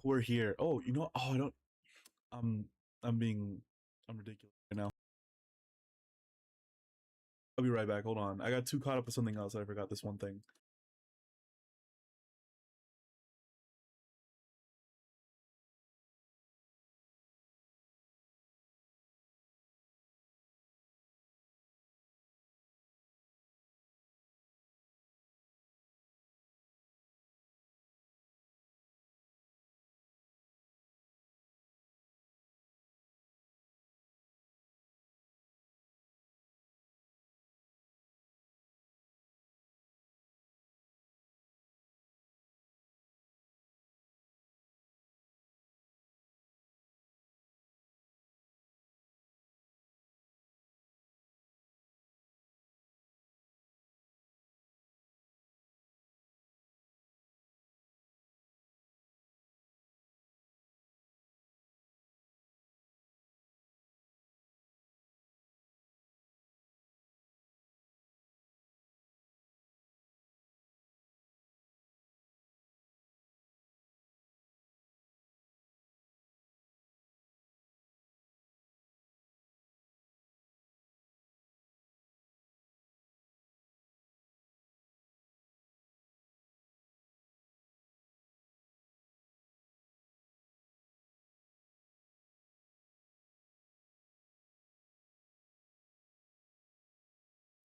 We're here. Oh, you know, oh, I don't, I'm, I'm being, I'm ridiculous right now. I'll be right back. Hold on. I got too caught up with something else. I forgot this one thing.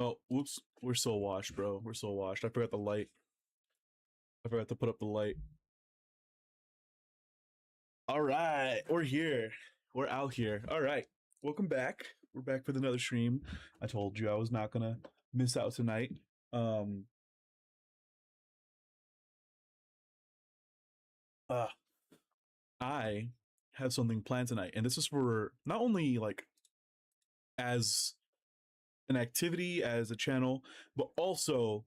Oh, whoops. We're so washed, bro. We're so washed. I forgot the light. I forgot to put up the light. All right. We're here. We're out here. All right. Welcome back. We're back with another stream. I told you I was not gonna miss out tonight. Um, uh, I have something planned tonight, and this is for not only like as an activity as a channel, but also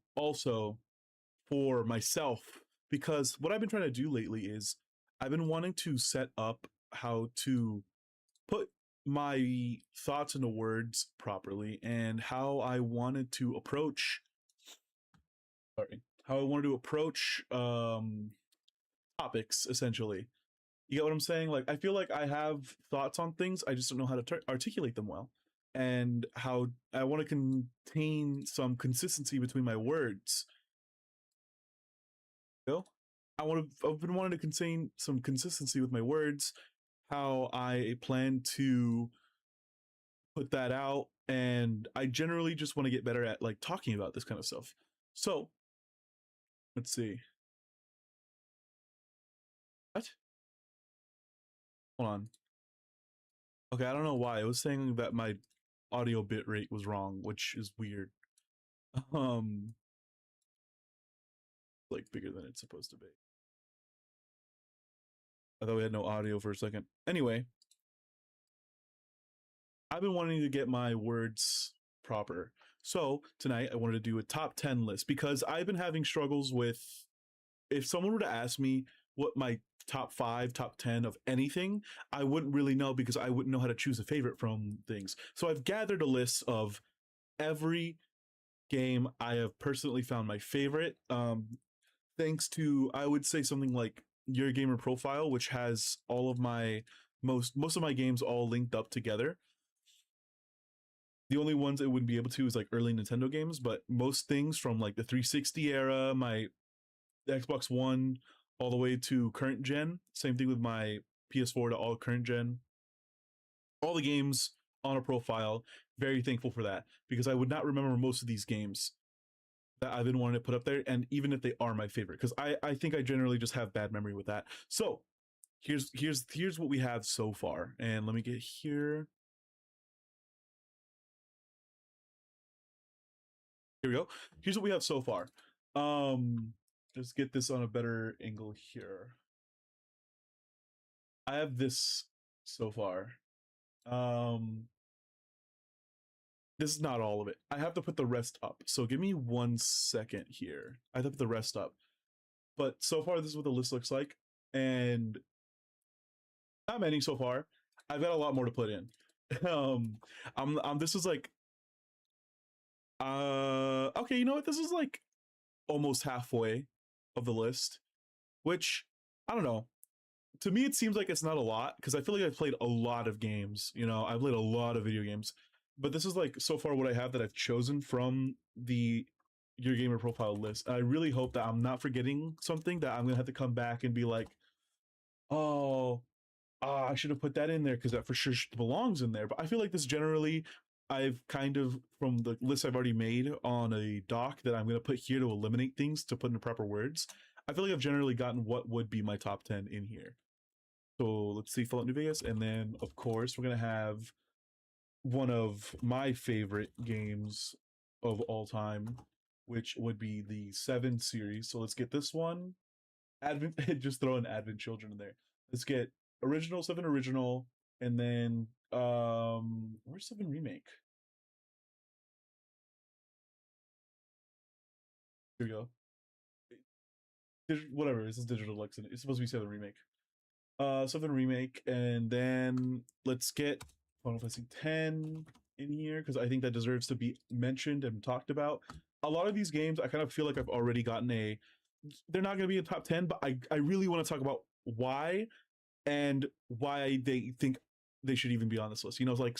for myself, because what I've been trying to do lately is I've been wanting to set up how to put my thoughts into words properly, and how I wanted to approach how I wanted to approach topics essentially. You get what I'm saying? Like, I feel like I have thoughts on things, I just don't know how to articulate them well, and how I want to contain some consistency between my words. You know, I've been wanting to contain some consistency with my words, how I plan to put that out, and I generally just want to get better at like talking about this kind of stuff. So let's see. What? Hold on. Okay, I don't know why. It was saying that my audio bit rate was wrong, which is weird. Um, like bigger than it's supposed to be. I thought we had no audio for a second. Anyway, I've been wanting to get my words proper. So tonight I wanted to do a top 10 list, because I've been having struggles with, if someone were to ask me what my top 5, top 10 of anything, I wouldn't really know, because I wouldn't know how to choose a favorite from things. So I've gathered a list of every game I have personally found my favorite. Thanks to, I would say, something like Your Gamer Profile, which has all of my most of my games all linked up together. The only ones it wouldn't be able to is like early Nintendo games, but most things from like the 360 era, my Xbox One, all the way to current gen. Same thing with my PS4 to all current gen. All the games on a profile. Very thankful for that, because I would not remember most of these games that I've been wanting to put up there, and even if they are my favorite, because I think I generally just have bad memory with that. So here's what we have so far, and let me get here. Here we go. Here's what we have so far. Just get this on a better angle here. I have this so far. This is not all of it. I have to put the rest up. So give me 1 second here. I have to put the rest up. But so far, this is what the list looks like. And not many so far. I've got a lot more to put in. This is like, okay, you know what? This is like almost halfway of the list, which I don't know. To me, it seems like it's not a lot because I feel like I've played a lot of games. You know, I've played a lot of video games, but this is like so far what I have that I've chosen from the your gamer profile list. And I really hope that I'm not forgetting something that I'm gonna have to come back and be like, oh, I should have put that in there because that for sure belongs in there. But I feel like this generally, I've kind of from the list I've already made on a doc that I'm gonna put here to eliminate things to put in the proper words. I feel like I've generally gotten what would be my top 10 in here. So let's see Fallout New Vegas, and then of course we're gonna have one of my favorite games of all time, which would be the Seven series. So let's get this one. Advent, just throw in Advent Children in there. Let's get original Seven original, and then where's Seven remake? Here we go. Whatever. This is digital Lexington. It's supposed to be Seven remake. Seven remake, and then let's get Final Fantasy 10 in here because I think that deserves to be mentioned and talked about. A lot of these games I kind of feel like I've already gotten a they're not going to be in top 10, but I really want to talk about why and why they think they should even be on this list. You know, it's like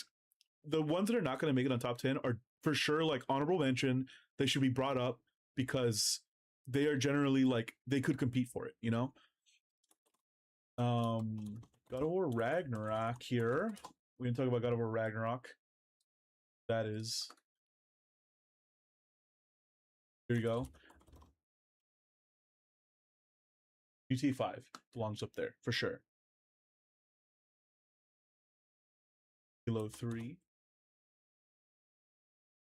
the ones that are not going to make it on top 10 are for sure like honorable mention. They should be brought up because they are generally like they could compete for it, you know? God of War Ragnarok here. We can talk about God of War Ragnarok. That is. Here you go. GTA 5 belongs up there for sure. Halo 3.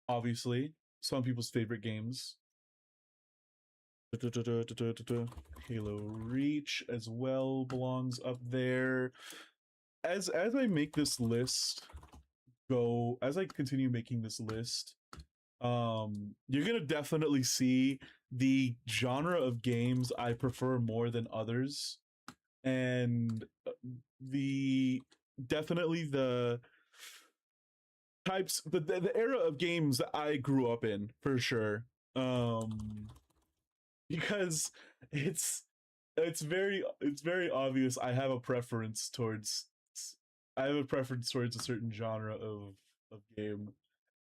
Obviously, some people's favorite games. Halo Reach as well belongs up there. As I make this list go, as I continue making this list, you're gonna definitely see the genre of games I prefer more than others, and the definitely the types the era of games I grew up in for sure. Um, because it's it's very obvious I have a preference towards a certain genre of game.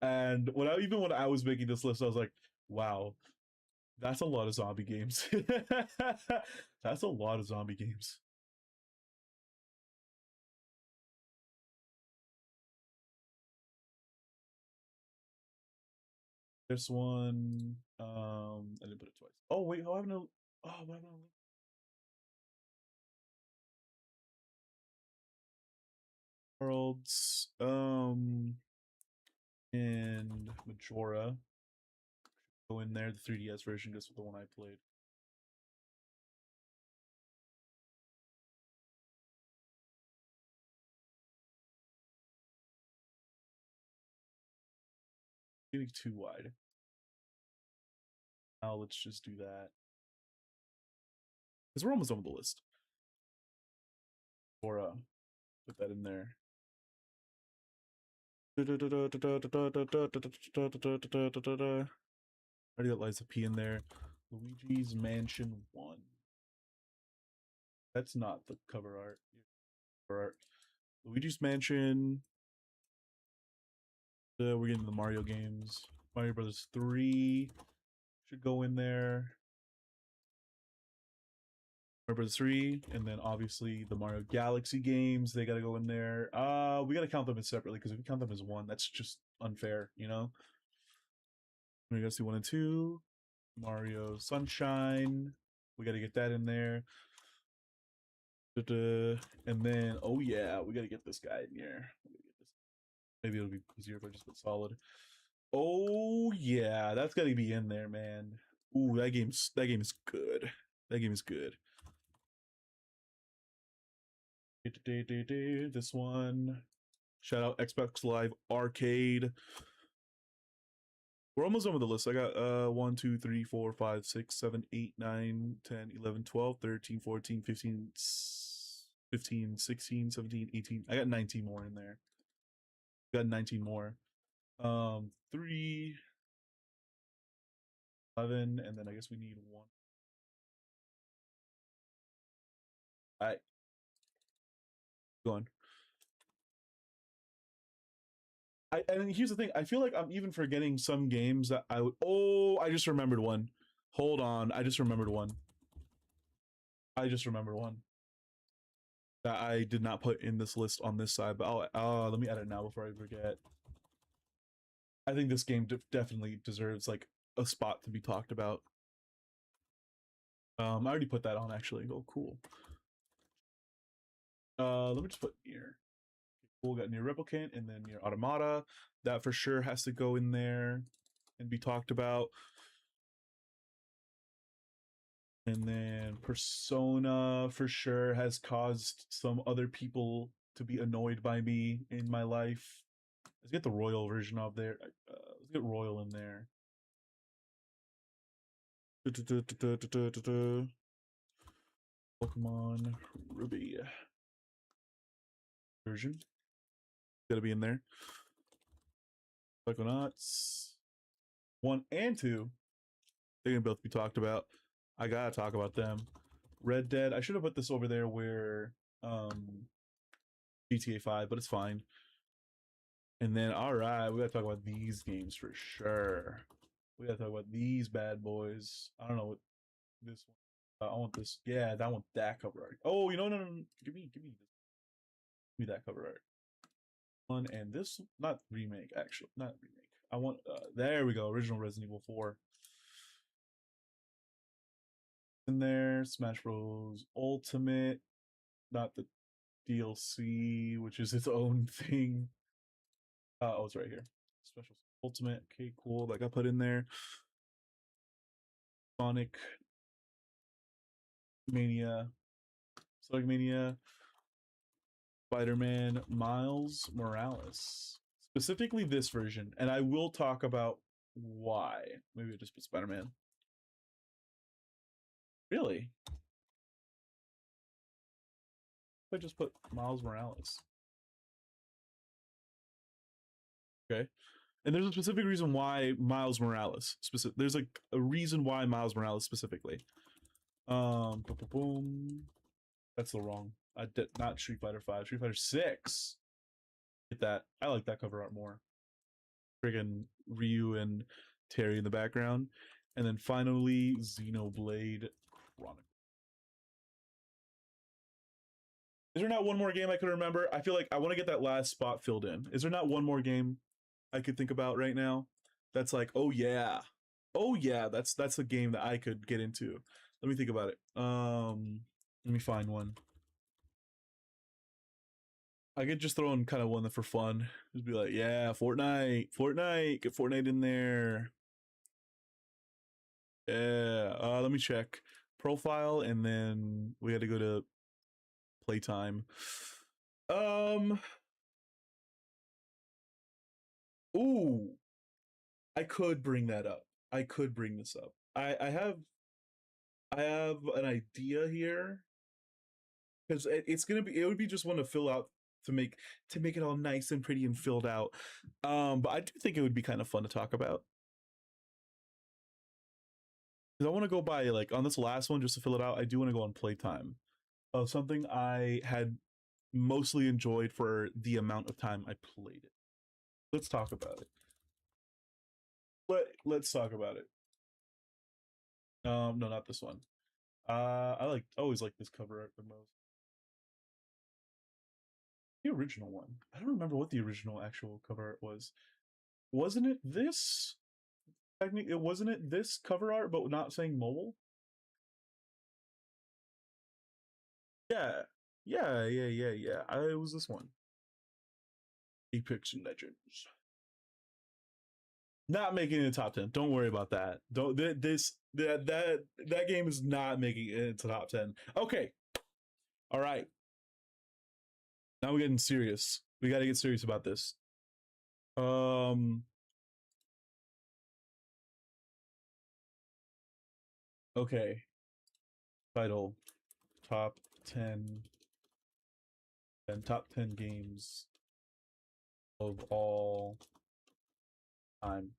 And when I was making this list, I was like, wow, that's a lot of zombie games. That's a lot of zombie games. This one, I didn't put it twice. Oh wait, oh I have no. Oh, what happened to Worlds? And Majora go in there. The 3DS version goes with the one I played. Getting too wide. Now let's just do that because we're almost done with the list. Or put that in there. I already got Liza P in there. Luigi's Mansion 1. That's not the cover art. Cover art. Luigi's Mansion. We're getting the Mario games. Mario Brothers 3 should go in there. Mario Brothers 3, and then obviously the Mario Galaxy games, they gotta go in there. We gotta count them as separately because if we count them as one, that's just unfair, you know? We gotta see 1 and 2. Mario Sunshine. We gotta get that in there. And then, oh yeah, we gotta get this guy in here. Maybe it'll be easier if I just put solid. Oh yeah, that's gotta be in there, man. Ooh, that game is good. That game is good. This one. Shout out Xbox Live Arcade. We're almost done with the list. I got 1, 2, 3, 4, 5, 6, 7, 8, 9, 10, 11, 12, 13, 14, 15, 15, 16, 17, 18. I got 19 more in there. Got 19 more. 3, 11, and then I guess we need one. right, go on. And here's the thing. I feel like I'm even forgetting some games that I would. Oh, I just remembered one. Hold on. I just remembered one. I just remembered one that I did not put in this list on this side, but let me edit now before I forget. I think this game definitely deserves like a spot to be talked about. I already put that on actually. Oh, cool. Let me just put Nier. Cool, got Nier Replicant and then Nier Automata. That for sure has to go in there and be talked about. And then Persona for sure has caused some other people to be annoyed by me in my life. Let's get the Royal version of there. Let's get Royal in there. Pokemon Ruby version. Gotta be in there. Psychonauts 1 and 2. They're gonna both be talked about. I gotta talk about them. Red Dead. I should have put this over there where GTA 5, but it's fine. And then alright, we gotta talk about these games for sure. We gotta talk about these bad boys. I don't know what this one. I want this. Yeah, that one. That cover art. Oh, you know, no. Give me that cover art. One and this, not remake, actually, not remake. I want. There we go. Original Resident Evil 4. In there, Smash Bros. Ultimate, not the DLC, which is its own thing. Oh, it's right here. Special Ultimate. Okay, cool. Like I put in there. Sonic Mania, Sonic Mania, Spider-Man, Miles Morales. Specifically this version, and I will talk about why. Maybe I just put Spider-Man. Really? I just put Miles Morales. Okay. And there's a specific reason why Miles Morales. There's like a reason why Miles Morales specifically. Boom, boom, boom. That's the wrong. I did not Street Fighter 5. Street Fighter 6. Get that. I like that cover art more. Friggin' Ryu and Terry in the background. And then finally, Xenoblade Chronicle. Is there not one more game I could remember? I feel like I want to get that last spot filled in. Is there not one more game I could think about right now that's like, oh yeah, that's a game that I could get into. Let me think about it. Let me find one. I could just throw in kind of one for fun. Just be like, yeah, Fortnite, get Fortnite in there. Yeah. Let me check profile, and then we had to go to playtime. Ooh, I could bring that up. I could bring this up. I have an idea here because it's gonna be. It would be just one to fill out to make it all nice and pretty and filled out. But I do think it would be kind of fun to talk about. Because I want to go by like on this last one just to fill it out. I do want to go on playtime of something I had mostly enjoyed for the amount of time I played it. Let's talk about it. Let's talk about it. No, not this one. I always like this cover art the most. The original one. I don't remember what the original actual cover art was. Wasn't it this? Technically, it wasn't it this cover art, but not saying mobile. Yeah, yeah. It was this one. Apex Legends. Not making it in the top 10. Don't worry about that. Don't that game is not making it into top 10. Okay. All right. Now we're getting serious. We got to get serious about this. Okay. Title top 10 and top 10 games of all time.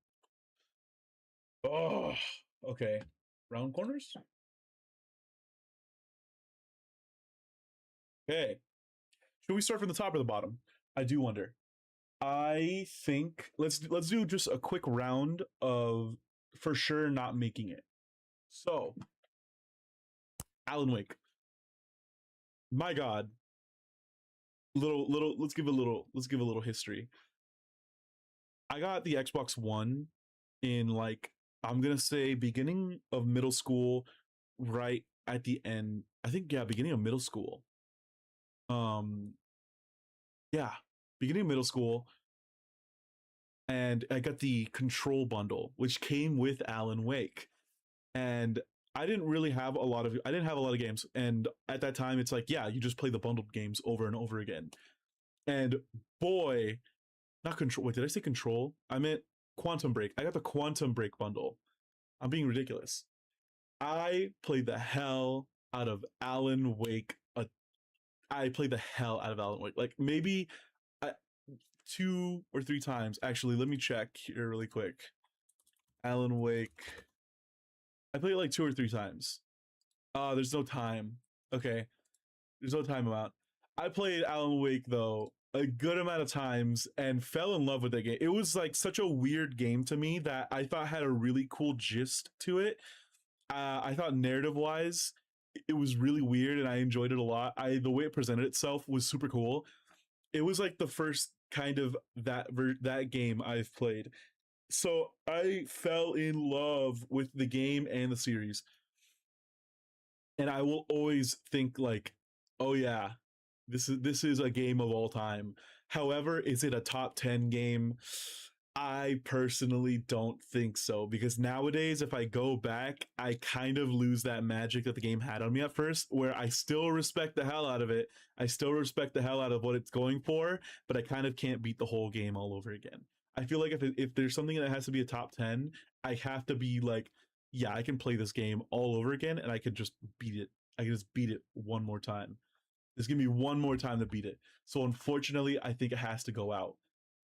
Oh, okay. Round corners? Okay. Should we start from the top or the bottom? I do wonder. I think let's do just a quick round of for sure not making it. So, Alan Wake. My God. Little let's give a little history. I got the Xbox One in like I'm gonna say beginning of middle school, right at the end. I think yeah, beginning of middle school. Um yeah, beginning of middle school, and I got the Control bundle, which came with Alan Wake. And I didn't have a lot of games. And at that time, it's like, yeah, you just play the bundled games over and over again. And boy, not Control. Wait, did I say Control? I meant Quantum Break. I got the Quantum Break bundle. I'm being ridiculous. I played the hell out of Alan Wake. I played the hell out of Alan Wake. Like maybe uh, 2 or 3 times. Actually, let me check here really quick. Alan Wake. I played it like 2 or 3 times. There's no time. Okay, there's no time amount. I played Alan Wake though a good amount of times and fell in love with that game. It was like such a weird game to me that I thought had a really cool gist to it. I thought narrative wise, it was really weird and I enjoyed it a lot. The way it presented itself was super cool. It was like the first kind of that game I've played. So I fell in love with the game and the series. And I will always think like, oh yeah, this is a game of all time. However, is it a top 10 game? I personally don't think so because nowadays, if I go back, I kind of lose that magic that the game had on me at first, where I still respect the hell out of it. I still respect the hell out of what it's going for, but I kind of can't beat the whole game all over again. I feel like if there's something that has to be a top 10, I have to be like, yeah, I can play this game all over again and I could just beat it. I can just beat it one more time. There's gonna be one more time to beat it. So unfortunately, I think it has to go out.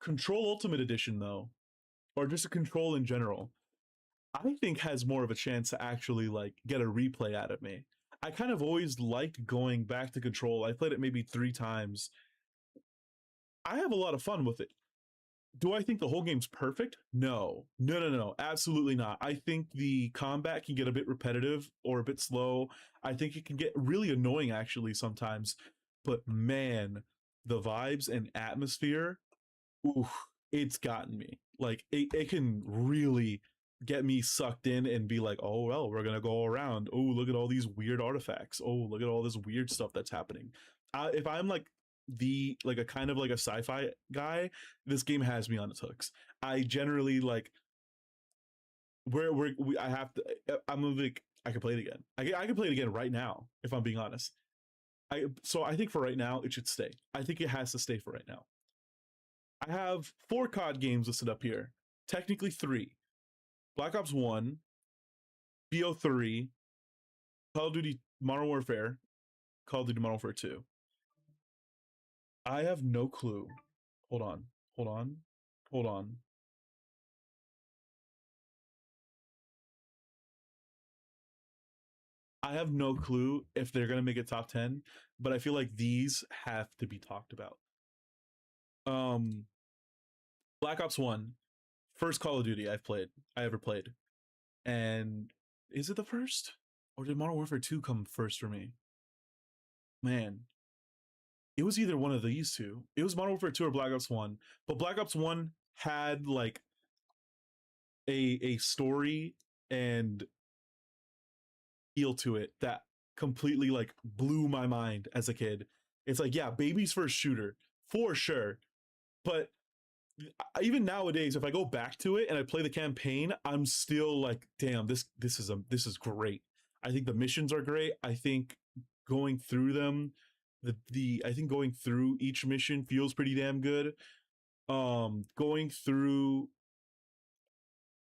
Control Ultimate Edition though, or just a Control in general, I think has more of a chance to actually like get a replay out of me. I kind of always liked going back to Control. I played it maybe 3 times. I have a lot of fun with it. Do I think the whole game's perfect? No. No, no, no, absolutely not. I think the combat can get a bit repetitive or a bit slow. I think it can get really annoying actually sometimes. But man, the vibes and atmosphere, ooh, it's gotten me. Like it can really get me sucked in and be like, oh well, we're gonna go around. Oh, look at all these weird artifacts. Oh, look at all this weird stuff that's happening. If I'm like a kind of like a sci-fi guy, this game has me on its hooks. I generally like I have to. I'm like I can play it again. I can play it again right now if I'm being honest. So I think for right now it should stay. I think it has to stay for right now. I have 4 COD games listed up here. Technically 3. Black Ops 1, BO3, Call of Duty Modern Warfare, Call of Duty Modern Warfare 2. I have no clue. Hold on. Hold on. Hold on. I have no clue if they're going to make a top 10, but I feel like these have to be talked about. Um Black Ops 1, first Call of Duty I ever played. And is it the first? Or did Modern Warfare 2 come first for me? Man, it was either one of these two. It was Modern Warfare 2 or Black Ops 1. But Black Ops 1 had like a story and feel to it that completely like blew my mind as a kid. It's like, yeah, baby's first shooter for sure. But even nowadays, if I go back to it and I play the campaign, I'm still like, damn, this is great. I think the missions are great. I think going through them, the I think going through each mission feels pretty damn good. Going through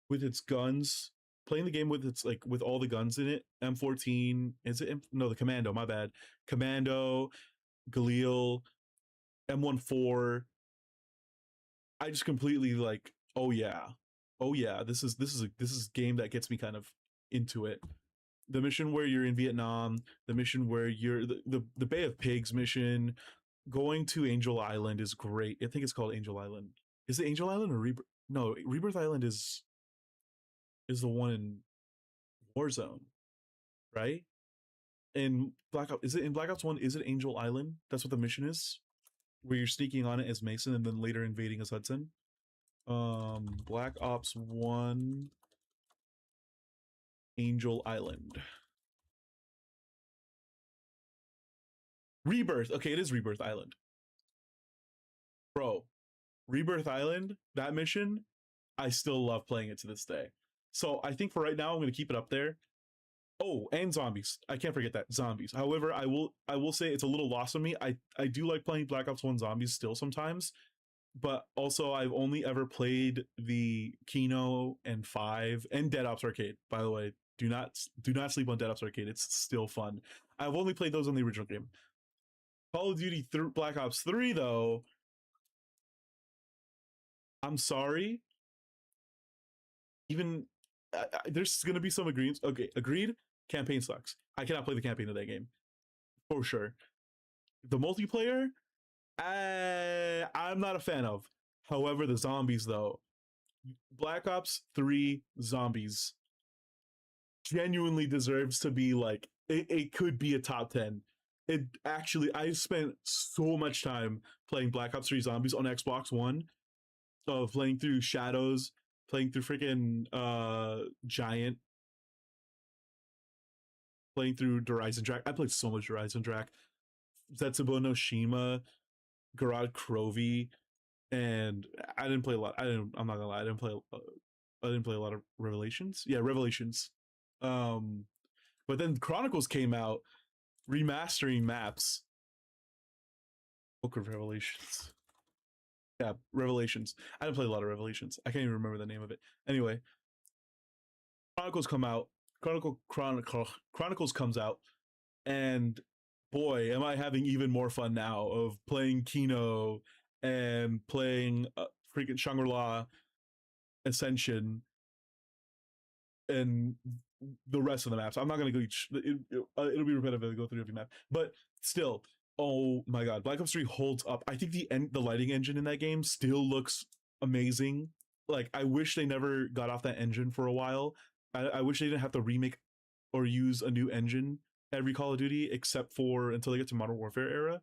with its guns, playing the game with its like with all the guns in it. M14, is it? No, the Commando. My bad. Commando, Galil, M14. I just completely like, oh yeah, oh yeah. This is a game that gets me kind of into it. the mission where you're in Vietnam, the mission where you're the Bay of Pigs mission, going to Angel Island is great. I think it's called Angel Island. Is it Angel Island or Rebirth? No, Rebirth Island is the one in Warzone, right? In Black Ops, is it in Black Ops One? Is it Angel Island? That's what the mission is, where you're sneaking on it as Mason and then later invading as Hudson. Black Ops One, Angel Island, Rebirth. Okay, it is Rebirth Island, bro. Rebirth Island, that mission, I still love playing it to this day. So I think for right now, I'm going to keep it up there. Oh, and zombies. I can't forget that zombies. However, I will say it's a little lost on me. I do like playing Black Ops One zombies still sometimes, but also I've only ever played the Kino and Five and Dead Ops Arcade. By the way, do not sleep on Dead Ops Arcade. It's still fun. I've only played those on the original game. Call of Duty Black Ops 3 though. I'm sorry. Even there's gonna be some agreements. Okay, agreed. Campaign sucks. I cannot play the campaign of that game for sure. The multiplayer, I'm not a fan of. However, the zombies though, Black Ops 3 zombies genuinely deserves to be like it could be a top 10. It actually, I spent so much time playing Black Ops 3 zombies on Xbox One, of playing through Shadows, playing through freaking Giant, playing through Horizon Drac. I played so much Horizon Drac. Zetsubo no Shima, Garad Krovi, and I didn't play a lot. I'm not gonna lie. I didn't play a lot of Revelations. Yeah, Revelations. Um, but then Chronicles came out, remastering maps. Book of Revelations. Yeah, Revelations. I didn't play a lot of Revelations. I can't even remember the name of it. Anyway, Chronicles come out. Chronicles comes out, and boy, am I having even more fun now of playing Kino and playing freaking Shangri-La Ascension and the rest of the maps. I'm not gonna go each. It'll be repetitive to go through every map, but still, oh my god, Black Ops 3 holds up. I think the lighting engine in that game still looks amazing. Like I wish they never got off that engine for a while. I wish they didn't have to remake or use a new engine every Call of Duty except for until they get to Modern Warfare era.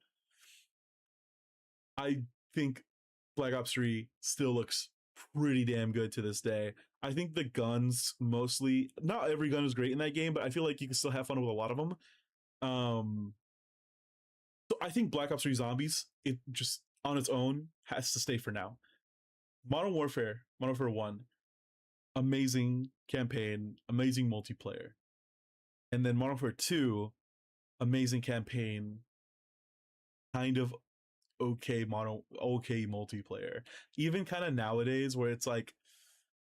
I think Black Ops 3 still looks pretty damn good to this day. I think the guns mostly, not every gun is great in that game, but I feel like you can still have fun with a lot of them. So I think Black Ops 3 Zombies, it just on its own has to stay for now. Modern Warfare 1, amazing campaign, amazing multiplayer. And then Modern Warfare 2, amazing campaign, kind of okay multiplayer. Even kind of nowadays where it's like,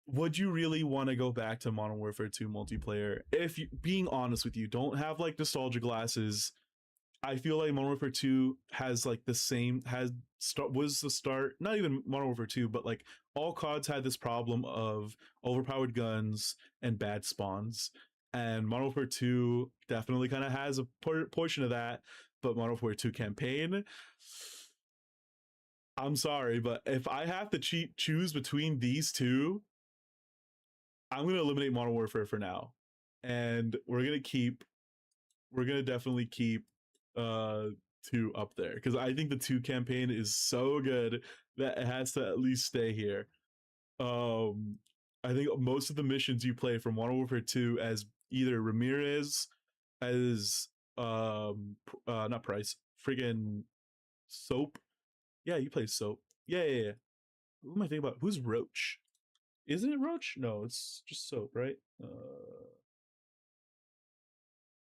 would you really want to go back to Modern Warfare 2 multiplayer? If you, being honest with you, don't have like nostalgia glasses. I feel like Modern Warfare 2 has like the same was the start, not even Modern Warfare 2, but like all CODs had this problem of overpowered guns and bad spawns. And Modern Warfare 2 definitely kind of has a portion of that, but Modern Warfare 2 campaign, I'm sorry, but if I have to choose between these two, I'm gonna eliminate Modern Warfare for now, and we're gonna definitely keep uh 2 up there because I think the 2 campaign is so good that it has to at least stay here. Um, I think most of the missions you play from Modern Warfare 2 as either Ramirez, as not Price, friggin' Soap. Yeah, you play Soap. Yeah. Who am I thinking about? Who's Roach? Isn't it Roach? No, it's just Soap, right?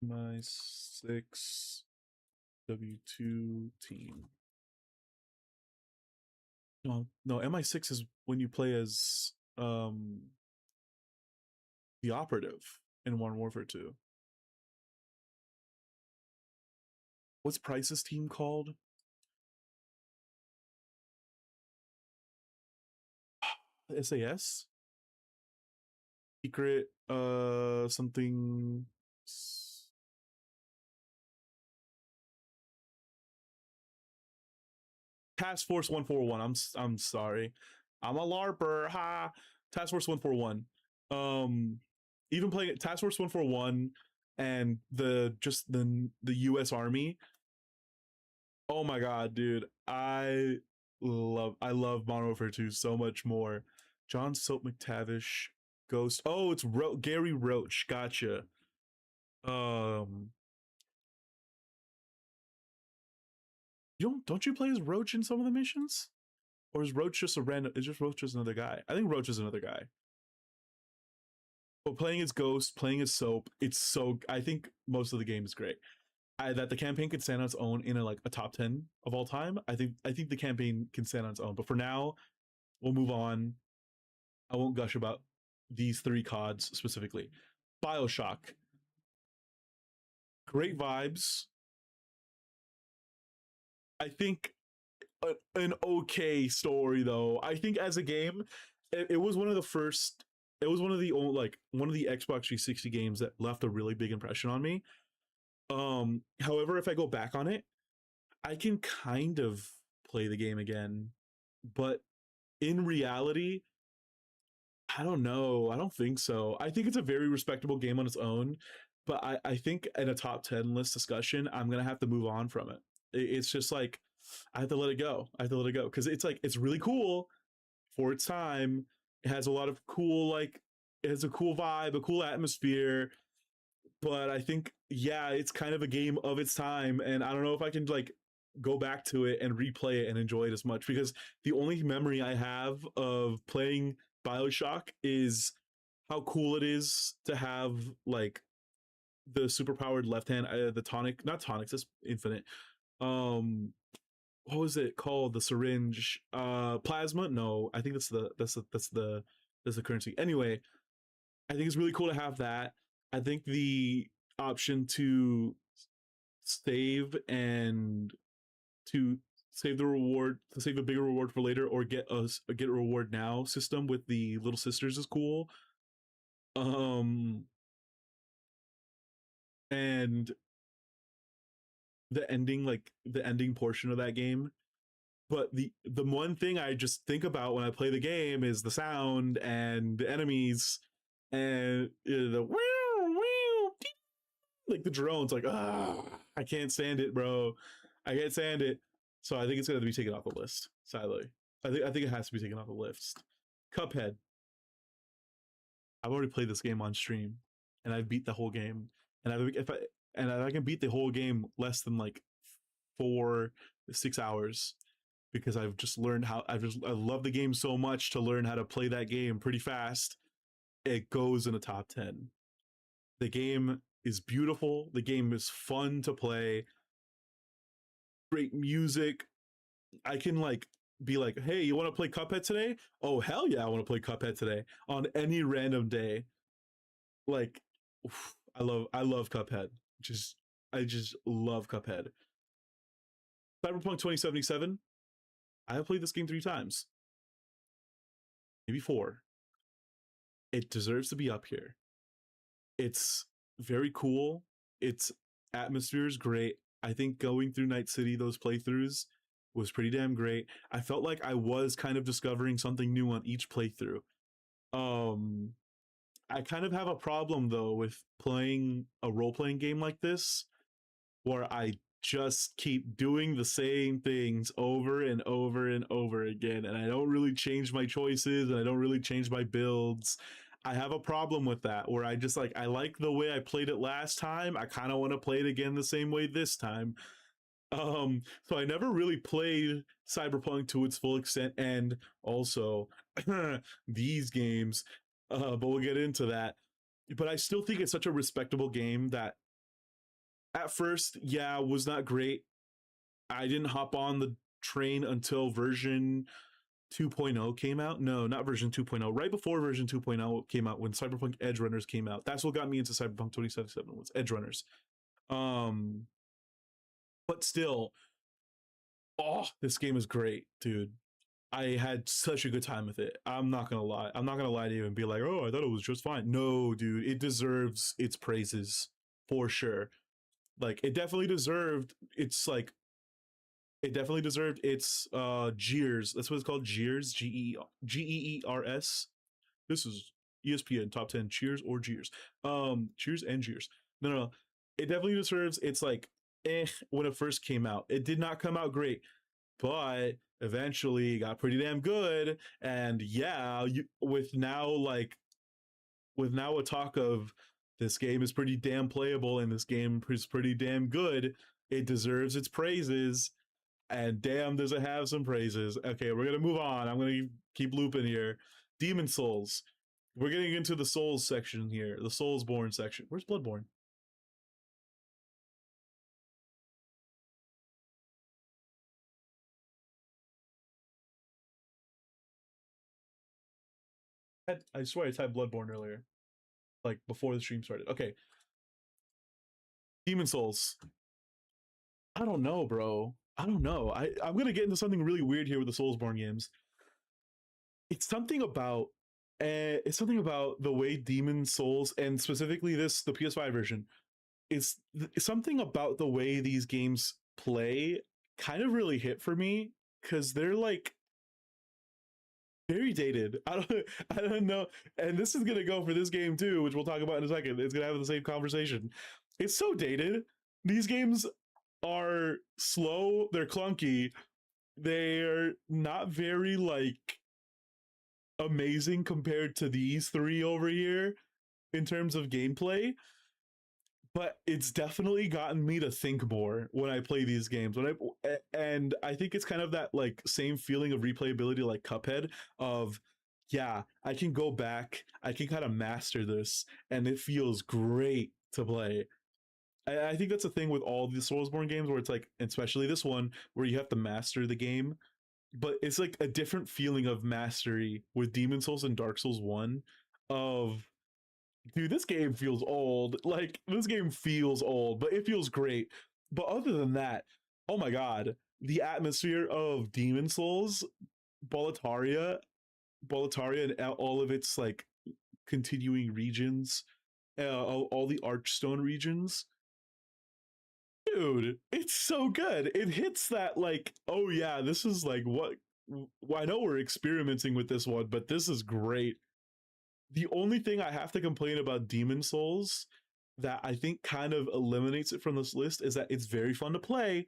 My 6 W2 team. No, MI6 is when you play as the operative in Modern Warfare 2. What's Price's team called? SAS? Secret something Task Force 141. I'm sorry. I'm a LARPer. Ha. Task Force 141. Um Even playing Task Force 141 and the US Army. Oh my god, dude. I love Modern Warfare 2 so much more. John Soap McTavish Ghost. Oh, it's Gary Roach. Gotcha. Um you don't you play as Roach in some of the missions? Or is Roach just a random? Is just Roach just another guy? I think Roach is another guy. But playing as Ghost, playing as Soap, it's so. I think most of the game is great. That the campaign could stand on its own in a top 10 of all time. I think the campaign can stand on its own. But for now, we'll move on. I won't gush about these three CODs specifically. Bioshock, great vibes. I think an okay story though. I think as a game, it was one of the first. It was one of the old one of the Xbox 360 games that left a really big impression on me. However, if I go back on it, I can kind of play the game again, but in reality, I don't know. I don't think so. I think it's a very respectable game on its own, but I think in a top 10 list discussion, I'm gonna have to move on from it. It's just like I have to let it go. I have to let it go because it's like it's really cool for its time. It has a lot of cool it has a cool vibe, a cool atmosphere, but I think yeah, it's kind of a game of its time, and I don't know if I can go back to it and replay it and enjoy it as much because the only memory I have of playing Bioshock is how cool it is to have like the superpowered left hand, the tonic, not tonics, that's infinite. Um, what was it called? The syringe, plasma? No, I think that's the currency. Anyway, I think it's really cool to have that. I think the option to save and to save the reward, to save a bigger reward for later, or get a reward now system with the little sisters is cool. Um, and the ending portion of that game. But the one thing I just think about when I play the game is the sound and the enemies and the like the drones. Like I can't stand it, bro. I can't stand it. So I think it's gonna be taken off the list. Sadly, I think it has to be taken off the list. Cuphead. I've already played this game on stream, and I've beat the whole game. And if I can beat the whole game less than like 4 6 hours, because I've just learned how I love the game so much to learn how to play that game pretty fast. It goes in a top 10. The game is beautiful. The game is fun to play. Great music. I can be like, hey, you want to play Cuphead today? Oh hell yeah, I want to play Cuphead today on any random day. Like, I love Cuphead. I just love Cuphead. Cyberpunk 2077. I have played this game 3 times, maybe four. It deserves to be up here. It's very cool. Its atmosphere is great. I think going through Night City, those playthroughs was pretty damn great. I felt like I was kind of discovering something new on each playthrough. Um, I kind of have a problem though with playing a role playing game like this where I just keep doing the same things over and over and over again. And I don't really change my choices and I don't really change my builds. I have a problem with that where I just I like the way I played it last time. I kind of want to play it again the same way this time. So I never really played Cyberpunk to its full extent, and also these games, but we'll get into that. But I still think it's such a respectable game that at first, yeah, was not great. I didn't hop on the train until version 2.0 came out. No, not version 2.0. Right before version 2.0 came out, when Cyberpunk Edge Runners came out. That's what got me into Cyberpunk 2077 was Edge Runners. Um, but still, oh, this game is great, dude. I had such a good time with it. I'm not gonna lie. I'm not gonna lie to you and be like, oh, I thought it was just fine. No, dude, it deserves its praises. for sure. Like it definitely deserved its like it definitely deserved its Gears. That's what it's called, Gears, Geers. This is ESPN top 10 cheers or jeers. Cheers and jeers. No, no, no. It definitely deserves its like when it first came out. It did not come out great, but eventually got pretty damn good. And yeah, with now a talk of this game is pretty damn playable and this game is pretty damn good, it deserves its praises. And damn, does it have some praises. Okay, we're gonna move on. I'm gonna keep looping here. Demon Souls. We're getting into the Souls section here, the Soulsborne section. Where's Bloodborne? I swear I typed Bloodborne earlier, like before the stream started. Okay, Demon Souls. I don't know, bro. I don't know. I'm gonna get into something really weird here with the Soulsborne games. It's something about it's something about the way Demon Souls and specifically the PS5 version. Something about the way these games play kind of really hit for me because they're like very dated. I don't know. And this is gonna go for this game too, which we'll talk about in a second. It's gonna have the same conversation. It's so dated. These games are slow, they're clunky, they're not very like amazing compared to these three over here in terms of gameplay, but it's definitely gotten me to think more when I play these games. And I think it's kind of that like same feeling of replayability like Cuphead of yeah, I can go back, I can kind of master this and it feels great to play. I think that's the thing with all the Soulsborne games where it's like, especially this one, where you have to master the game, but it's like a different feeling of mastery with Demon Souls and Dark Souls 1 of dude, this game feels old. Like this game feels old, but it feels great. But other than that, oh my god, the atmosphere of Demon Souls, Boletaria, Boletaria, and all of its like continuing regions, all the Archstone regions. Dude, it's so good. It hits that like, oh yeah, this is like what. Well, I know we're experimenting with this one, but this is great. The only thing I have to complain about Demon Souls that I think kind of eliminates it from this list is that it's very fun to play,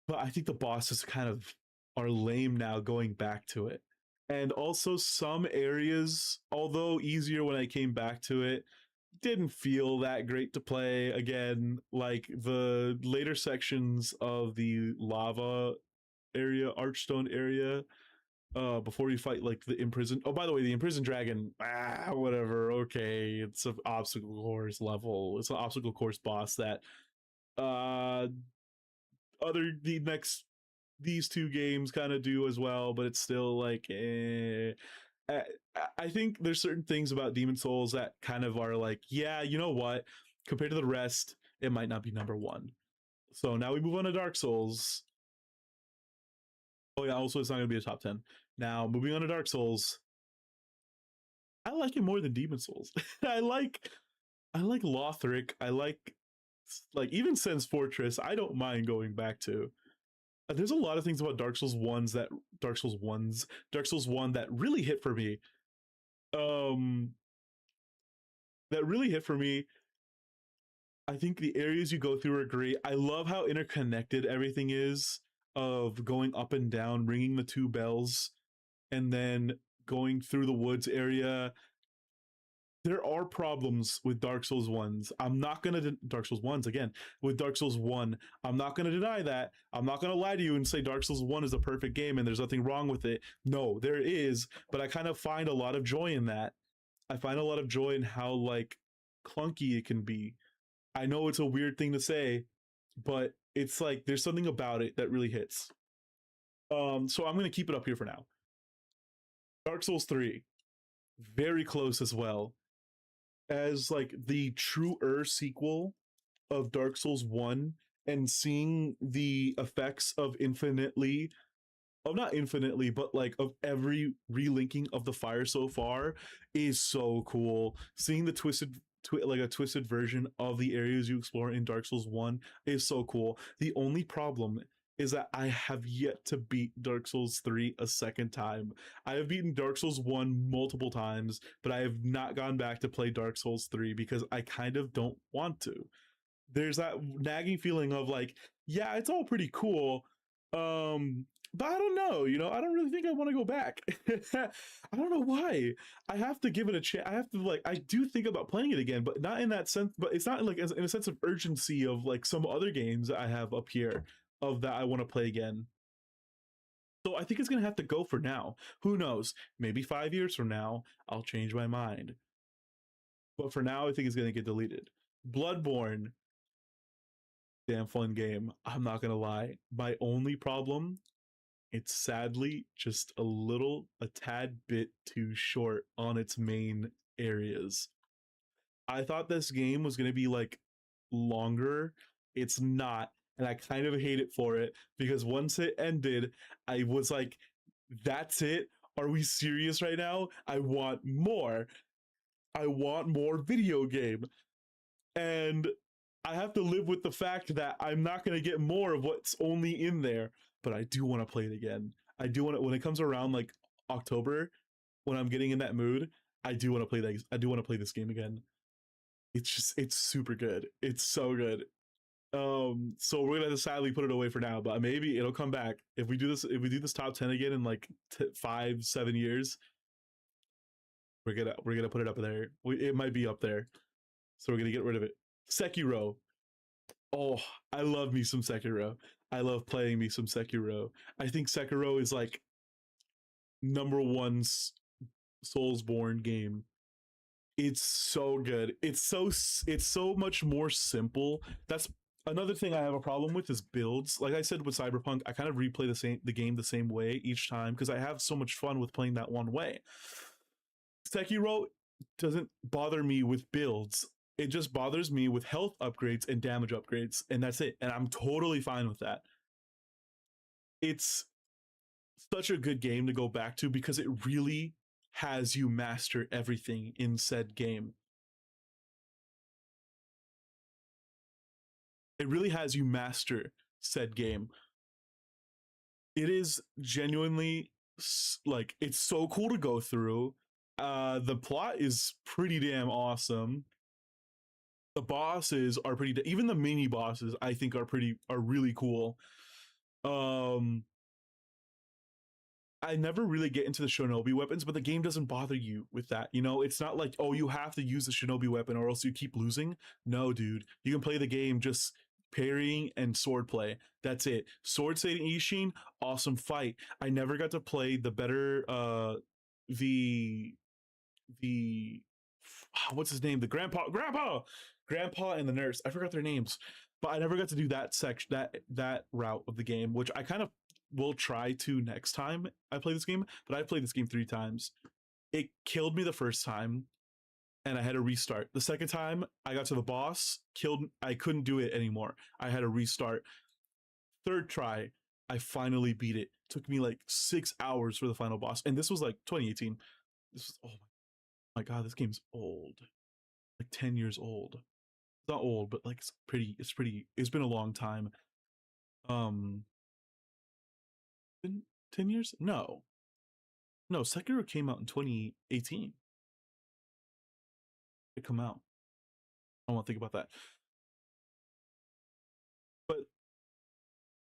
but I think the bosses kind of are lame now going back to it. And also some areas, although easier when I came back to it, didn't feel that great to play again. Like the later sections of the lava area, Archstone area, before you fight like the imprisoned, oh by the way, the imprisoned dragon, whatever, okay, it's an obstacle course level, it's an obstacle course boss that uh the next these two games kind of do as well, but it's still like I, I think there's certain things about Demon Souls that kind of are like, yeah, you know what, compared to the rest it might not be number one. So now we move on to Dark Souls. Oh yeah, also it's not going to be a top 10. Now moving on to Dark Souls, I like it more than Demon Souls. I like Lothric. I like even Sen's Fortress. I don't mind going back to. There's a lot of things about Dark Souls 1 that really hit for me. Um that really hit for me. I think the areas you go through are great. I love how interconnected everything is of going up and down, ringing the two bells and then going through the woods area. There are problems with Dark Souls 1s. I'm not going to Dark Souls 1s again. With Dark Souls 1, I'm not going to deny that. I'm not going to lie to you and say Dark Souls 1 is a perfect game and there's nothing wrong with it. No, there is, but I kind of find a lot of joy in that. I find a lot of joy in how like clunky it can be. I know it's a weird thing to say, but it's like there's something about it that really hits. So I'm going to keep it up here for now. Dark Souls 3, very close as well as like the truer sequel of Dark Souls 1 and seeing the effects of infinitely of not infinitely but like of every relinking of the fire so far is so cool. Seeing the like a twisted version of the areas you explore in Dark Souls 1 is so cool. The only problem is that I have yet to beat Dark Souls 3 a second time. I have beaten Dark Souls 1 multiple times, but I have not gone back to play Dark Souls 3 because I kind of don't want to. There's that nagging feeling of like, yeah, it's all pretty cool. But I don't know, I don't really think I want to go back. I don't know why. I have to give it a chance. I have to like, I do think about playing it again, but not in that sense. But it's not like in a sense of urgency of like some other games I have up here of that I want to play again. So I think it's gonna have to go for now. Who knows? Maybe 5 years from now, I'll change my mind. But for now, I think it's gonna get deleted. Bloodborne, damn fun game. I'm not gonna lie. My only problem, it's sadly just a tad bit too short on its main areas. I thought this game was gonna be like longer. It's not, and I kind of hate it for it because once it ended, I was like, that's it? Are we serious right now? I want more. I want more video game. And I have to live with the fact that I'm not going to get more of what's only in there, but I do want to play it again. I do want to, when it comes around like October, when I'm getting in that mood, I do want to play that. I do want to play this game again. It's super good. It's so good. So we're gonna sadly put it away for now, but maybe it'll come back if we do this. If we do this top 10 again in like 5-7 years, we're gonna put it up there. It might be up there, so we're gonna get rid of it. Sekiro. Oh, I love me some Sekiro. I love playing me some Sekiro. I think Sekiro is like number one Soulsborne game. It's so good. It's so much more simple. That's another thing I have a problem with is builds. Like I said with Cyberpunk, I kind of replay the game the same way each time because I have so much fun with playing that one way. Sekiro doesn't bother me with builds. It just bothers me with health upgrades and damage upgrades, and that's it. And I'm totally fine with that. It's such a good game to go back to because it really has you master everything in said game. It really has you master said game. It is genuinely like it's so cool to go through. The plot is pretty damn awesome. The bosses are pretty even the mini bosses I think are really cool. Um I never really get into the shinobi weapons, but the game doesn't bother you with that. It's not like, oh, you have to use the shinobi weapon or else you keep losing. No, dude. You can play the game just parrying and swordplay. That's it. Sword Satan Ishin, awesome fight. I never got to play the better the the what's his name? The grandpa and the nurse. I forgot their names. But I never got to do that section that route of the game, which I kind of will try to next time I play this game, but I played this game 3 times. It killed me the first time and I had to restart. The second time I got to the boss, I couldn't do it anymore. I had to restart. Third try, I finally beat it. Took me like 6 hours for the final boss. And this was like 2018. This was, oh my god, this game's old. Like 10 years old. It's not old, but like it's been a long time. Been 10 years? No. No, Sekiro came out in 2018. It come out. I don't want to think about that. But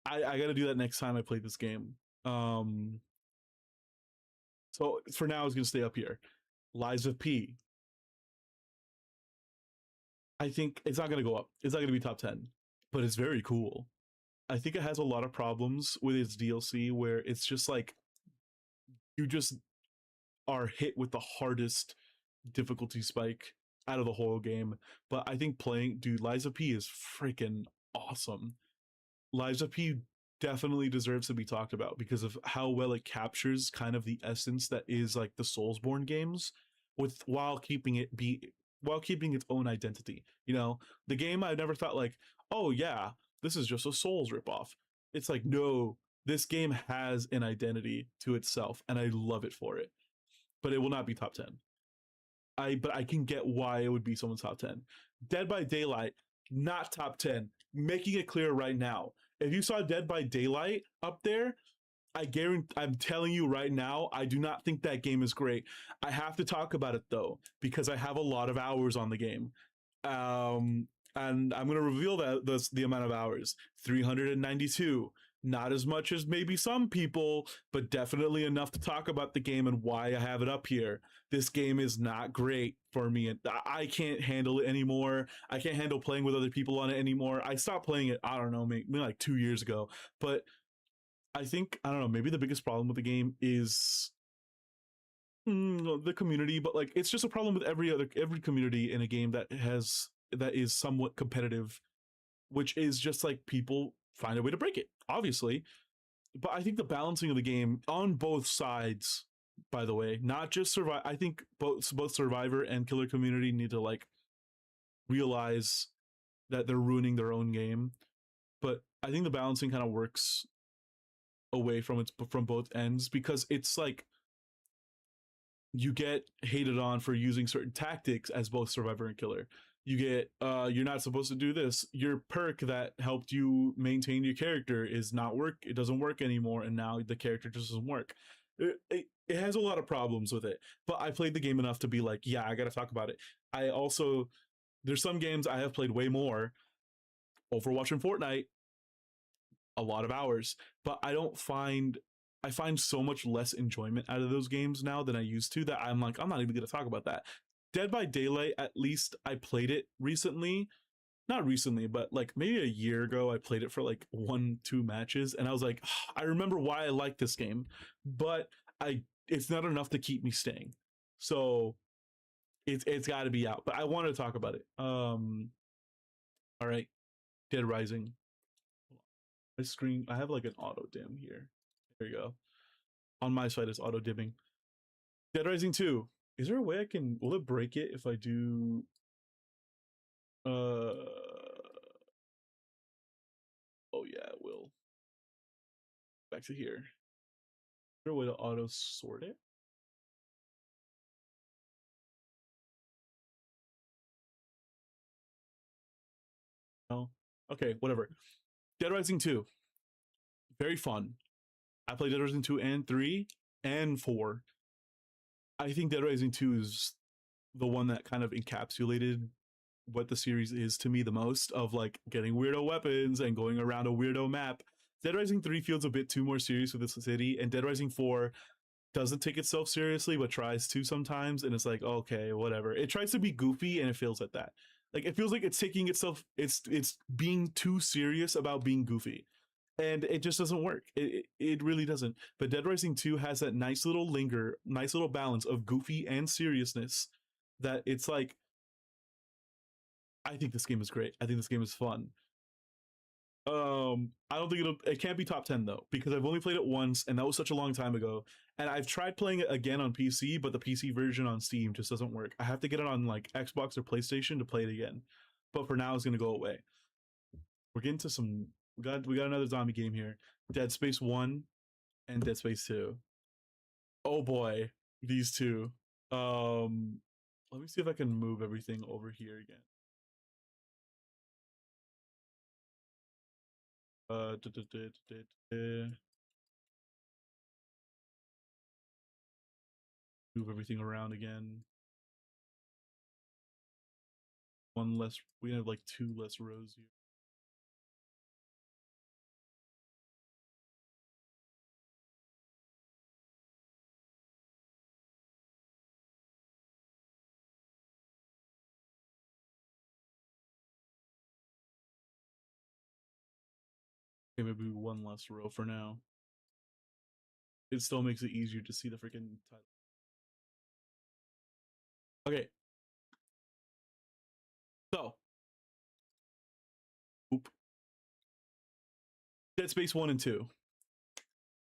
I got to do that next time I play this game. So for now, it's going to stay up here. Lies of P. I think it's not going to go up. It's not going to be top 10, but it's very cool. I think it has a lot of problems with its DLC where it's just like you just are hit with the hardest difficulty spike out of the whole game. But I think Lies of P is freaking awesome. Lies of P definitely deserves to be talked about because of how well it captures kind of the essence that is like the Soulsborne games while keeping its own identity. The game I never thought like, oh yeah, this is just a Souls ripoff. It's like, no, this game has an identity to itself, and I love it for it. But it will not be top 10. but I can get why it would be someone's top 10. Dead by Daylight, not top 10. Making it clear right now. If you saw Dead by Daylight up there, I guarantee, I'm telling you right now, I do not think that game is great. I have to talk about it though because I have a lot of hours on the game. Um, and I'm gonna reveal that the amount of hours 392. Not as much as maybe some people, but definitely enough to talk about the game and why I have it up here. This game is not great for me, and I can't handle it anymore. I can't handle playing with other people on it anymore. I stopped playing it, I don't know, maybe like 2 years ago. But I think, I don't know, maybe the biggest problem with the game is the community, but like it's just a problem with every community in a game that is somewhat competitive, which is just like people find a way to break it, obviously. But I think the balancing of the game on both sides, by the way, not just survive. I think both Survivor and Killer Community need to like realize that they're ruining their own game. But I think the balancing kind of works away from both ends because it's like you get hated on for using certain tactics as both Survivor and Killer. You get you're not supposed to do this. Your perk that helped you maintain your character is not work. It doesn't work anymore, and now the character just doesn't work. It has a lot of problems with it, but I played the game enough to be like, yeah, I got to talk about it. I also there's some games I have played way more. Overwatch and Fortnite, a lot of hours, but I find so much less enjoyment out of those games now than I used to that I'm like, I'm not even going to talk about that. Dead by Daylight, at least I played it recently. Not recently, but like maybe a year ago, I played it for like 1, 2 matches, and I was like, I remember why I like this game, but it's not enough to keep me staying. So it's got to be out. But I want to talk about it. All right, Dead Rising. My screen, I have like an auto dim here. There you go. On my side, it's auto dimming. Dead Rising 2. Is there a way I can, will it break it if I do, uh, oh yeah, it will. Back to here. Is there a way to auto sort it? No? Okay, whatever. Dead Rising 2. Very fun. I played Dead Rising 2 and 3 and 4. I think Dead Rising 2 is the one that kind of encapsulated what the series is to me the most, of like getting weirdo weapons and going around a weirdo map. Dead Rising 3 feels a bit too more serious with the city, and Dead Rising 4 doesn't take itself seriously but tries to sometimes, and it's like, okay, whatever. It tries to be goofy and it feels like that. Like it feels like it's taking itself, it's being too serious about being goofy, and it just doesn't work. It really doesn't. But Dead Rising 2 has that nice little balance of goofy and seriousness, that it's like, I think this game is great. I think this game is fun. I don't think it can't be top 10 though, because I've only played it once and that was such a long time ago. And I've tried playing it again on PC, but the PC version on Steam just doesn't work. I have to get it on like Xbox or PlayStation to play it again. But for now, it's gonna go away. We're getting to some. We got another zombie game here. Dead Space 1 and Dead Space 2. Oh boy, these two. Let me see if I can move everything over here again. Uh, duh, duh, duh, duh, duh. Move everything around again. One less. We have like two less rows here. Okay, maybe one less row for now. It still makes it easier to see the freaking title. Okay. So, oop. Dead Space 1 and 2.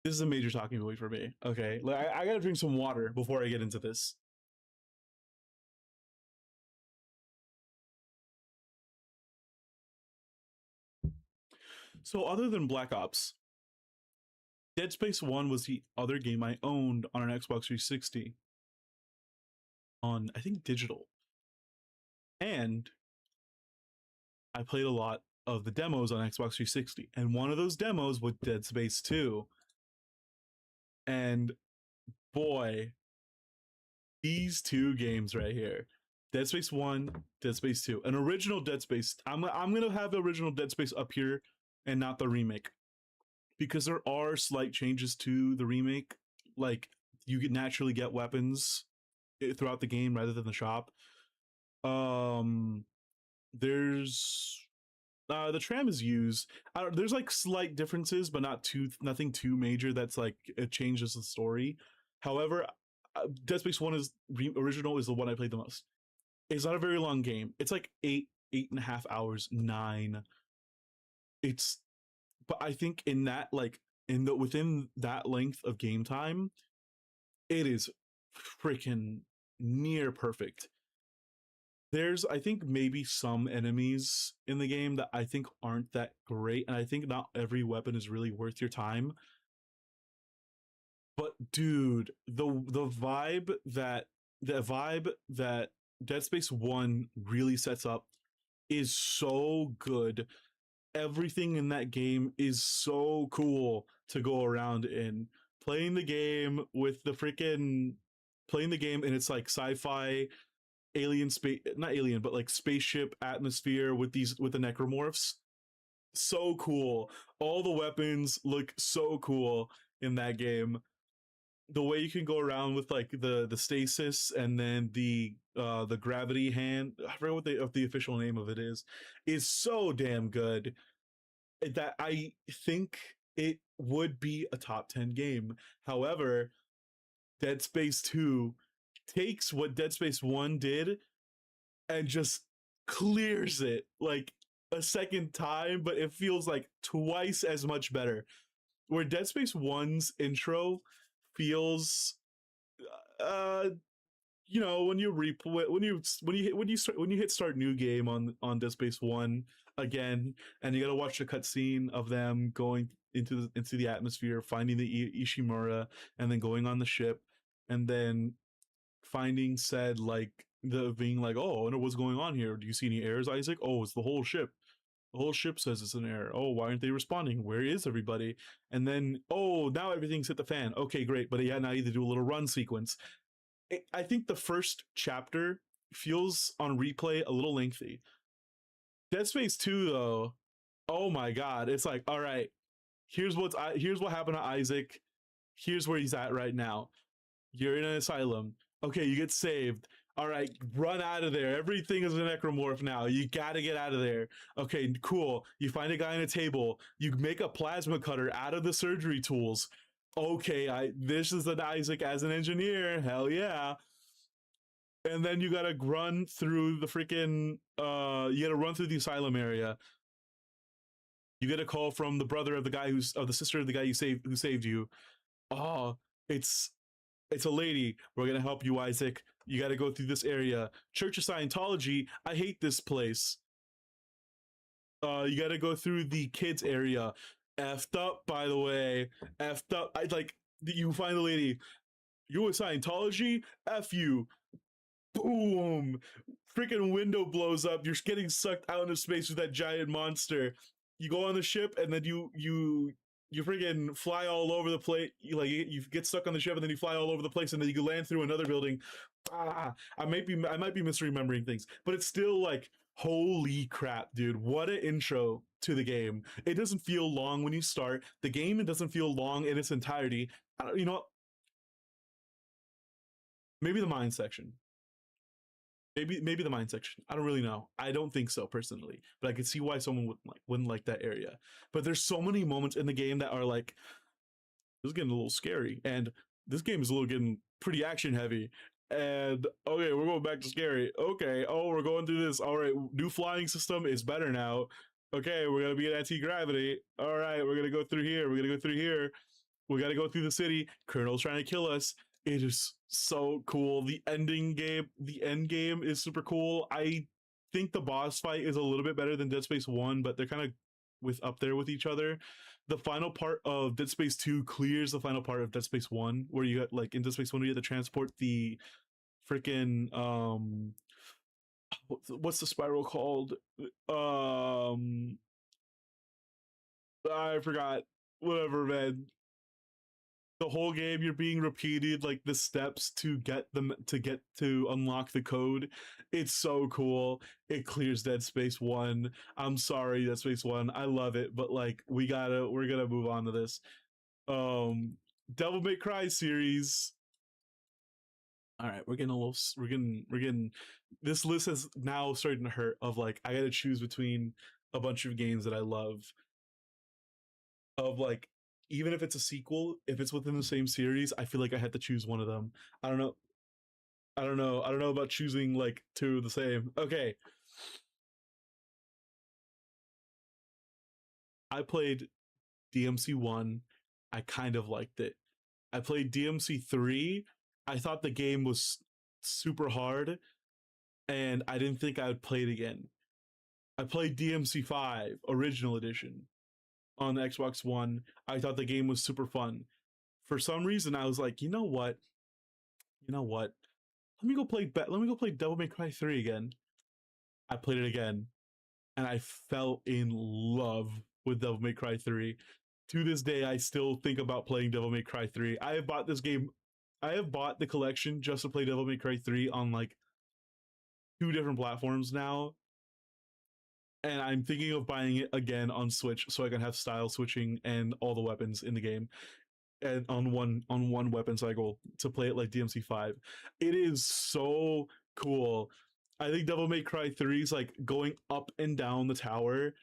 This is a major talking point for me. Okay. Like, I gotta drink some water before I get into this. So, other than Black Ops, Dead Space 1 was the other game I owned on an Xbox 360. on I think digital, and I played a lot of the demos on Xbox 360, and one of those demos was Dead Space 2. And boy, these two games right here, Dead Space 1, Dead Space 2, an original Dead Space. I'm going to have the original Dead Space up here and not the remake, because there are slight changes to the remake. Like, you can naturally get weapons throughout the game rather than the shop. Um there's the tram is used. There's like slight differences, but nothing too major that's like it changes the story. However, Dead Space One is original is the one I played the most. It's not a very long game. It's like 8.5 hours, 9. It's but I think in that like in the within that length of game time, it is freaking near perfect. There's I think maybe some enemies in the game that I think aren't that great, and I think not every weapon is really worth your time. But dude, the vibe that Dead Space 1 really sets up is so good. Everything in that game is so cool to go around in. Playing the game with the freaking playing the game and it's like sci-fi alien space, not alien but like spaceship atmosphere with the necromorphs, so cool. All the weapons look so cool in that game. The way you can go around with like the stasis and then the gravity hand, I forget what the official name of it is so damn good that I think it would be a top 10 game. However, Dead Space 2 takes what Dead Space 1 did and just clears it like a second time, but it feels like twice as much better. Where Dead Space 1's intro feels uh when you replay when you hit start new game on Dead Space 1 again, and you got to watch the cutscene of them going into the atmosphere, finding the Ishimura, and then going on the ship, and then finding said like the being like, oh, I wonder what's going on here. Do you see any errors, Isaac? Oh, it's the whole ship. The whole ship says it's an error. Oh, why aren't they responding? Where is everybody? And then, oh, now everything's hit the fan. Okay, great. But yeah, now you have to do a little run sequence. I think the first chapter feels on replay a little lengthy. Dead Space 2, though, oh my god, it's like, all right, here's what happened to Isaac. Here's where he's at right now. You're in an asylum. Okay, you get saved. All right, run out of there. Everything is a necromorph now. You gotta get out of there. Okay, cool. You find a guy on a table. You make a plasma cutter out of the surgery tools. Okay, this is an Isaac as an engineer. Hell yeah. And then you gotta run through the freaking you gotta run through the asylum area. You get a call from the brother of the guy of the sister of the guy who saved you. Oh, it's a lady. We're gonna help you, Isaac. You got to go through this area. Church of Scientology. I hate this place. You got to go through the kids area. Effed up, by the way. Effed up. I like you find the lady. You a Scientology? F you. Boom. Freaking window blows up. You're getting sucked out into space with that giant monster. You go on the ship and then you freaking fly all over the place. You get stuck on the ship and then you fly all over the place and then you land through another building. I might be misremembering things, but it's still like, holy crap, dude! What an intro to the game. It doesn't feel long when you start the game. It doesn't feel long in its entirety. You know what? Maybe the mine section. Maybe the mine section. I don't really know. I don't think so personally, but I could see why someone wouldn't like that area. But there's so many moments in the game that are like, this is getting a little scary, and this game is a little getting pretty action heavy. And okay, we're going back to scary. Okay, oh, we're going through this. All right, new flying system is better now. Okay, we're gonna be in anti-gravity. All right, we're gonna go through here. We're gonna go through here. We gotta go through the city. Colonel's trying to kill us. It is so cool. The end game is super cool. I think the boss fight is a little bit better than Dead Space 1, but they're kind of up there with each other. The final part of Dead Space 2 clears the final part of Dead Space 1, where you got like in Dead Space 1 you had to transport the freaking what's the spiral called? Um, I forgot. Whatever, man. The whole game you're being repeated like the steps to get to unlock the code. It's so cool. It clears Dead Space 1. I'm sorry, Dead Space 1. I love it, but like we're gonna move on to this. Um Devil May Cry series. All right, we're getting this list is now starting to hurt of like I gotta choose between a bunch of games that I love of like even if it's a sequel, if it's within the same series, I feel like I had to choose one of them. I don't know. I don't know about choosing like two of the same. Okay. I played DMC 1. I kind of liked it. I played DMC 3. I thought the game was super hard and I didn't think I would play it again. I played DMC 5 Original Edition on the Xbox One. I thought the game was super fun. For some reason I was like, "You know what? You know what? Let me go play Devil May Cry 3 again." I played it again and I fell in love with Devil May Cry 3. To this day, I still think about playing Devil May Cry 3. I have bought this game. I have bought the collection just to play Devil May Cry 3 on like two different platforms now. And I'm thinking of buying it again on Switch so I can have style switching and all the weapons in the game and on one weapon cycle to play it like DMC5. It is so cool. I think Devil May Cry 3 is like going up and down the tower,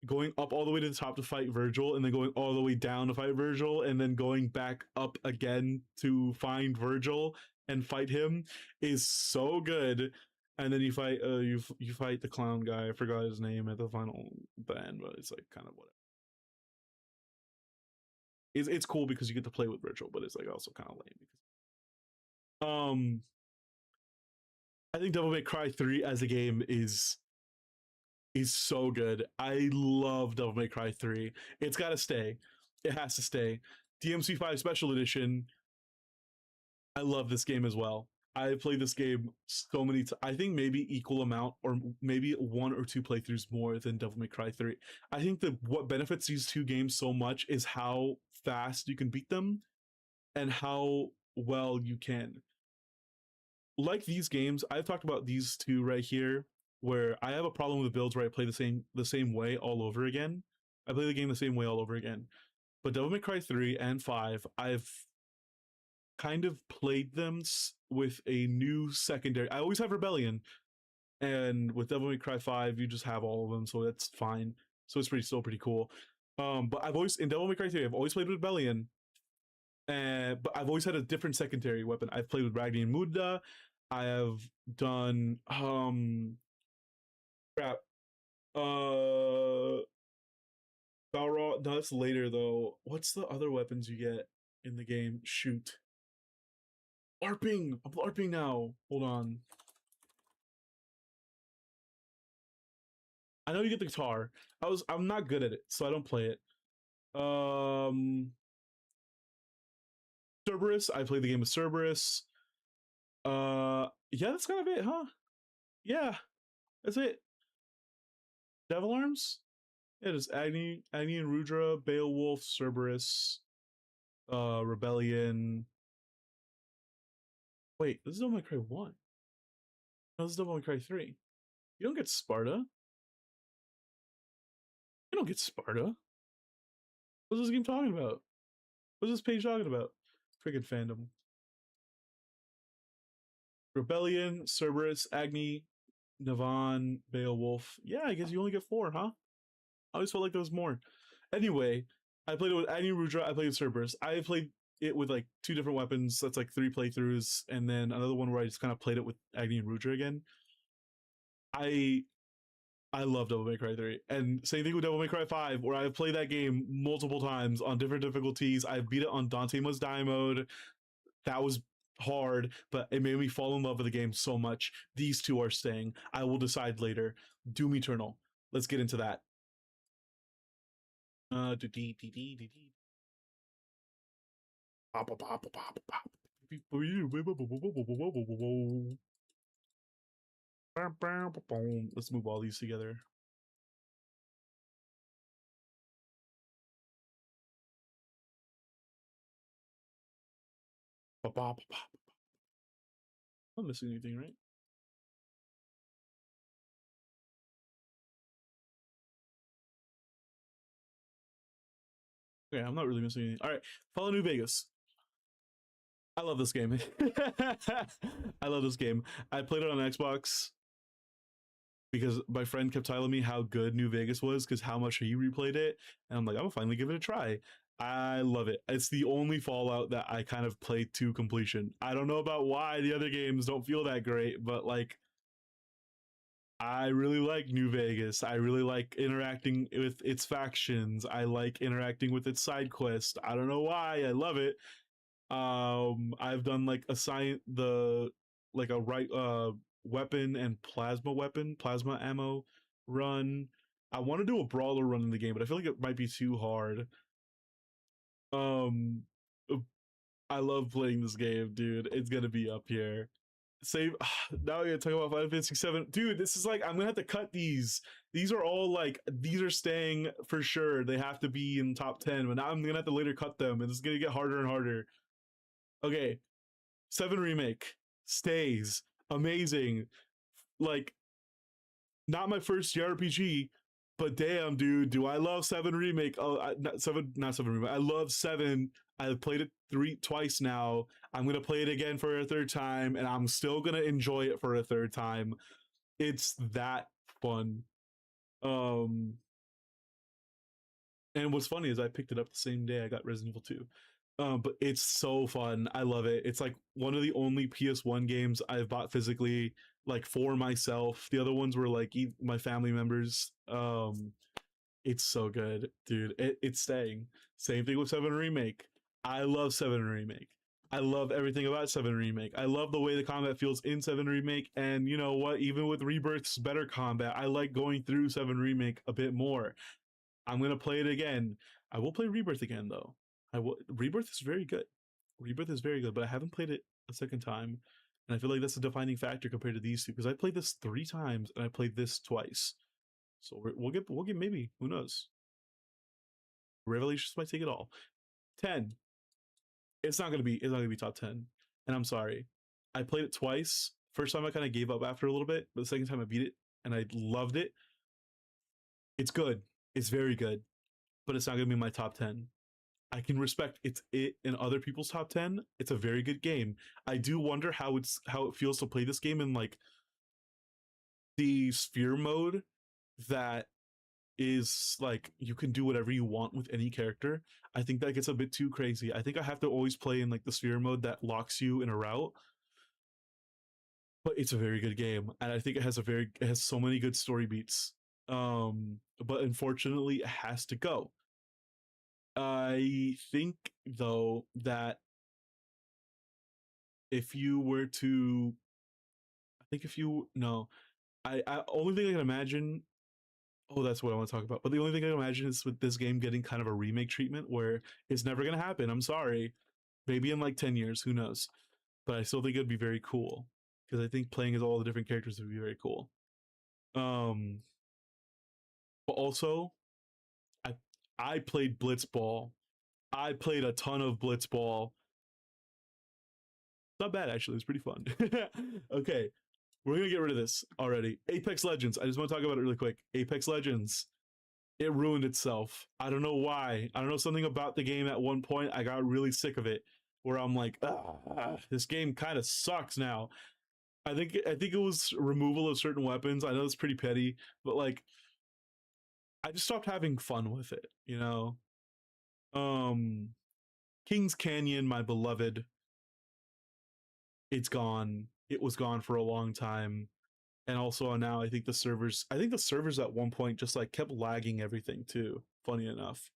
going up all the way to the top to fight Virgil, and then going all the way down to fight Virgil, and then going back up again to find Virgil and fight him is so good. And then you fight the clown guy. I forgot his name at the end, but it's like kind of whatever. It's cool because you get to play with Virgil, but it's like also kind of lame because I think Devil May Cry 3 as a game is so good. I love Devil May Cry 3. It's got to stay. It has to stay. DMC 5 Special Edition. I love this game as well. I played this game so many times. I think maybe equal amount or maybe one or two playthroughs more than Devil May Cry 3. I think that what benefits these two games so much is how fast you can beat them and how well you can. Like these games, I've talked about these two right here, where I have a problem with the builds where I play the same way all over again. I play the game the same way all over again. But Devil May Cry 3 and 5, I've kind of played them with a new secondary. I always have Rebellion, and with Devil May Cry 5, you just have all of them, so that's fine. So it's still pretty cool. But I've always in Devil May Cry 3, I've always played with Rebellion, but I've always had a different secondary weapon. I've played with Ragni and Muda. I have done crap. Balrog. No, that's later though. What's the other weapons you get in the game? Shoot. LARPing. I'm LARPing now. Hold on. I know you get the guitar. I'm not good at it, so I don't play it. Cerberus. I played the game of Cerberus. Yeah, that's kind of it, huh? Yeah, that's it. Devil Arms? Yeah, just Agni and Rudra, Beowulf, Cerberus, Rebellion. Wait, this is Devil May Cry 1. No, this is Devil May Cry 3. You don't get Sparta. You don't get Sparta. What's this game talking about? What's this page talking about? Freaking fandom. Rebellion, Cerberus, Agni, Navan, Beowulf. Yeah, I guess you only get 4, huh? I always felt like there was more. Anyway, I played it with Agni Rudra, I played with Cerberus. I played it with like 2 different weapons. That's like 3 playthroughs, and then another one where I just kind of played it with Agni and Rudra again. I love Devil May Cry 3. And same thing with Devil May Cry 5, where I've played that game multiple times on different difficulties. I beat it on Dante Must Die mode. That was hard, but it made me fall in love with the game so much. These two are staying. I will decide later. Doom Eternal. Let's get into that. for you. Let's move all these together. I'm not missing anything, right? Okay, I'm not really missing anything. All right, Fallout New Vegas. I love this game. I love this game. I played it on Xbox because my friend kept telling me how good New Vegas was because how much he replayed it, and I'm like, I'm gonna finally give it a try. I love it. It's the only Fallout that I kind of played to completion. I don't know about why the other games don't feel that great, but like I really like New Vegas. I really like interacting with its factions. I like interacting with its side quest. I don't know why. I love it. I've done like a science the like a right weapon and plasma ammo run. I want to do a brawler run in the game, but I feel like it might be too hard. Um I love playing this game, dude. It's gonna be up here. Save now we're gonna talk about Final Fantasy 7. Dude, this is like I'm gonna have to cut these. These are all like these are staying for sure. They have to be in top 10, but now I'm gonna have to later cut them, and it's gonna get harder and harder. Okay, 7 remake stays amazing. Like not my first JRPG, but damn, dude, do I love 7 remake? Oh, not 7 remake. I love 7. I've played it twice now. I'm gonna play it again for a third time, and I'm still gonna enjoy it for a third time. It's that fun. Um, and what's funny is I picked it up the same day I got Resident Evil 2. But it's so fun. I love it. It's like one of the only PS1 games I've bought physically, like for myself. The other ones were like my family members. It's so good, dude. It's staying. Same thing with 7 Remake. I love 7 Remake. I love everything about 7 Remake. I love the way the combat feels in 7 Remake. And you know what? Even with Rebirth's better combat, I like going through 7 Remake a bit more. I'm going to play it again. I will play Rebirth again, though. Rebirth is very good. Rebirth is very good, but I haven't played it a second time. And I feel like that's a defining factor compared to these two because I played this 3 times and I played this twice. So we'll get maybe, who knows? Revelations might take it all. 10. It's not gonna be top 10. And I'm sorry. I played it twice. First time I kind of gave up after a little bit, but the second time I beat it and I loved it. It's good. It's very good, but it's not gonna be my top 10. I can respect it in other people's top 10. It's a very good game. I do wonder how it feels to play this game in like the sphere mode that is like you can do whatever you want with any character. I think that gets a bit too crazy. I think I have to always play in like the sphere mode that locks you in a route. But it's a very good game, and I think it has so many good story beats. But unfortunately, it has to go. I think though that if you were to, I think if you no, I only thing I can imagine. Oh, that's what I want to talk about. But the only thing I can imagine is with this game getting kind of a remake treatment where it's never gonna happen. I'm sorry. Maybe in like 10 years, who knows? But I still think it'd be very cool because I think playing as all the different characters would be very cool. Um, but also, I I played Blitzball. I played a ton of Blitzball. Not bad actually. It's pretty fun. Okay, we're gonna get rid of this already. Apex Legends. I just want to talk about it really quick. Apex Legends. It ruined itself. I don't know why. I don't know, something about the game at one point. I got really sick of it, where I'm like, this game kind of sucks now. I think it was removal of certain weapons. I know it's pretty petty, but like I just stopped having fun with it, you know. Um Kings Canyon, my beloved, it's gone. It was gone for a long time. And also now I think the servers at one point just like kept lagging everything too, funny enough.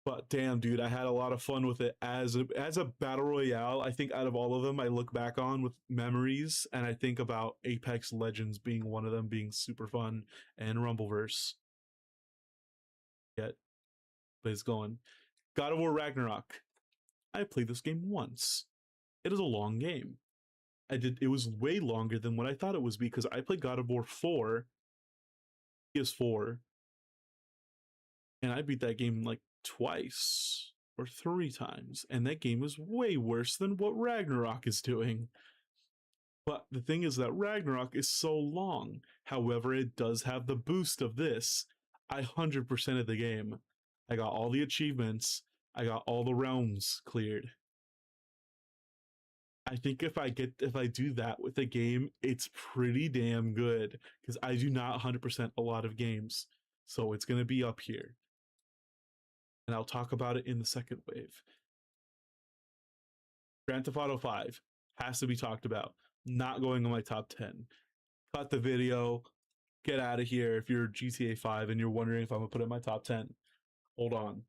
But damn, dude, I had a lot of fun with it as a battle royale. I think out of all of them, I look back on with memories, and I think about Apex Legends being one of them, being super fun, and Rumbleverse. Yet, but it's going. God of War Ragnarok. I played this game once. It is a long game. It was way longer than what I thought it was because I played God of War 4 PS4 and I beat that game like twice or three times, and that game is way worse than what Ragnarok is doing. But the thing is that Ragnarok is so long. However, it does have the boost of this. I 100% of the game. I got all the achievements. I got all the realms cleared. I think if I do that with a game, it's pretty damn good because I do not 100% a lot of games. So it's going to be up here. And I'll talk about it in the second wave. Grand Theft Auto 5 has to be talked about. Not going on my top 10. Cut the video. Get out of here if you're GTA 5 and you're wondering if I'm going to put it in my top 10. Hold on.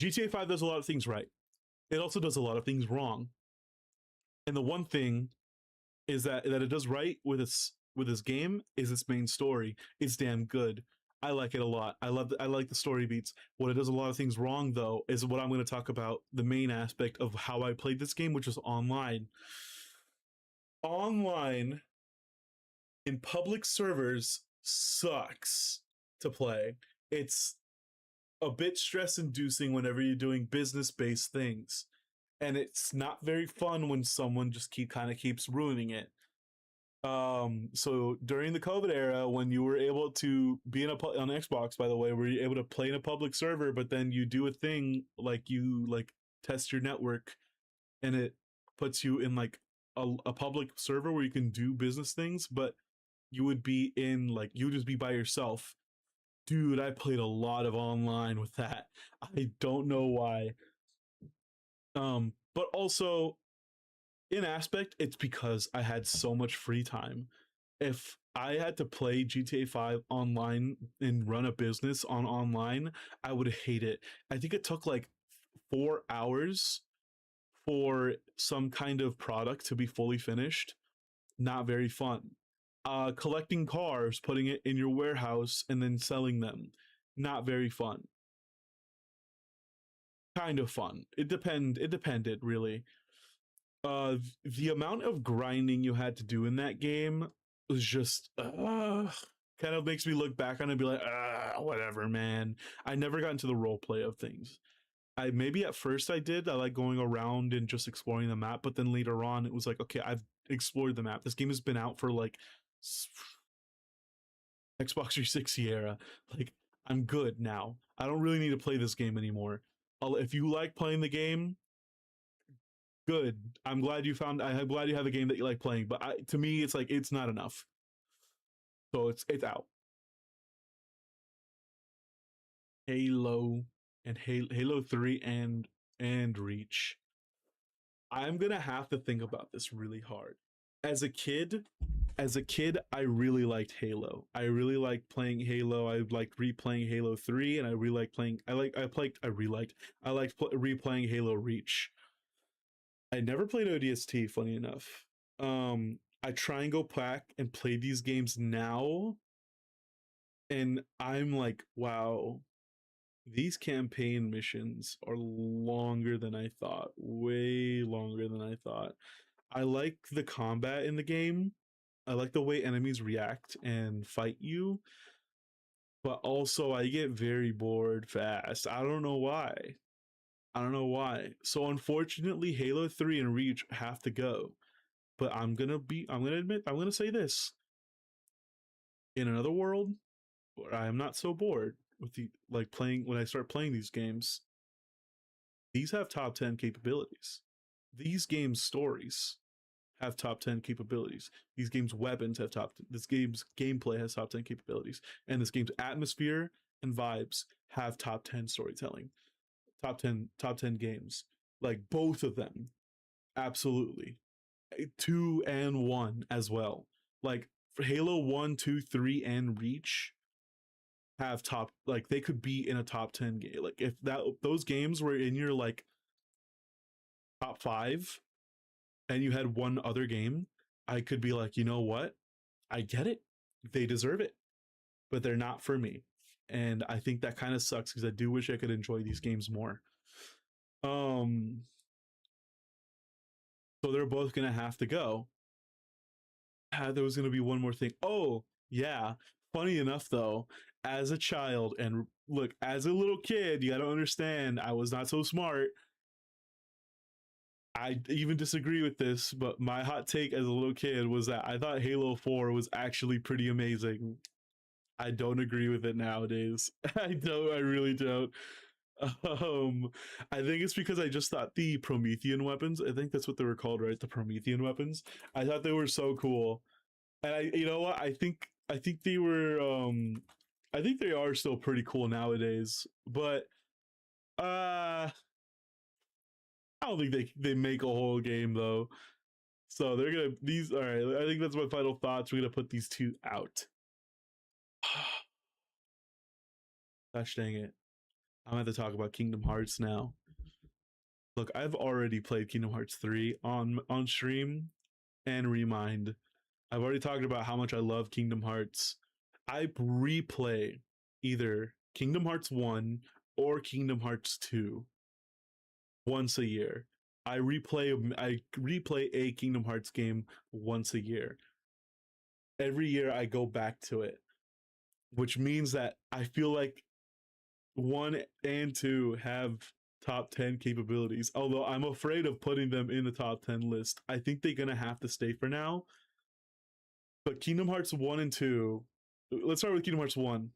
GTA 5 does a lot of things right. It also does a lot of things wrong. And the one thing is that it does right with this game is its main story. It's damn good. I like it a lot. I like the story beats. What it does a lot of things wrong though is what I'm going to talk about, the main aspect of how I played this game, which is online. Online in public servers sucks to play. It's a bit stress inducing whenever you're doing business based things. And it's not very fun when someone just kind of keeps ruining it. So during the COVID era, when you were able to be on Xbox, by the way, where you're able to play in a public server, but then you do a thing like you like test your network, and it puts you in like a public server where you can do business things, but you would be in like you would just be by yourself. Dude, I played a lot of online with that. I don't know why. But also in aspect, it's because I had so much free time. If I had to play GTA 5 online and run a business on online, I would hate it. I think it took like 4 hours for some kind of product to be fully finished. Not very fun. Collecting cars, putting it in your warehouse, and then selling them. Not very fun. Kind of fun. It depended really. The amount of grinding you had to do in that game was just kind of makes me look back on it and be like, whatever, man. I never got into the role play of things. I maybe at first I did. I like going around and just exploring the map, but then later on it was like, okay, I've explored the map. This game has been out for like Xbox 360 era. Like, I'm good now. I don't really need to play this game anymore. If you like playing the game, good. I'm glad you found. I'm glad you have a game that you like playing. But to me, it's like it's not enough. So it's out. Halo and Halo 3 and Reach. I'm gonna have to think about this really hard. As a kid, I really liked Halo. I really liked playing Halo. I liked replaying Halo 3, and I really liked playing. I liked replaying Halo Reach. I never played ODST, funny enough. I try and go back and play these games now, and I'm like, wow, these campaign missions are longer than I thought. Way longer than I thought. I like the combat in the game. I like the way enemies react and fight you, but also I get very bored fast. I don't know why. I don't know why. So unfortunately, Halo 3 and Reach have to go. But I'm gonna admit, I'm gonna say this. In another world where I am not so bored with the like playing when I start playing these games, these have top 10 capabilities. These games stories have top 10 capabilities. These games weapons have this game's gameplay has top 10 capabilities. And this game's atmosphere and vibes have top 10 storytelling. Top 10 games. Like both of them. Absolutely. 2 and 1 as well. Like for Halo 1, 2, 3, and Reach have top like they could be in a top 10 game. Like if those games were in your like top 5 and you had one other game, I could be like, you know what? I get it. They deserve it. But they're not for me. and I think that kind of sucks because I do wish I could enjoy these games more. Um, so they're both gonna have to go. There was gonna be one more thing. Oh, yeah. Funny enough, though, as a child, and look, as a little kid, you gotta understand, I was not so smart. I even disagree with this, but my hot take as a little kid was that I thought Halo 4 was actually pretty amazing. I don't agree with it nowadays. I don't. I really don't. Um, I think it's because I just thought the Promethean weapons. I think that's what they were called, right? The Promethean weapons. I thought they were so cool, and you know what? I think they were. I think they are still pretty cool nowadays. But I don't think they make a whole game though. So they're gonna these. All right, I think that's my final thoughts. We're gonna put these two out. Gosh dang it! I'm gonna have to talk about Kingdom Hearts now. Look, I've already played Kingdom Hearts 3 on stream and Remind. I've already talked about how much I love Kingdom Hearts. I replay either Kingdom Hearts 1 or Kingdom Hearts 2 once a year. I replay a Kingdom Hearts game once a year. Every year I go back to it, which means that I feel like 1 and 2 have top 10 capabilities. Although I'm afraid of putting them in the top 10 list. I think they're going to have to stay for now. But Kingdom Hearts 1 and 2, let's start with Kingdom Hearts 1.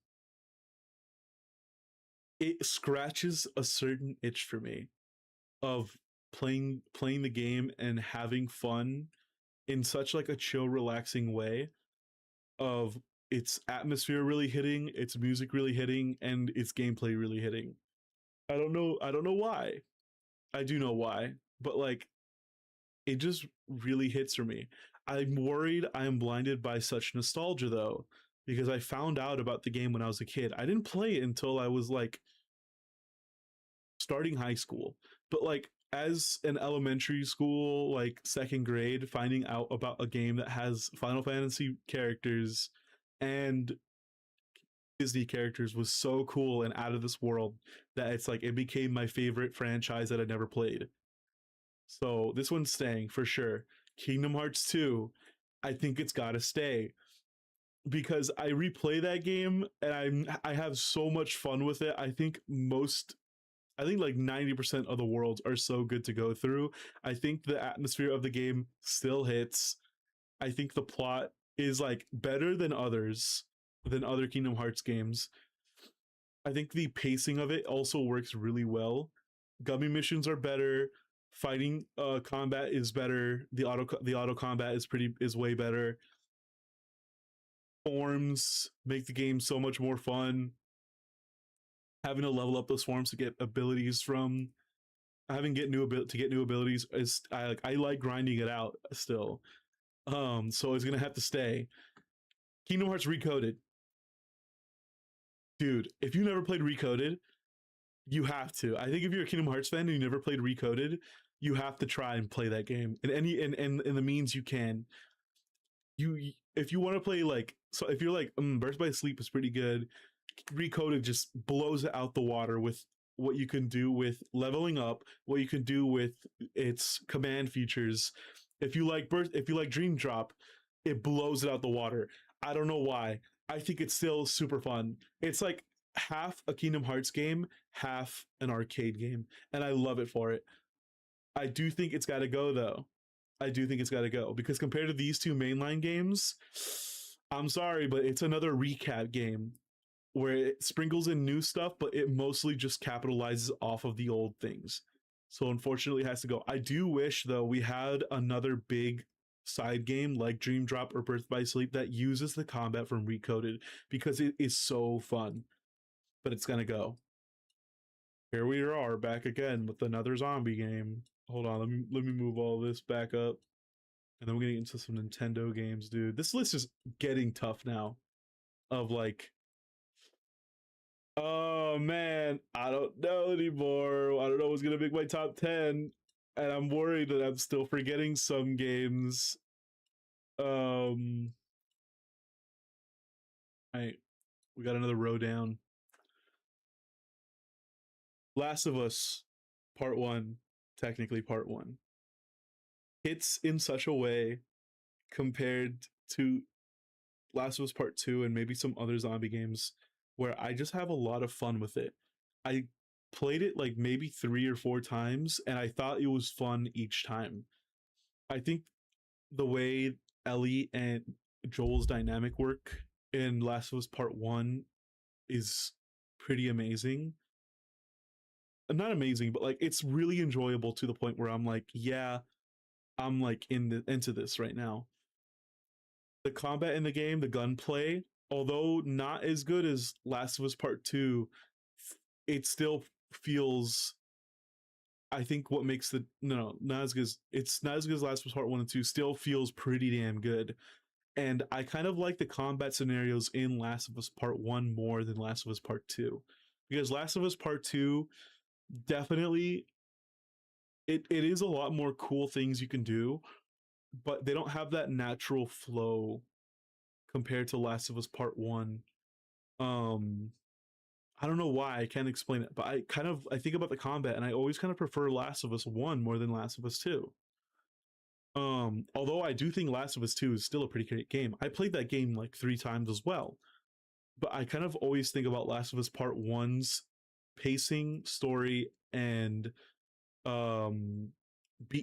It scratches a certain itch for me of playing the game and having fun in such like a chill, relaxing way of its atmosphere really hitting, its music really hitting, and its gameplay really hitting. I don't know why. I do know why, but like it just really hits for me. I'm worried I am blinded by such nostalgia though, because I found out about the game when I was a kid. I didn't play it until I was like starting high school. But like as an elementary school, like second grade, finding out about a game that has Final Fantasy characters and Disney characters was so cool and out of this world that it's like it became my favorite franchise that I never played. So this one's staying for sure. Kingdom Hearts 2, I think it's got to stay because I replay that game and I have so much fun with it. I think like 90% of the worlds are so good to go through. I think the atmosphere of the game still hits. I think the plot is like better than other Kingdom Hearts games. I think the pacing of it also works really well. Gummy missions are better. Fighting combat is better. The auto combat is way better. Forms make the game so much more fun. Having to level up those forms to get abilities from having get new abilities is I like grinding it out still. So it's gonna have to stay. Kingdom Hearts Recoded, dude. If you never played Recoded, you have to. I think if you're a Kingdom Hearts fan and you never played Recoded, you have to try and play that game in any in the means you can. You if you want to play like so if you're like Birth by Sleep is pretty good, Recoded just blows it out the water with what you can do with leveling up, what you can do with its command features. If you like Dream Drop, it blows it out the water. I don't know why. I think it's still super fun. It's like half a Kingdom Hearts game, half an arcade game, and I love it for it. I do think it's got to go though. I do think it's got to go because compared to these two mainline games, I'm sorry, but it's another recap game where it sprinkles in new stuff, but it mostly just capitalizes off of the old things. So unfortunately, it has to go. I do wish though we had another big side game like Dream Drop or Birth by Sleep that uses the combat from Recoded because it is so fun. But it's gonna go. Here we are back again with another zombie game. Hold on, let me move all this back up. And then we're getting into some Nintendo games, dude. This list is getting tough now. Of like, oh man, I don't know anymore. I don't know what's gonna make my top 10. And I'm worried that I'm still forgetting some games. Um, I we got another row down. Last of Us Part 1, technically Part 1, hits in such a way compared to Last of Us Part 2 and maybe some other zombie games where I just have a lot of fun with it. I played it like maybe 3 or 4 times and I thought it was fun each time. I think the way Ellie and Joel's dynamic work in Last of Us Part 1 is pretty amazing. Not amazing, but like it's really enjoyable to the point where I'm like, yeah, I'm like into this right now. The combat in the game, the gunplay, although not as good as Last of Us Part 2, it still feels, I think what makes the no, not as good as it's not as good as Last of Us Part 1 and 2, still feels pretty damn good. And I kind of like the combat scenarios in Last of Us Part 1 more than Last of Us Part 2. Because Last of Us Part 2 definitely it is a lot more cool things you can do, but they don't have that natural flow compared to Last of Us Part 1. Um I don't know why, I can't explain it, but I think about the combat and I always kind of prefer Last of Us 1 more than Last of Us 2. Although I do think Last of Us 2 is still a pretty great game. I played that game like 3 times as well. But I kind of always think about Last of Us Part 1's pacing, story, and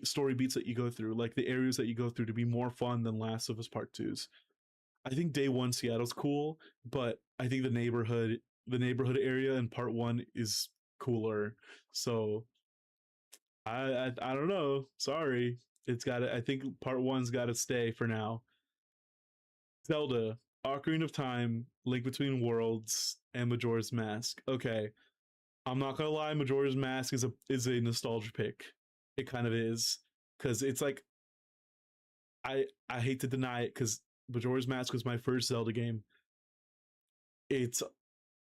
story beats that you go through, like the areas that you go through, to be more fun than Last of Us Part 2's. I think Day One Seattle's cool, but I think the neighborhood area in Part 1 is cooler. So I don't know. Sorry, it's got to. I think Part 1's got to stay for now. Zelda, Ocarina of Time, Link Between Worlds, and Majora's Mask. Okay, I'm not gonna lie, Majora's Mask is a nostalgia pick. It kind of is, because it's like I hate to deny it, because Majora's Mask was my first Zelda game. It's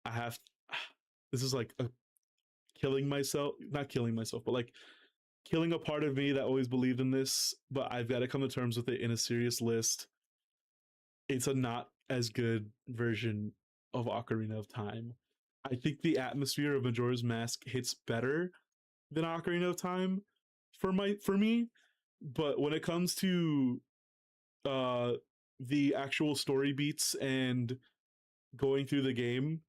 I have this is like a killing myself, not killing myself, but like killing a part of me that always believed in this. But I've got to come to terms with it in a serious list. It's a not as good version of Ocarina of Time. I think the atmosphere of Majora's Mask hits better than Ocarina of Time for me. But when it comes to uh the actual story beats and going through the game,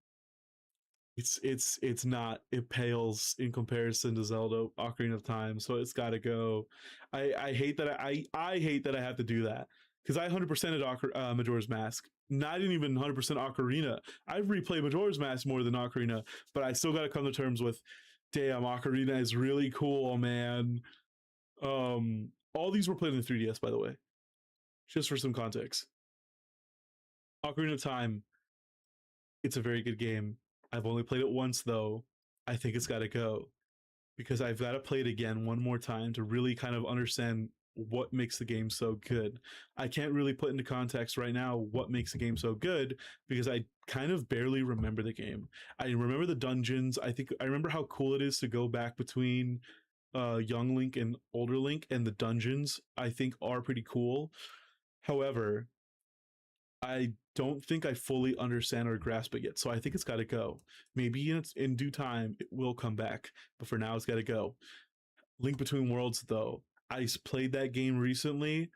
it's not, it pales in comparison to Zelda Ocarina of Time, so it's got to go. I hate that I hate that I have to do that, because I 100%ed Majora's Mask. Not even 100% Ocarina. I've replayed Majora's Mask more than Ocarina, but I still got to come to terms with, damn, Ocarina is really cool, man. All these were played in the 3DS, by the way, just for some context. Ocarina of Time, it's a very good game. I've only played it once though. I think it's got to go, because I've got to play it again one more time to really kind of understand what makes the game so good. I can't really put into context right now what makes the game so good, because I kind of barely remember the game. I remember the dungeons. I think I remember how cool it is to go back between young Link and older Link, and the dungeons I think are pretty cool. However, I don't think I fully understand or grasp it yet. So I think it's got to go. Maybe in due time it will come back, but for now it's got to go. Link Between Worlds, though, I played that game recently.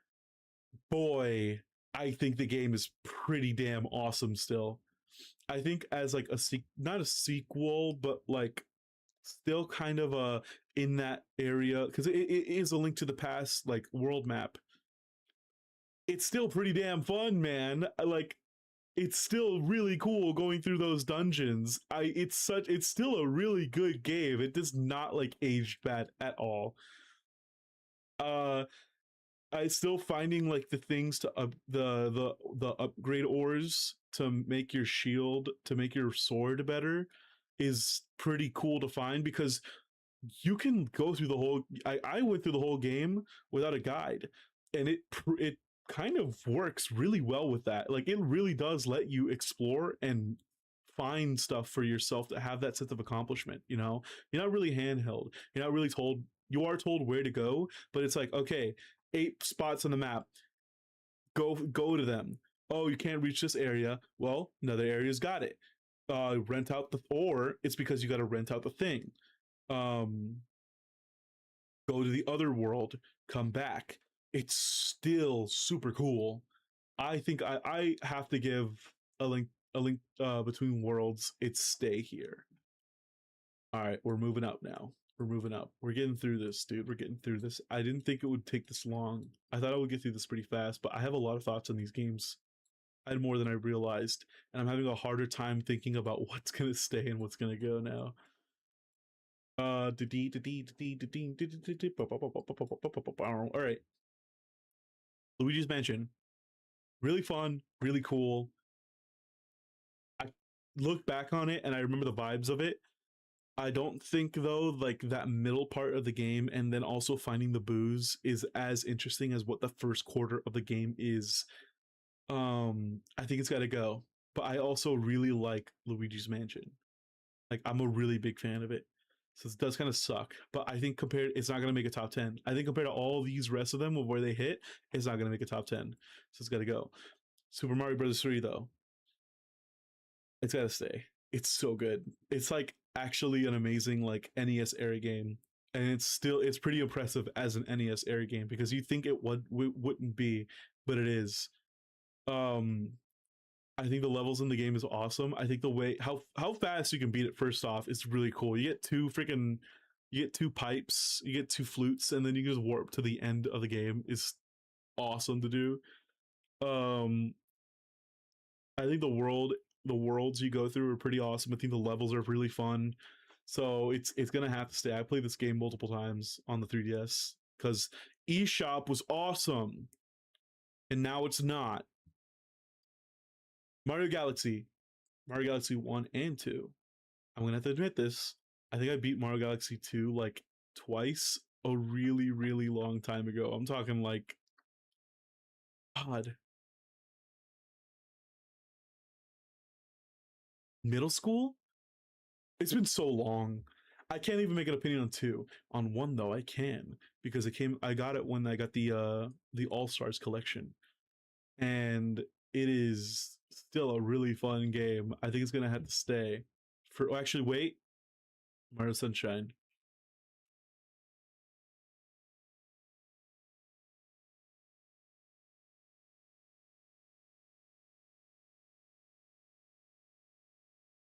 Boy, I think the game is pretty damn awesome still. I think as like not a sequel, but like still kind of a in that area, because it is a Link to the Past like world map. It's still pretty damn fun, man. Like, it's still really cool going through those dungeons. It's still a really good game. It does not like age bad at all. Uh I still finding like the things to up the upgrade ores to make your shield, to make your sword better, is pretty cool to find, because you can go through the whole I went through the whole game without a guide, and it kind of works really well with that. Like, it really does let you explore and find stuff for yourself to have that sense of accomplishment. You're not really handheld, you're not really told. You are told where to go, but it's like, okay, 8 spots on the map, go to them. Oh, you can't reach this area, well, another area's got it. Rent out or it's because you got to rent out the thing. Um, go to the other world, come back. It's still super cool. I think I have to give a link between worlds its stay here. All right, we're moving up now. We're moving up. We're getting through this, dude. We're getting through this. I didn't think it would take this long. I thought I would get through this pretty fast, but I have a lot of thoughts on these games. I had more than I realized, and I'm having a harder time thinking about what's gonna stay and what's gonna go now. All right, Luigi's Mansion, really fun, really cool. I look back on it and I remember the vibes of it. I don't think though, like that middle part of the game and then also finding the booze is as interesting as what the first quarter of the game is. I think it's got to go. But I also really like Luigi's Mansion. Like I'm a really big fan of it. So it does kind of suck, but I think compared, it's not gonna make a top 10. I think compared to all these rest of them of where they hit, it's not gonna make a top 10. So it's gotta go. Super Mario Bros. 3 though, it's gotta stay. It's so good. It's like actually an amazing like NES era game, and it's pretty impressive as an NES era game because you think it wouldn't be, but it is. Um, I think the levels in the game is awesome. I think the way how fast you can beat it first off is really cool. You get two pipes, you get two flutes, and then you just warp to the end of the game. Is awesome to do. Um, I think the worlds you go through are pretty awesome. I think the levels are really fun. So it's gonna have to stay. I played this game multiple times on the 3DS because eShop was awesome, and now it's not. Mario Galaxy, Mario Galaxy 1 and 2. I'm gonna have to admit this. I think I beat Mario Galaxy 2 like twice a really, really long time ago. I'm talking like God, middle school? It's been so long. I can't even make an opinion on two. On one though, I can because I got it when I got the All Stars collection. And it is still a really fun game. I think it's gonna have to stay. For oh, actually wait, Mario Sunshine.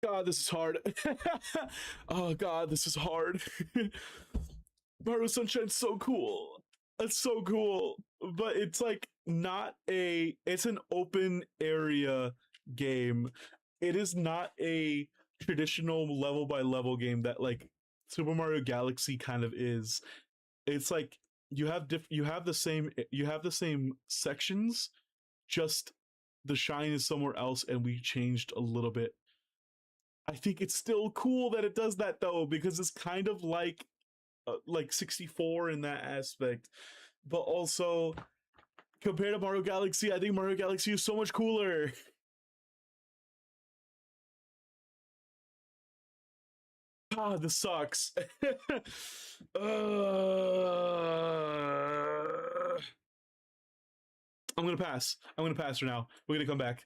God, this is hard. Oh God, this is hard. Mario Sunshine's so cool. It's so cool. But it's like not a it's an open area game. It is not a traditional level by level game that like Super Mario Galaxy kind of is. It's like you have the same sections, just the shine is somewhere else and we changed a little bit. I think it's still cool that it does that though because it's kind of like 64 in that aspect. But also compared to Mario Galaxy, I think Mario Galaxy is so much cooler. Ah, this sucks. I'm gonna pass. I'm gonna pass for now. We're gonna come back.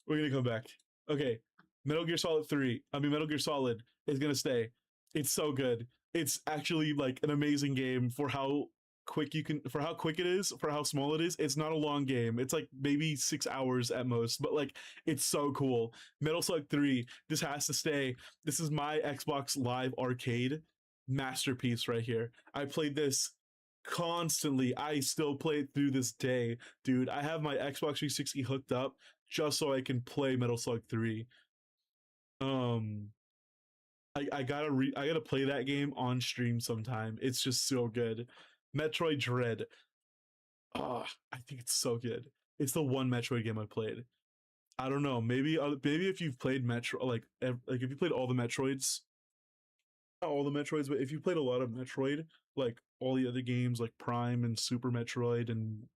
We're gonna come back. Okay. Metal Gear Solid 3. I mean Metal Gear Solid is gonna stay. It's so good. It's actually like an amazing game for how quick it is, for how small it is. It's not a long game. It's like maybe 6 hours at most, but like it's so cool. Metal Slug 3, this has to stay. This is my Xbox Live Arcade masterpiece right here. I played this constantly. I still play it through this day, dude. I have my Xbox 360 hooked up just so I can play Metal Slug 3. Um I gotta play that game on stream sometime. It's just so good. Metroid Dread. Oh, I think it's so good. It's the one Metroid game I played. I don't know. Maybe if you've played Metro like if you played all the Metroids, not all the Metroids, but if you played a lot of Metroid, like all the other games like Prime and Super Metroid and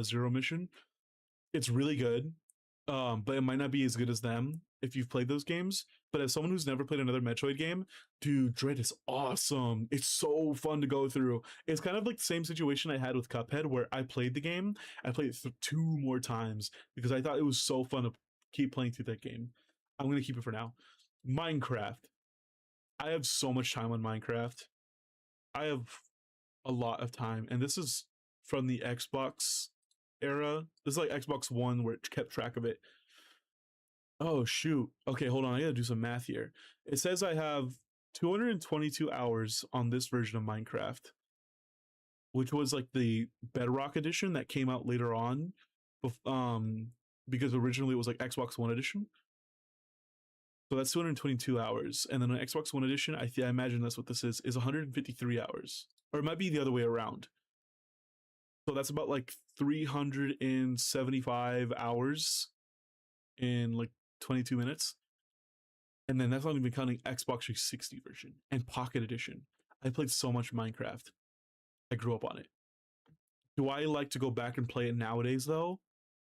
Zero Mission, it's really good. But it might not be as good as them if you've played those games. But as someone who's never played another Metroid game, dude, Dread is awesome. It's so fun to go through. It's kind of like the same situation I had with Cuphead, where I played the game, I played it two more times because I thought it was so fun to keep playing through that game. I'm gonna keep it for now. Minecraft. I have so much time on Minecraft. I have a lot of time, and this is from the Xbox era. This is like Xbox One where it kept track of it. Oh shoot. Okay, hold on. I gotta do some math here. It says I have 222 hours on this version of Minecraft, which was like the Bedrock edition that came out later on. Because originally it was like Xbox One edition. So that's 222 hours, and then on Xbox One edition, I imagine that's what this is 153 hours, or it might be the other way around. So that's about like 375 hours in like 22 minutes. And then that's not even counting Xbox 360 version and Pocket Edition. I played so much Minecraft. I grew up on it. Do I like to go back and play it nowadays though?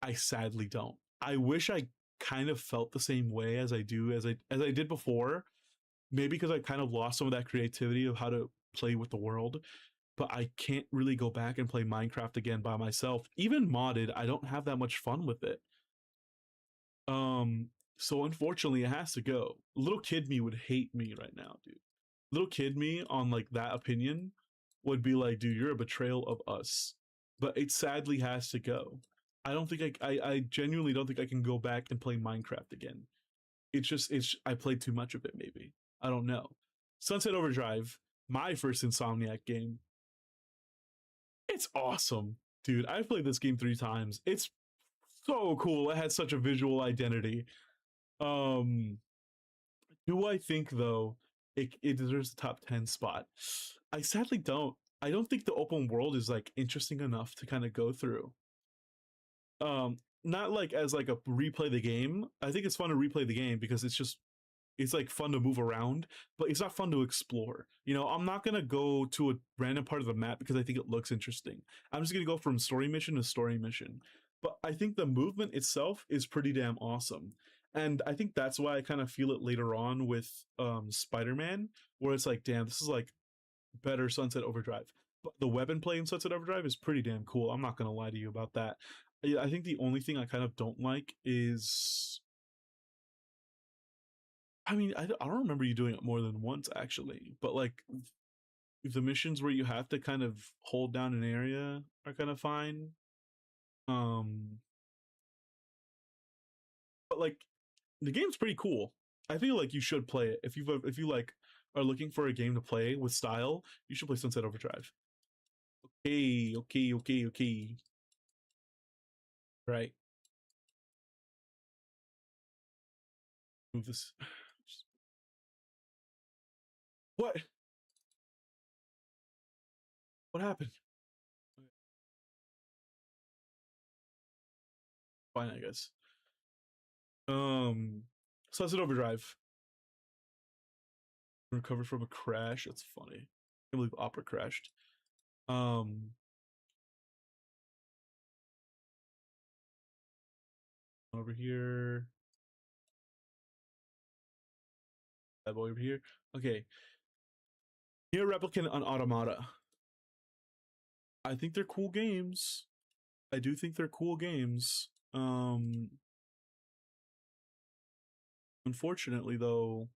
I sadly don't. I wish I kind of felt the same way as I do as I did before. Maybe because I kind of lost some of that creativity of how to play with the world, but I can't really go back and play Minecraft again by myself. Even modded, I don't have that much fun with it. Um, so unfortunately, it has to go. Little kid me would hate me right now, dude. Little kid me on like that opinion would be like, dude, you're a betrayal of us. But it sadly has to go. I don't think I genuinely don't think I can go back and play Minecraft again. It's I played too much of it, maybe. I don't know. Sunset Overdrive, my first Insomniac game. It's awesome. Dude, I've played this game 3 times. It's so cool. It has such a visual identity. Um, do I think though it deserves a top 10 spot? I sadly don't. I don't think the open world is like interesting enough to kind of go through. Not like as like a replay the game. I think it's fun to replay the game because it's like fun to move around, but it's not fun to explore. You know, I'm not gonna go to a random part of the map because I think it looks interesting. I'm just gonna go from story mission to story mission. But I think the movement itself is pretty damn awesome. And I think that's why I kind of feel it later on with Spider-Man, where it's like, damn, this is like better Sunset Overdrive. But the weapon play in Sunset Overdrive is pretty damn cool. I'm not gonna lie to you about that. I think the only thing I kind of don't like is I mean, I don't remember you doing it more than once actually, but like the missions where you have to kind of hold down an area are kind of fine. Um, but like the game's pretty cool. I feel like you should play it if you like are looking for a game to play with style. You should play Sunset Overdrive. Okay. Right. Move this. What? What happened? Fine, I guess. Um, Sunset Overdrive. Recovered from a crash. That's funny. I can't believe Opera crashed. Um, over here. That boy over here. Okay. Near Replicant on Automata. I think they're cool games. I do think they're cool games. Unfortunately though,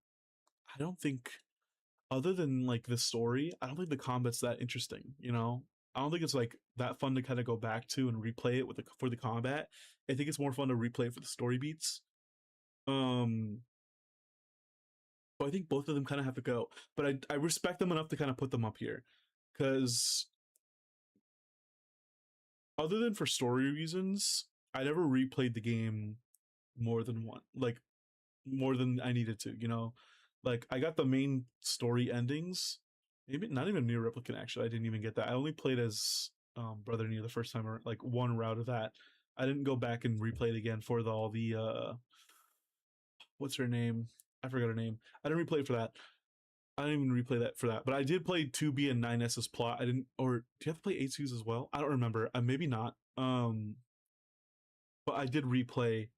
I don't think other than like the story, I don't think the combat's that interesting, you know? I don't think it's like that fun to kind of go back to and replay it with for the combat. I think it's more fun to replay it for the story beats. Um so I think both of them kind of have to go. But I respect them enough to kind of put them up here. Cause other than for story reasons, I never replayed the game more than one, like more than I needed to, you know? Like I got the main story endings, maybe not even Near Replicant actually. I didn't even get that. I only played as Brother Near the first time, or like one route of that. I didn't go back and replay it again for all the what's her name? I forgot her name. I didn't replay it for that. I didn't even replay that for that, but I did play 2B and 9S's plot. I didn't, or do you have to play A2's as well? I don't remember. Maybe not. But I did replay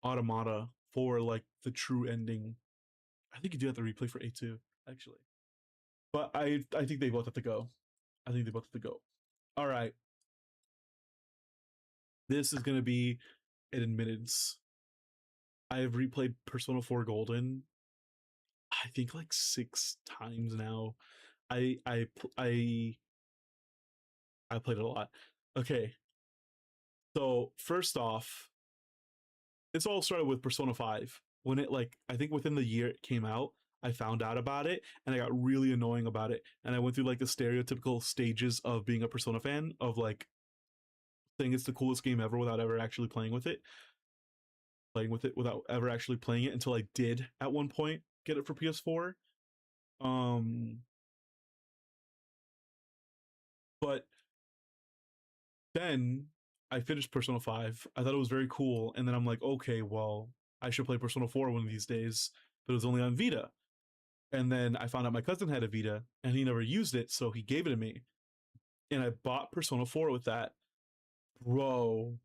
Automata for like the true ending. I think you do have to replay for A2 actually, but I think they both have to go. I think they both have to go. All right, this is gonna be an admittance. I have replayed Persona 4 Golden. I think like 6 times now. I I I played it a lot. Okay, so first off, this all started with Persona 5. When it like I think within the year it came out, I found out about it and I got really annoying about it. And I went through like the stereotypical stages of being a Persona fan of like saying it's the coolest game ever without ever actually playing with it without ever actually playing it until I did at one point get it for PS4. Um but then I finished Persona 5. I thought it was very cool and then I'm like, "Okay, well, I should play Persona 4 one of these days." But it was only on Vita. And then I found out my cousin had a Vita and he never used it, so he gave it to me. And I bought Persona 4 with that. Bro,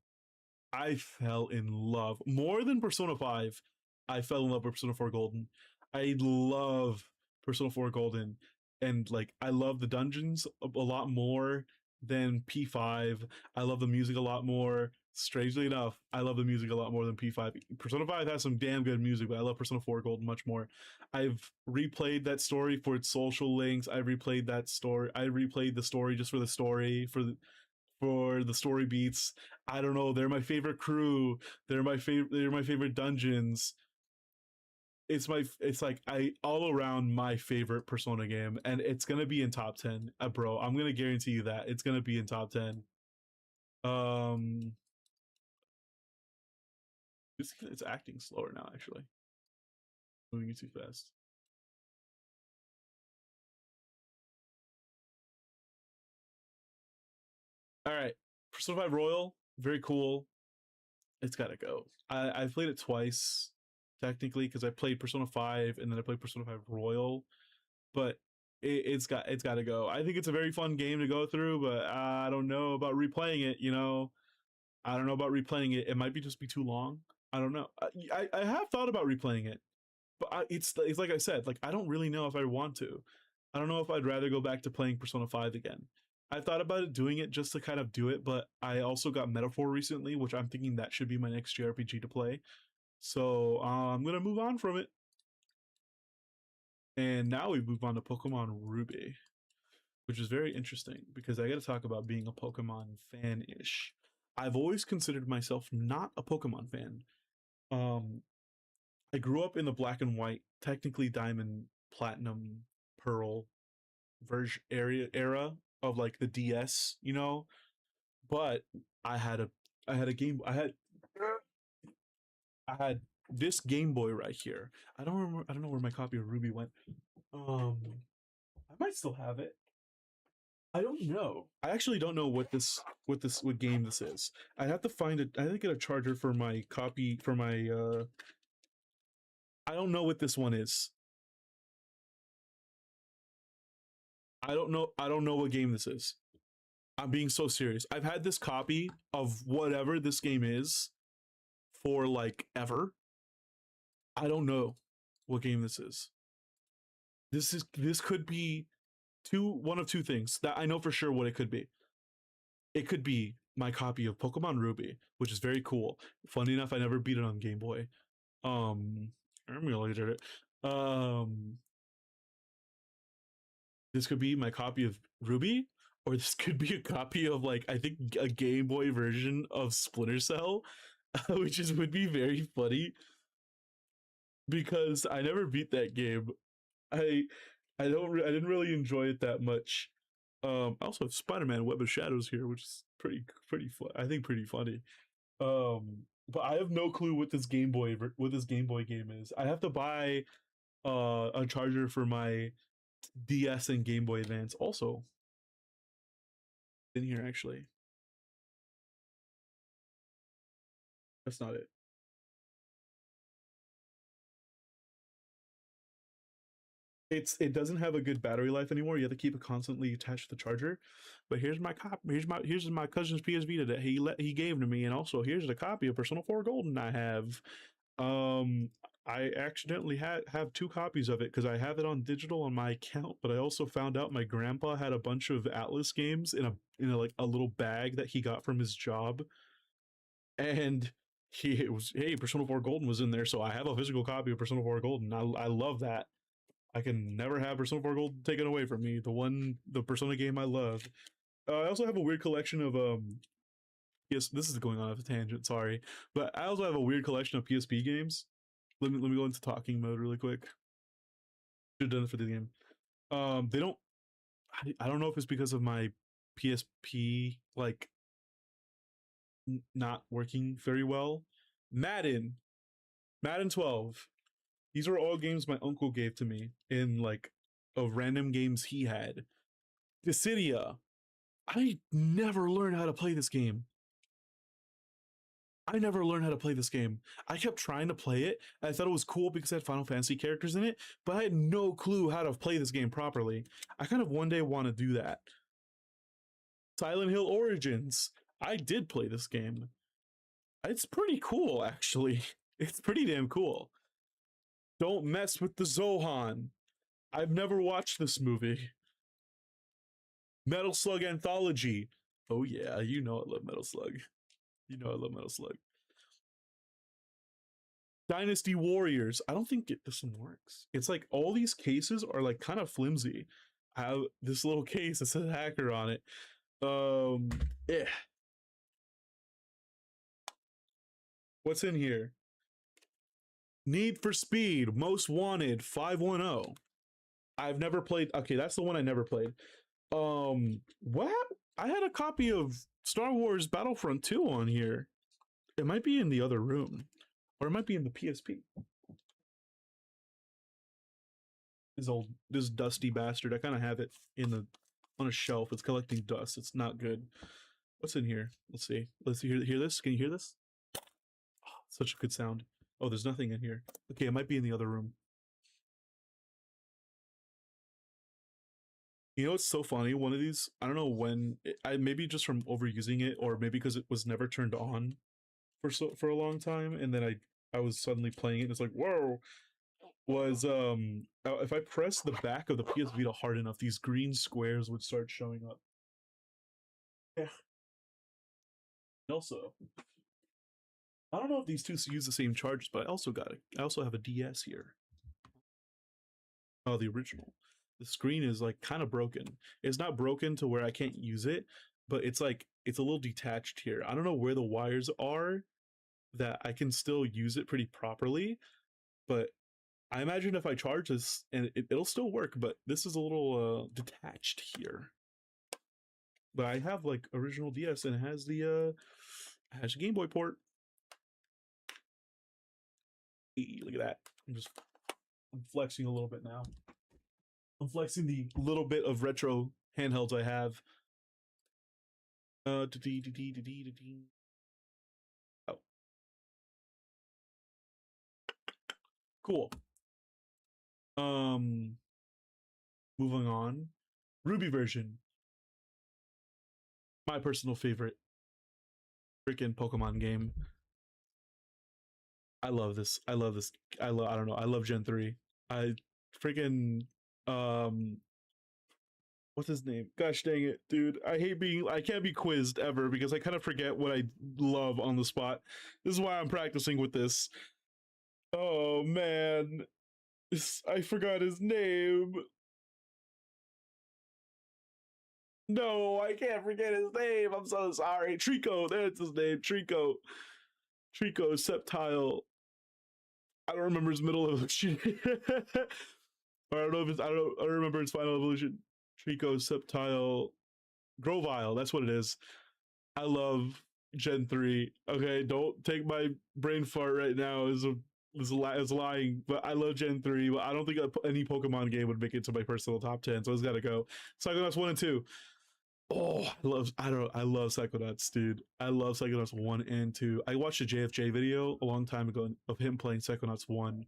I fell in love. More than Persona 5, I fell in love with Persona 4 Golden. I love Persona 4 Golden. And like I love the dungeons a lot more than P5. I love the music a lot more. Strangely enough, I love the music a lot more than P5. Persona 5 has some damn good music, but I love Persona 4 Golden much more. I've replayed that story for its social links. I replayed that story. I replayed the story just for the story, for the story beats. I don't know. They're my favorite crew. They're my favorite. They're my favorite dungeons. It's like I all around my favorite Persona game, and it's gonna be in top 10, bro. I'm gonna guarantee you that it's gonna be in top 10. Um, it's acting slower now. Actually, moving too fast. All right, Persona 5 Royal, very cool. It's gotta go. I played it twice, technically, because I played Persona 5 and then I played Persona 5 Royal, but it's got to go. I think it's a very fun game to go through, but I don't know about replaying it. I don't know about replaying it. It might be just be too long. I don't know. I have thought about replaying it, but it's like I said, like I don't really know if I want to. I don't know if I'd rather go back to playing Persona 5 again. I thought about it doing it just to kind of do it, but I also got Metaphor recently, which I'm thinking that should be my next JRPG to play. So I'm gonna move on from it. And now we move on to Pokemon Ruby, which is very interesting because I got to talk about being a Pokemon fan ish. I've always considered myself not a Pokemon fan. Um, I grew up in the black and white, technically diamond, platinum, pearl version era of like the DS, but I had a I had a game I had this Game Boy right here. I don't know where my copy of Ruby went. Um I might still have it. I don't know. I actually don't know what game this is. I have to find it. I have to get a charger for my copy for my I don't know what this one is. I don't know what game this is. I'm being so serious. I've had this copy of whatever this game is for like ever. I don't know what game this is. This could be one of two things that I know for sure what it could be. It could be my copy of Pokemon Ruby, which is very cool. Funny enough, I never beat it on Game Boy. I emulated it. Um, this could be my copy of Ruby, or this could be a copy of like I think a Game Boy version of Splinter Cell, which is would be very funny because I never beat that game. I I didn't really enjoy it that much. I also have Spider-Man Web of Shadows here, which is pretty fun. I think pretty funny. But I have no clue what this Game Boy game is. I have to buy a charger for my DS and Game Boy Advance also in here actually. That's not it. It doesn't have a good battery life anymore. You have to keep it constantly attached to the charger. But here's my cousin's PS Vita that he gave to me, and also here's the copy of Persona 4 Golden I have. Um, I accidentally have two copies of it because I have it on digital on my account, but I also found out my grandpa had a bunch of Atlas games in a like a little bag that he got from his job, and it was hey Persona 4 Golden was in there, so I have a physical copy of Persona 4 Golden. I love that. I can never have Persona 4 Gold taken away from me. The Persona game I love. I also have a weird collection of Yes, this is going on a tangent. Sorry, but I also have a weird collection of PSP games. Let me go into talking mode really quick. Should have done it for the game. They don't. I don't know if it's because of my PSP like not working very well. Madden, Madden 12. These are all games my uncle gave to me in like of random games he had. Dissidia. I never learned how to play this game. I never learned how to play this game. I kept trying to play it. I thought it was cool because it had Final Fantasy characters in it, but I had no clue how to play this game properly. I kind of one day want to do that. Silent Hill Origins. I did play this game. It's pretty cool, actually. It's pretty damn cool. Don't mess with the Zohan. I've never watched this movie. Metal Slug Anthology. Oh yeah, you know I love Metal Slug. You know I love Metal Slug. Dynasty Warriors. I don't think this one works. It's like all these cases are like kind of flimsy. I have this little case that says hacker on it. Yeah. What's in here? Need for Speed, Most Wanted, 510. I've never played. Okay, that's the one I never played. What? I had a copy of Star Wars Battlefront 2 on here. It might be in the other room, or it might be in the PSP. This dusty bastard. I kind of have it on a shelf. It's collecting dust. It's not good. What's in here? Let's see. Let's hear this. Can you hear this? Oh, such a good sound. Oh, there's nothing in here. Okay, it might be in the other room. You know what's so funny? One of these, I don't know when. I maybe just from overusing it, or maybe because it was never turned on for a long time, and then I was suddenly playing it, and it's like whoa. Was if I press the back of the PS Vita hard enough, these green squares would start showing up. Yeah. And also, I don't know if these two use the same chargers, but I also have a DS here. Oh, the original. The screen is like kind of broken. It's not broken to where I can't use it, but it's like it's a little detached here. I don't know where the wires are that I can still use it pretty properly, but I imagine if I charge this and it'll still work, but this is a little detached here. But I have like original DS and it has the has a Game Boy port. Hey, look at that. I'm flexing a little bit now. I'm flexing the little bit of retro handhelds I have. Oh. Cool. Moving on. Ruby version. My personal favorite freaking Pokemon game. I love this. I love this. I don't know. I love Gen 3. I freaking what's his name? Gosh dang it, dude. I can't be quizzed ever because I kind of forget what I love on the spot. This is why I'm practicing with this. Oh man. I forgot his name. No, I can't forget his name. I'm so sorry. Trico, that's his name. Trico. Trico Sceptile. I don't remember his middle evolution. Or I don't know if it's I don't remember his final evolution. Trico Sceptile Grovyle, that's what it is. I love Gen 3. Okay, don't take my brain fart right now is lying, but I love Gen 3, but I don't think any Pokemon game would make it to my personal top 10, so it's gotta go. Psychonauts 1 and 2. Oh, I love Psychonauts, dude. I love Psychonauts 1 and 2. I watched a JFJ video a long time ago of him playing Psychonauts 1.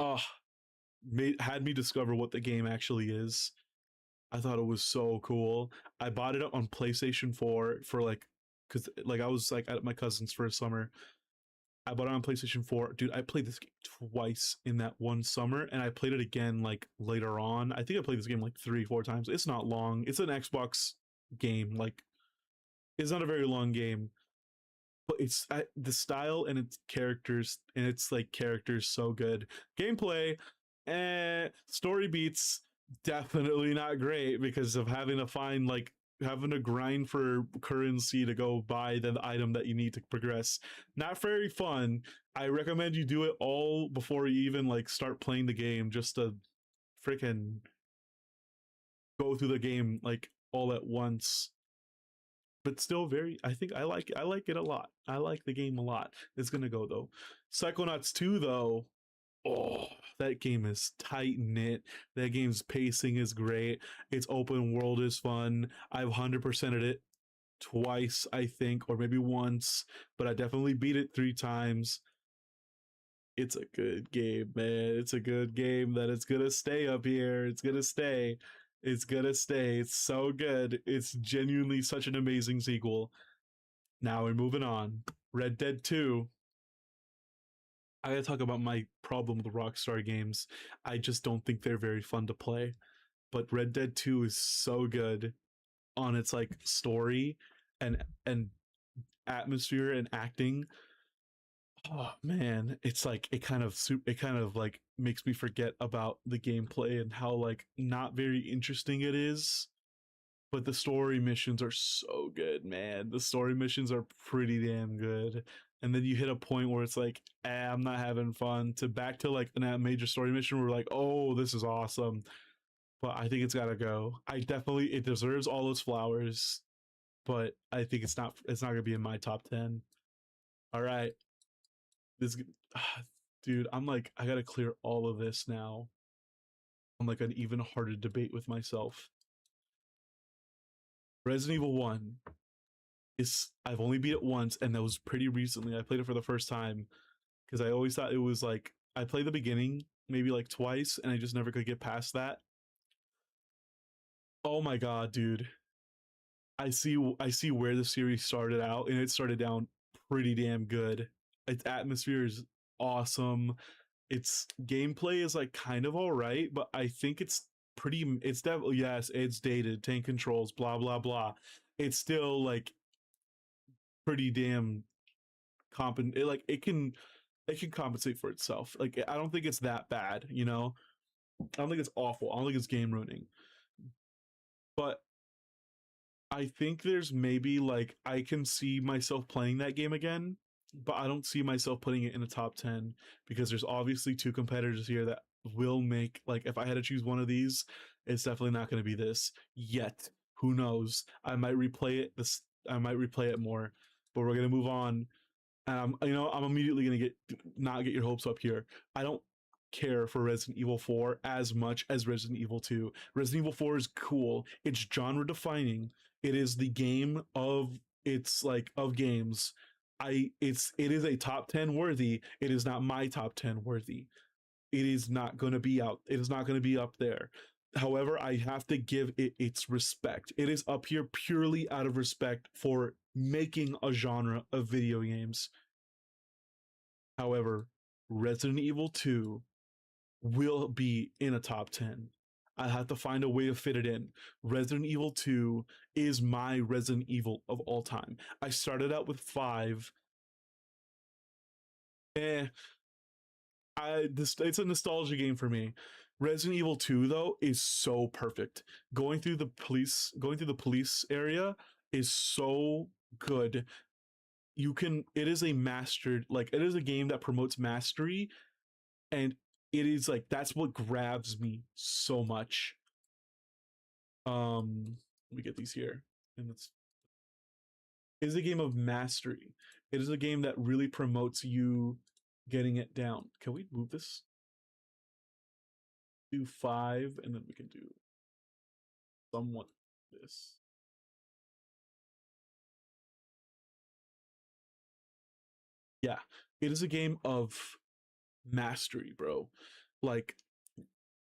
Oh, had me discover what the game actually is. I thought it was so cool. I bought it on PlayStation 4 for like, cause like I was like at my cousin's for a summer. I bought it on PlayStation 4. Dude, I played this game twice in that one summer, and I played it again like later on. I think I played this game like 3, 4 times. It's not long. It's an Xbox game. Like, it's not a very long game, but it's the style and its characters so good. Gameplay, Story beats definitely not great because of having to find like having to grind for currency to go buy the item that you need to progress. Not very fun. I recommend you do it all before you even like start playing the game just to freaking go through the game like all at once. But still very I like it a lot. I like the game a lot. It's gonna go though. Psychonauts 2 though, oh, that game is tight knit. That game's pacing is great. Its open world is fun. I've 100%ed it twice, I think, or maybe once, but I definitely beat it 3 times. It's a good game, man. It's a good game that it's gonna stay up here. It's gonna stay. It's gonna stay. It's so good. It's genuinely such an amazing sequel. Now we're moving on. Red Dead 2. I gotta talk about my problem with Rockstar games. I just don't think they're very fun to play. But Red Dead 2 is so good on its like story and atmosphere and acting. Oh man, it's like it kind of like makes me forget about the gameplay and how like not very interesting it is. But the story missions are so good, man. The story missions are pretty damn good. And then you hit a point where it's like, I'm not having fun. To back to like a major story mission, where we're like, oh, this is awesome. But I think it's gotta go. I definitely it deserves all those flowers, but I think it's not gonna be in my top 10. All right, this dude, I'm like I gotta clear all of this now. I'm like an even harder debate with myself. Resident Evil 1 is I've only beat it once, and that was pretty recently. I played it for the first time because I always thought it was like I played the beginning maybe like twice, and I just never could get past that. Oh my god, dude! I see where the series started out, and it started down pretty damn good. Its atmosphere is awesome. Its gameplay is like kind of all right, but I think it's pretty. It's definitely yes, it's dated, tank controls, blah blah blah. It's still like pretty damn like it can compensate for itself. Like I don't think it's that bad, you know. I don't think it's awful. I don't think it's game ruining, but I think there's maybe like I can see myself playing that game again, but I don't see myself putting it in a top 10 because there's obviously 2 competitors here that will make like if I had to choose one of these, it's definitely not going to be this yet. Who knows? I might replay it more, but we're going to move on. And I'm immediately going to get not get your hopes up here. I don't care for Resident Evil 4 as much as Resident Evil 2. Resident Evil 4 is cool. It's genre defining. It is the game of it's like of games. It is a top 10 worthy. It is not my top 10 worthy. It is not going to be out. It is not going to be up there. However, I have to give it its respect. It is up here purely out of respect for making a genre of video games. However, Resident Evil 2 will be in a top 10. I have to find a way to fit it in. Resident Evil 2 is my Resident Evil of all time. I started out with 5. Eh, it's a nostalgia game for me. Resident Evil 2 though is so perfect. Going through the police area is so good. It is a mastered like it is a game that promotes mastery, and it is like that's what grabs me so much. Let me get these here. And it is a game of mastery. It is a game that really promotes you getting it down. Can we move this? Do 5 and then we can do somewhat this. Yeah, it is a game of mastery, bro. Like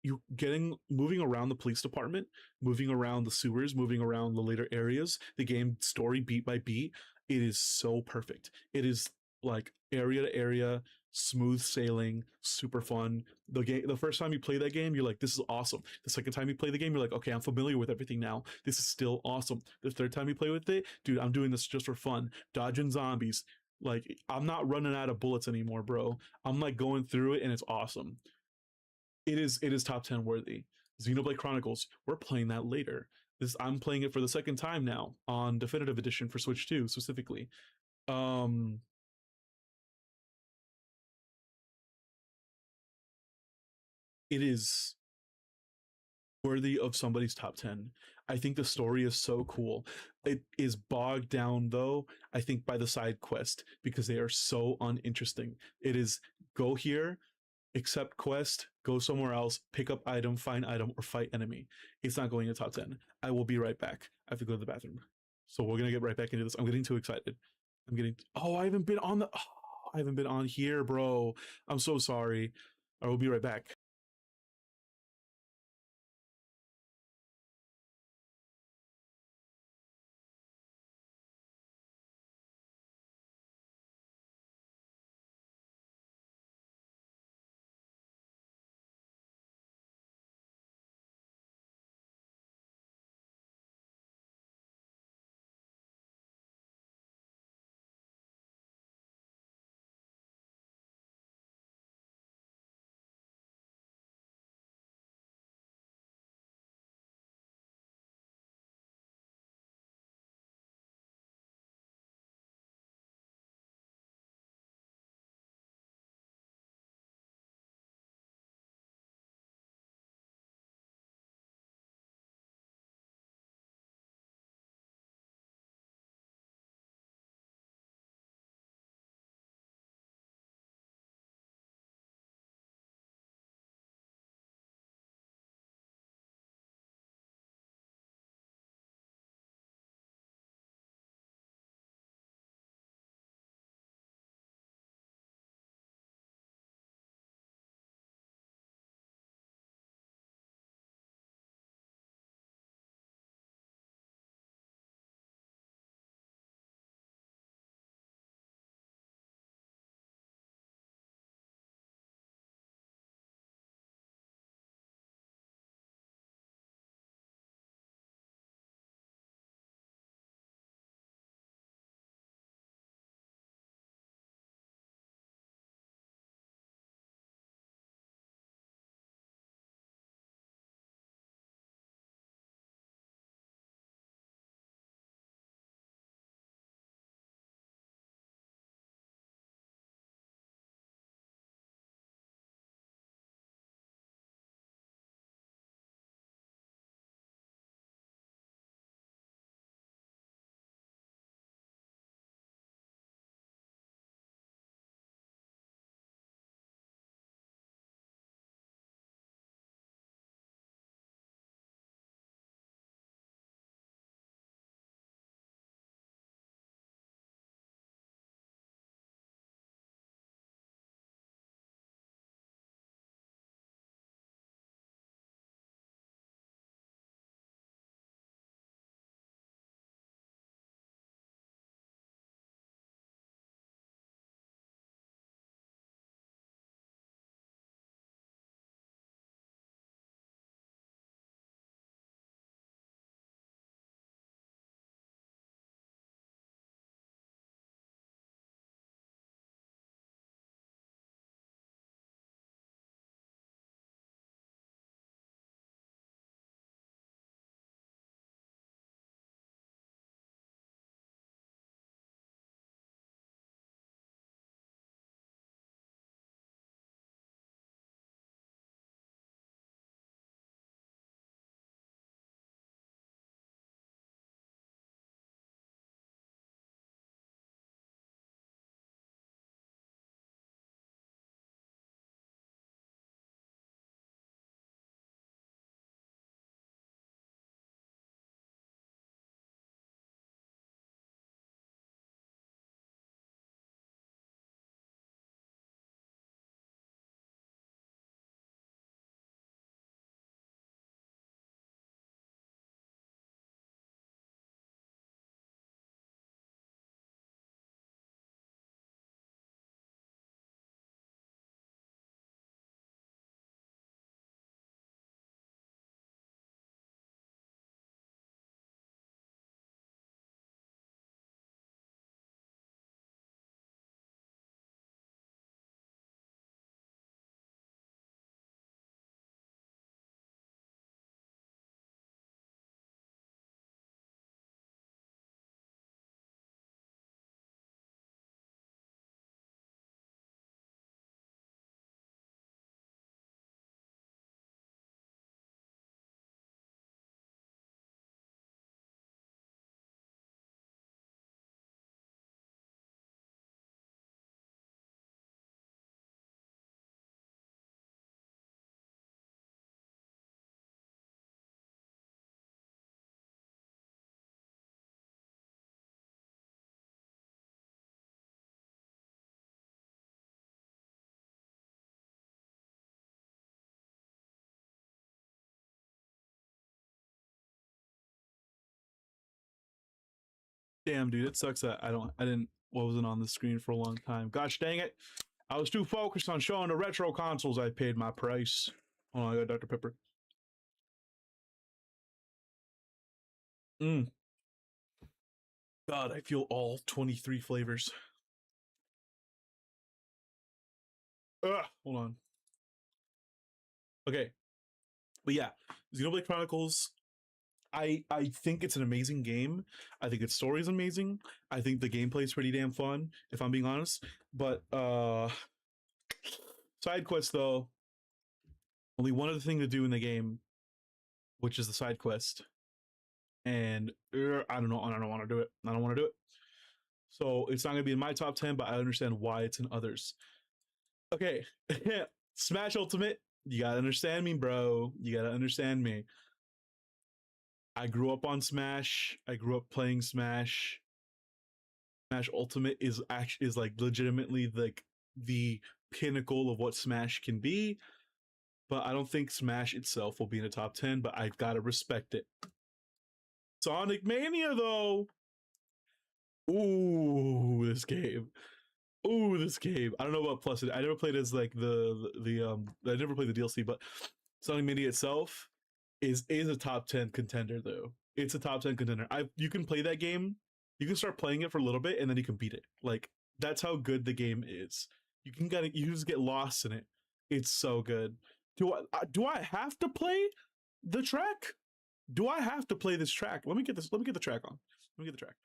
you getting moving around the police department, moving around the sewers, moving around the later areas, the game story beat by beat, it is so perfect. It is like area to area, smooth sailing, super fun. The first time you play that game, you're like, this is awesome. The second time you play the game, you're like, okay, I'm familiar with everything now. This is still awesome. The third time you play with it, dude, I'm doing this just for fun. Dodging zombies. Like, I'm not running out of bullets anymore, bro. I'm like going through it and it's awesome. it is top 10 worthy. Xenoblade Chronicles, we're playing that later. This I'm playing it for the second time now on definitive edition for Switch 2 specifically. Um it is worthy of somebody's top 10. I think the story is so cool. It is bogged down though, I think by the side quest because they are so uninteresting. It is go here, accept quest, go somewhere else, pick up item, find item, or fight enemy. It's not going to top 10. I will be right back. I have to go to the bathroom. So we're gonna get right back into this. I'm getting too excited. I'm getting oh, I haven't been on the I haven't been on here, bro. I'm so sorry. I will be right back. Damn, dude, it sucks that I didn't wasn't on the screen for a long time. Gosh dang it. I was too focused on showing the retro consoles I paid my price. Oh, I got Dr. Pepper. Mm. God, I feel all 23 flavors. Ugh, hold on. Okay. But yeah, Xenoblade Chronicles, I think it's an amazing game. I think its story is amazing. I think the gameplay is pretty damn fun, if I'm being honest. But side quest though, only one other thing to do in the game, which is the side quest. And I don't know, I don't want to do it. I don't want to do it. So it's not gonna be in my top 10, but I understand why it's in others. Okay. Smash Ultimate, you gotta understand me, bro. You gotta understand me. I grew up on Smash. I grew up playing Smash. Smash Ultimate is actually is like legitimately like the pinnacle of what Smash can be. But I don't think Smash itself will be in the top 10, but I've got to respect it. Sonic Mania though. Ooh, this game. Ooh, this game. I don't know about Plus. I never played as like the I never played the DLC, but Sonic Mania itself is a top 10 contender though. It's a top 10 contender. I You can play that game. You can start playing it for a little bit and then you can beat it. Like that's how good the game is. You just get lost in it. It's so good. Do I have to play the track? Do I have to play this track? Let me get this. Let me get the track on. Let me get the track.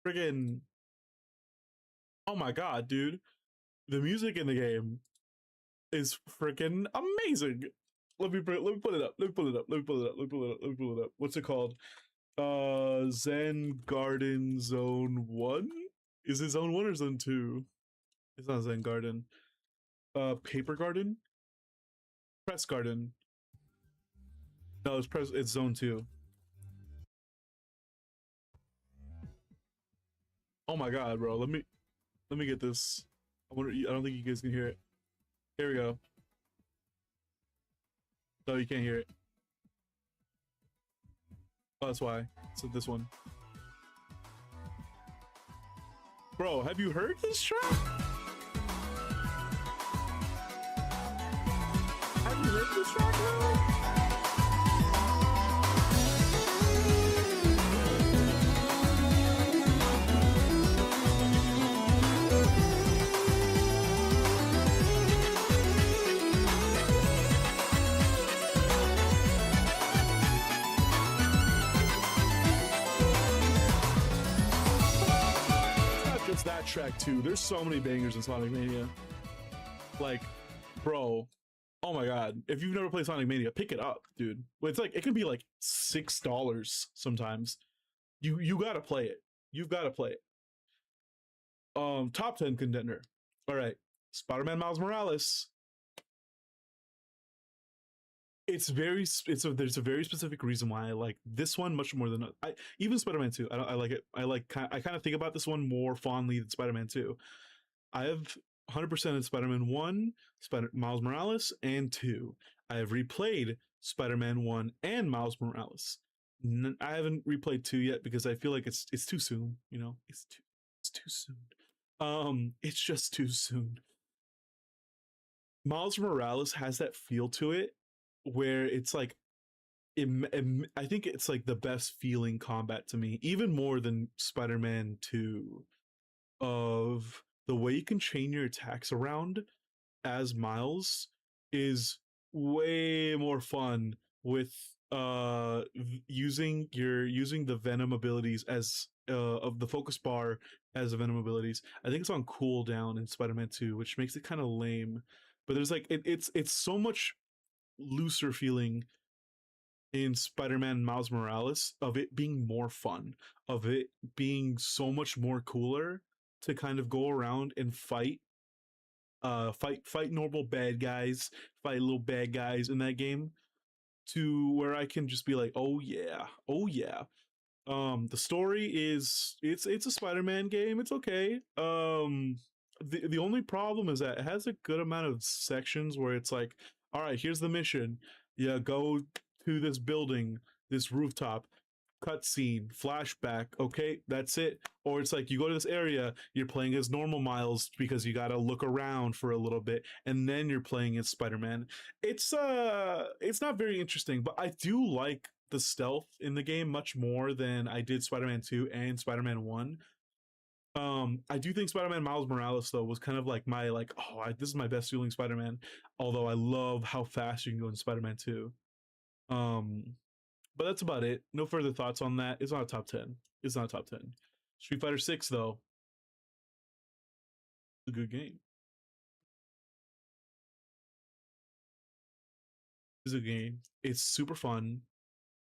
Friggin' oh my god, dude! The music in the game is freaking amazing. Let me pull it up. Let me pull it up. Let me pull it up. Let me pull it up. Let me pull it up. What's it called? Zen Garden Zone 1? Is it Zone 1 or Zone 2? It's not Zen Garden. Paper Garden? Press Garden. No, it's Zone 2. Oh my god, bro. Let me get this. I don't think you guys can hear it. Here we go. No, you can't hear it. Oh, that's why. So this one. Bro, have you heard this track? Have you heard this track, bro? That track too. There's so many bangers in Sonic Mania. Like, bro, oh my god. If you've never played Sonic Mania, pick it up, dude. It's like it can be like $6 sometimes. You gotta play it. You've gotta play it. Top 10 contender. All right. Spider-Man Miles Morales. There's a very specific reason why I like this one much more than I even Spider-Man 2. I like it. I kind of think about this one more fondly than Spider-Man 2. I have 100% in Spider-Man 1, Miles Morales, and 2. I have replayed Spider-Man 1 and Miles Morales. I haven't replayed 2 yet because I feel like it's too soon, you know? It's too soon. It's just too soon. Miles Morales has that feel to it where it's like I think it's like the best feeling combat to me, even more than Spider-Man 2, of the way you can chain your attacks around as Miles is way more fun with using the Venom abilities as of the focus bar as the Venom abilities. I think it's on cooldown in Spider-Man 2, which makes it kind of lame. But there's like it's so much looser feeling in Spider-Man Miles Morales of it being more fun, of it being so much more cooler to kind of go around and fight normal bad guys, fight little bad guys in that game, to where I can just be like, oh yeah, oh yeah. The story is it's a Spider-Man game. It's okay. The only problem is that it has a good amount of sections where it's like, all right, here's the mission. Yeah, go to this building, this rooftop. cutscene, flashback. Okay, that's it. Or it's like you go to this area, you're playing as normal Miles because you gotta look around for a little bit, and then you're playing as Spider-Man. It's not very interesting, but I do like the stealth in the game much more than I did Spider-Man 2 and Spider-Man 1. I do think Spider-Man Miles Morales though was kind of like my like, this is my best feeling Spider-Man. Although I love how fast you can go in Spider-Man 2. Um, but that's about it. No further thoughts on that. It's not a top 10. It's not a top 10. Street Fighter 6 though, a good game. It's a game. It's super fun.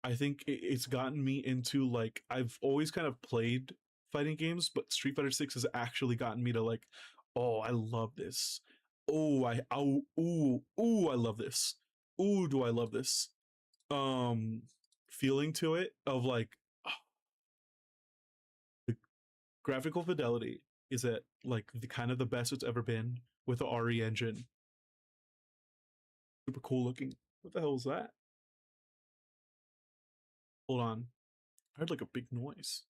I think it's gotten me into like I've always kind of played fighting games, but Street Fighter 6 has actually gotten me to like, oh, I love this. I love this. Ooh, do I love this. Um Feeling to it of like, the graphical fidelity is at like the kind of the best it's ever been with the RE engine. Super cool looking. What the hell is that? Hold on. I heard like a big noise.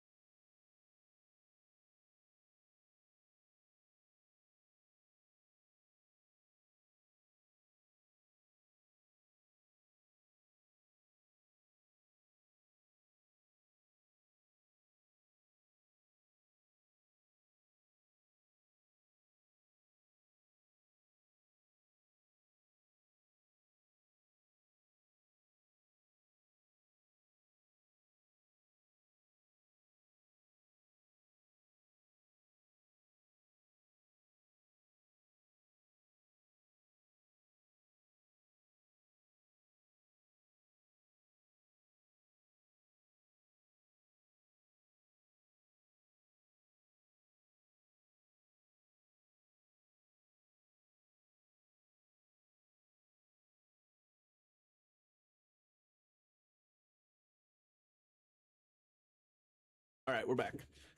All right, we're back.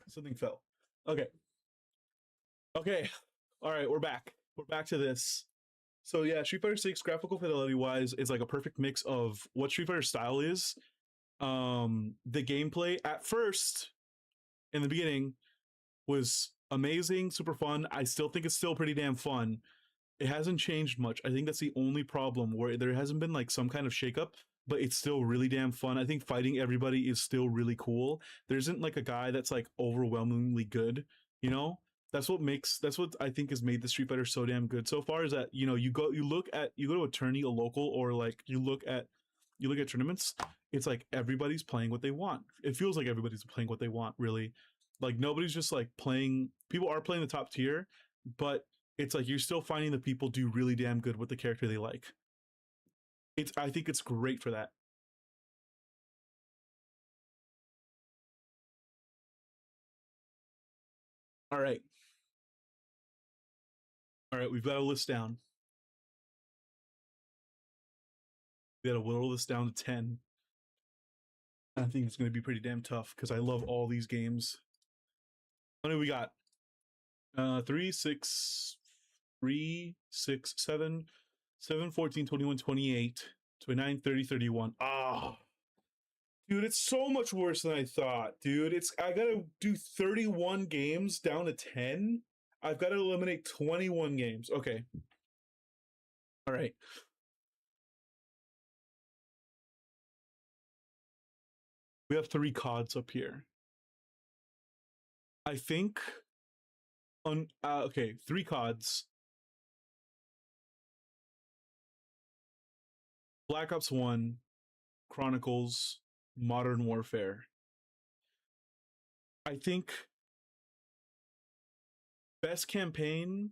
Something fell. Okay. Okay. All right, we're back. We're back to this. So yeah, Street Fighter 6 graphical fidelity wise is like a perfect mix of what Street Fighter style is. The gameplay at first in the beginning was amazing, super fun. I still think it's still pretty damn fun. It hasn't changed much. I think that's the only problem where there hasn't been like some kind of shakeup, but it's still really damn fun. I think fighting everybody is still really cool. There isn't like a guy that's like overwhelmingly good, you know? That's what I think has made the Street Fighter so damn good so far is that, you go to a tourney, a local, or like you look at tournaments, it's like everybody's playing what they want. It feels like everybody's playing what they want, really. Like nobody's just like playing, people are playing the top tier, but it's like you're still finding the people do really damn good with the character they like. I think it's great for that. All right. All right, we've got to list down. We got to whittle this down to 10. I think it's going to be pretty damn tough because I love all these games. What do we got? 3, 6, 3, 6, 7, 7, 14, 21, 28, 29, 30, 31. Ah, dude, it's so much worse than I thought, dude. I gotta do 31 games down to 10. I've got to eliminate 21 games. Okay. All right. We have 3 CODs up here. I think on okay, 3 CODs. Black Ops 1, Chronicles, Modern Warfare. I think best campaign.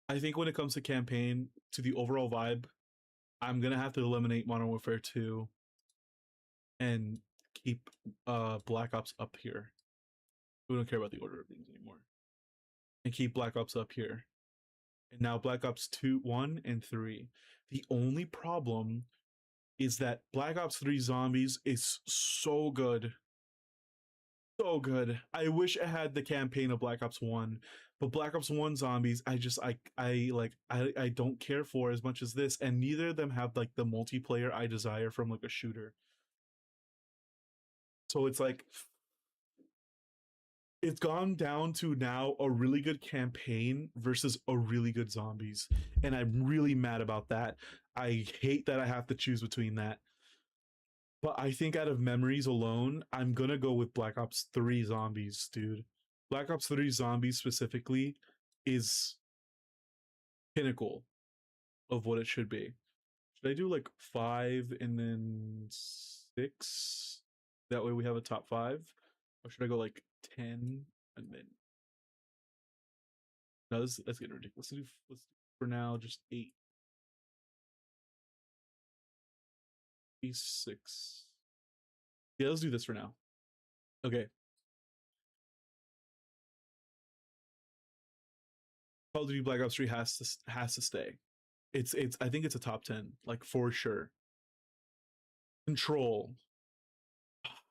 I think when it comes to campaign, to the overall vibe, I'm gonna have to eliminate Modern Warfare 2 and keep Black Ops up here. We don't care about the order of things anymore. And keep Black Ops up here. And now Black Ops 2, 1, and 3. The only problem is that Black Ops 3 Zombies is so good. so good. I wish it had the campaign of Black Ops 1, but Black Ops 1 zombies, I don't care for as much as this, and neither of them have like the multiplayer I desire from like a shooter. So it's like it's gone down to now a really good campaign versus a really good zombies. And I'm really mad about that. I hate that I have to choose between that. But I think out of memories alone, I'm gonna go with Black Ops 3 Zombies, dude. Black Ops 3 Zombies specifically is pinnacle of what it should be. Should I do like 5 and then 6? That way we have a top 5? Or should I go like 10 and then no, that's getting ridiculous. Let's do for now just 8, 6. Yeah, let's do this for now. Okay. Call of Duty Black Ops 3 has to stay. It's I think it's a top 10, like for sure. Control.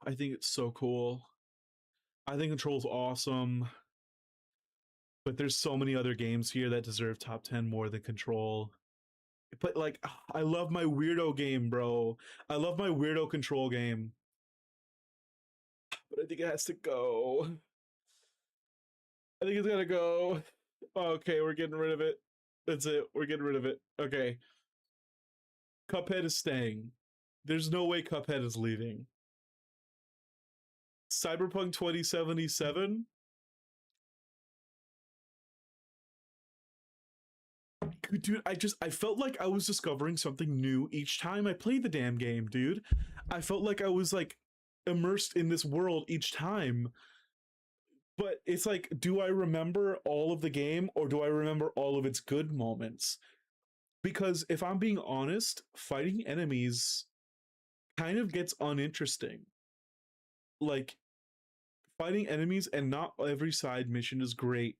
I think it's so cool. I think Control's awesome. But there's so many other games here that deserve top 10 more than Control. But like I love my weirdo game, bro. I love my weirdo Control game. But I think it has to go. I think it's gotta go. Okay, we're getting rid of it. That's it. We're getting rid of it. Okay. Cuphead is staying. There's no way Cuphead is leaving. Cyberpunk 2077. Dude, I felt like I was discovering something new each time I played the damn game, dude. I felt like I was like immersed in this world each time. But it's like, do I remember all of the game or do I remember all of its good moments? Because if I'm being honest, fighting enemies kind of gets uninteresting. Like fighting enemies and not every side mission is great.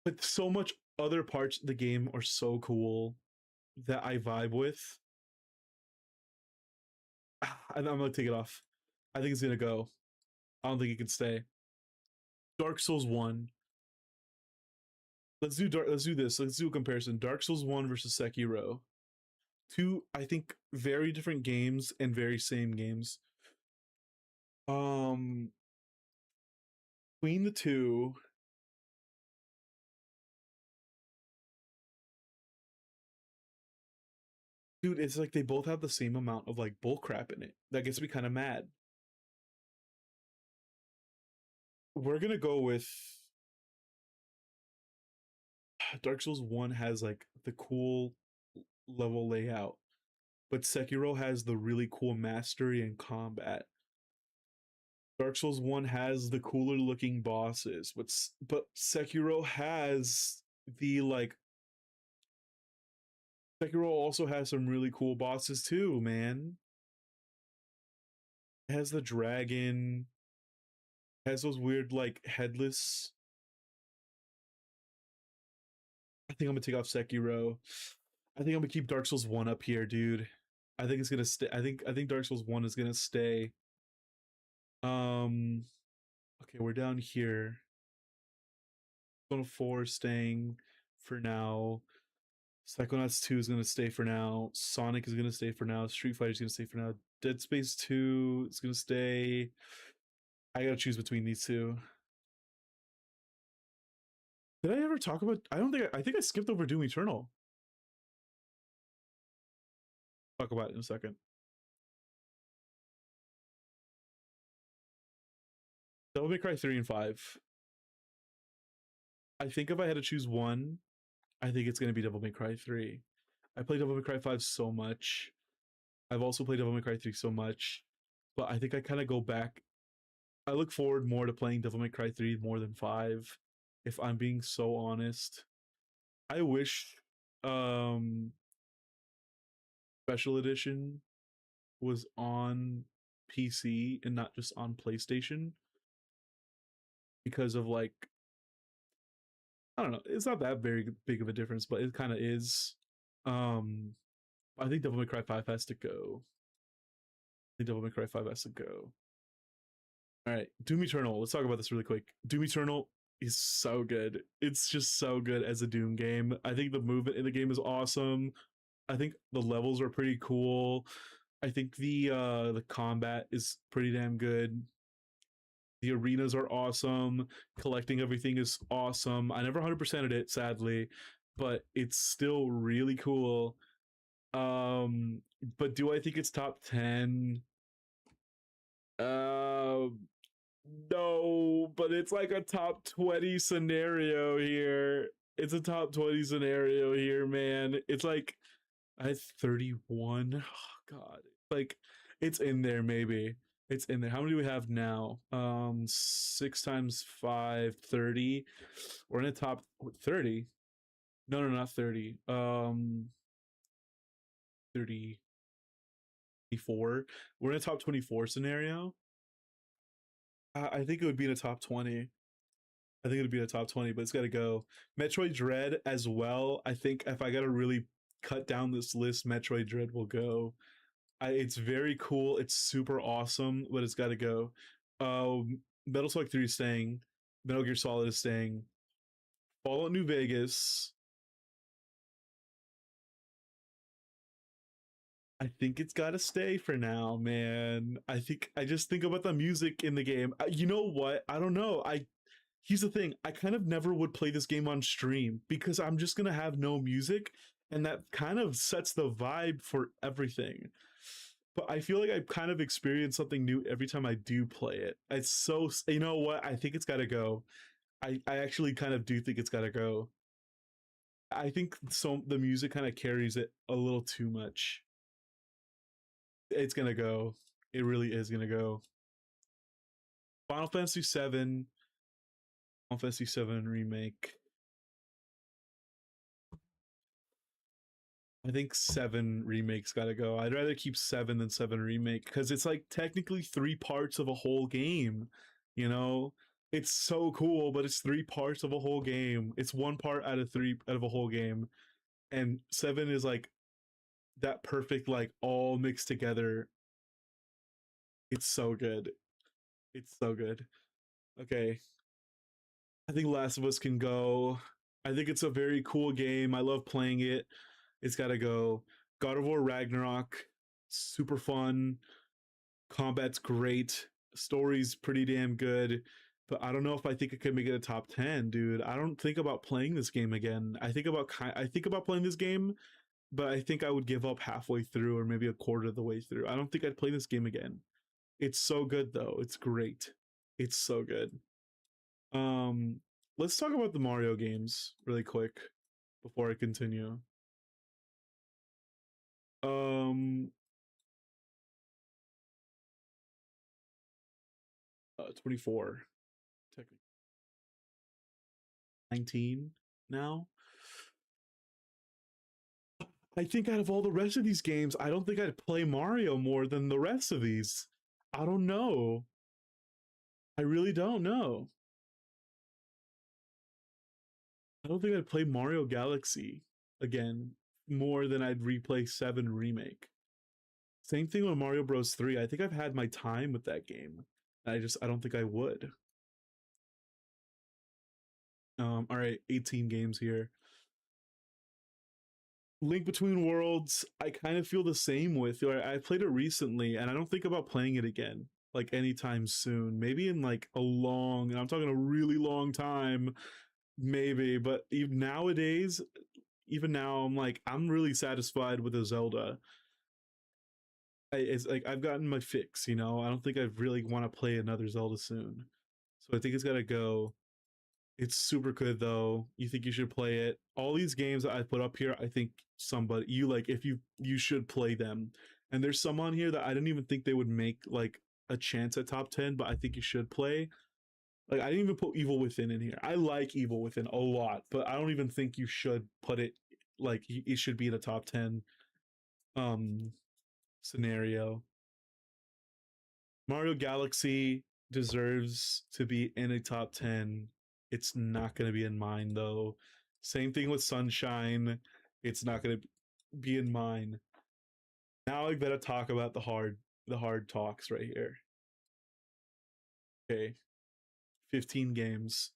But so much other parts of the game are so cool that I vibe with. I'm gonna take it off. I think it's gonna go. I don't think it can stay. Dark Souls 1. Let's do this. Let's do a comparison. Dark Souls 1 versus Sekiro. Two, I think, very different games and very same games. Um Between the two, dude, it's like they both have the same amount of like bullcrap in it. That gets me kind of mad. We're gonna go with Dark Souls 1 has like the cool level layout, but Sekiro has the really cool mastery and combat. Dark Souls 1 has the cooler looking bosses, but Sekiro has the like Sekiro also has some really cool bosses too, man. It has the dragon, has those weird like headless. I think I'm gonna take off Sekiro. I think I'm gonna keep Dark Souls 1 up here, dude. I think it's gonna stay. I think Dark Souls 1 is gonna stay. Um okay, we're down here. Persona 4 staying for now. Psychonauts 2 is gonna stay for now. Sonic is gonna stay for now. Street Fighter is gonna stay for now. Dead Space 2 is gonna stay. I gotta choose between these two. Did I ever talk about? I don't think. I think I skipped over Doom Eternal. Talk about it in a second. Devil May Cry 3 and 5. I think if I had to choose one, I think it's gonna be Devil May Cry 3. I played Devil May Cry 5 so much. I've also played Devil May Cry 3 so much, but I think I kind of go back. I look forward more to playing Devil May Cry 3 more than 5, if I'm being so honest. I wish um Special Edition was on PC and not just on PlayStation because of like I don't know, it's not that very big of a difference, but it kind of is. Um I think Devil May Cry 5 has to go. I think Devil May Cry 5 has to go. All right, Doom Eternal. Let's talk about this really quick. Doom Eternal is so good. It's just so good as a Doom game. I think the movement in the game is awesome. I think the levels are pretty cool. I think the combat is pretty damn good. The arenas are awesome. Collecting everything is awesome. I never 100%ed it, sadly, but it's still really cool. Um, but do I think it's top 10? Uh, no, but it's like a top 20 scenario here. It's a top 20 scenario here, man. It's like I had 31. Oh, God. Like it's in there maybe. It's in there. How many do we have now? 6 times 5, 30. We're in the top 30. No, no, not 30. 34. We're in a top 24 scenario. I think it would be in a top 20. I think it'd be in a top 20, but it's got to go. Metroid Dread as well. I think if I got to really cut down this list, Metroid Dread will go. It's very cool. It's super awesome, but it's got to go. Metal Slug 3 is staying. Metal Gear Solid is staying. Fallout New Vegas. I think it's got to stay for now, man. I just think about the music in the game. You know what? I don't know. Here's the thing. I kind of never would play this game on stream because I'm just going to have no music, and that kind of sets the vibe for everything. But I feel like I kind of experience something new every time I do play it. It's so, you know what? I think it's got to go. I actually kind of do think it's got to go. I think so. The music kind of carries it a little too much. It's gonna go. It really is gonna go. Final Fantasy VII, Final Fantasy VII remake. I think 7 remakes gotta go. I'd rather keep 7 than 7 remake because it's like technically 3 parts of a whole game. You know, it's so cool, but it's 3 parts of a whole game. It's 1 part out of 3 out of a whole game, and 7 is like that perfect, like all mixed together. It's so good. It's so good. Okay, I think Last of Us can go. I think it's a very cool game. I love playing it. It's got to go. God of War Ragnarok, super fun. Combat's great. Story's pretty damn good. But I don't know if I think it could make it a top 10, dude. I don't think about playing this game again. I think about playing this game, but I think I would give up halfway through or maybe a quarter of the way through. I don't think I'd play this game again. It's so good though. It's great. It's so good. Um, let's talk about the Mario games really quick before I continue. Um, 24, technically 19 now. I think out of all the rest of these games, I don't think I'd play Mario more than the rest of these. I don't know. I really don't know. I don't think I'd play Mario Galaxy again more than I'd replay 7 remake. Same thing with Mario Bros 3. I think I've had my time with that game. I don't think I would. All right, 18 games here. Link Between Worlds, I kind of feel the same with. I played it recently, and I don't think about playing it again, like anytime soon. Maybe in like a long, and I'm talking a really long time, maybe. But even nowadays, even now, I'm like, I'm really satisfied with the Zelda. It's like I've gotten my fix, you know. I don't think I really want to play another Zelda soon, so I think it's gotta go. It's super good though. You think you should play it? All these games that I put up here, I think somebody you like if you should play them. And there's some on here that I didn't even think they would make like a chance at top 10, but I think you should play. Like I didn't even put Evil Within in here. I like Evil Within a lot, but I don't even think you should put it like it should be in a top 10 um scenario. Mario Galaxy deserves to be in a top 10. It's not going to be in mine though. Same thing with Sunshine. It's not going to be in mine. Now I better talk about the hard talks right here. Okay, 15 games.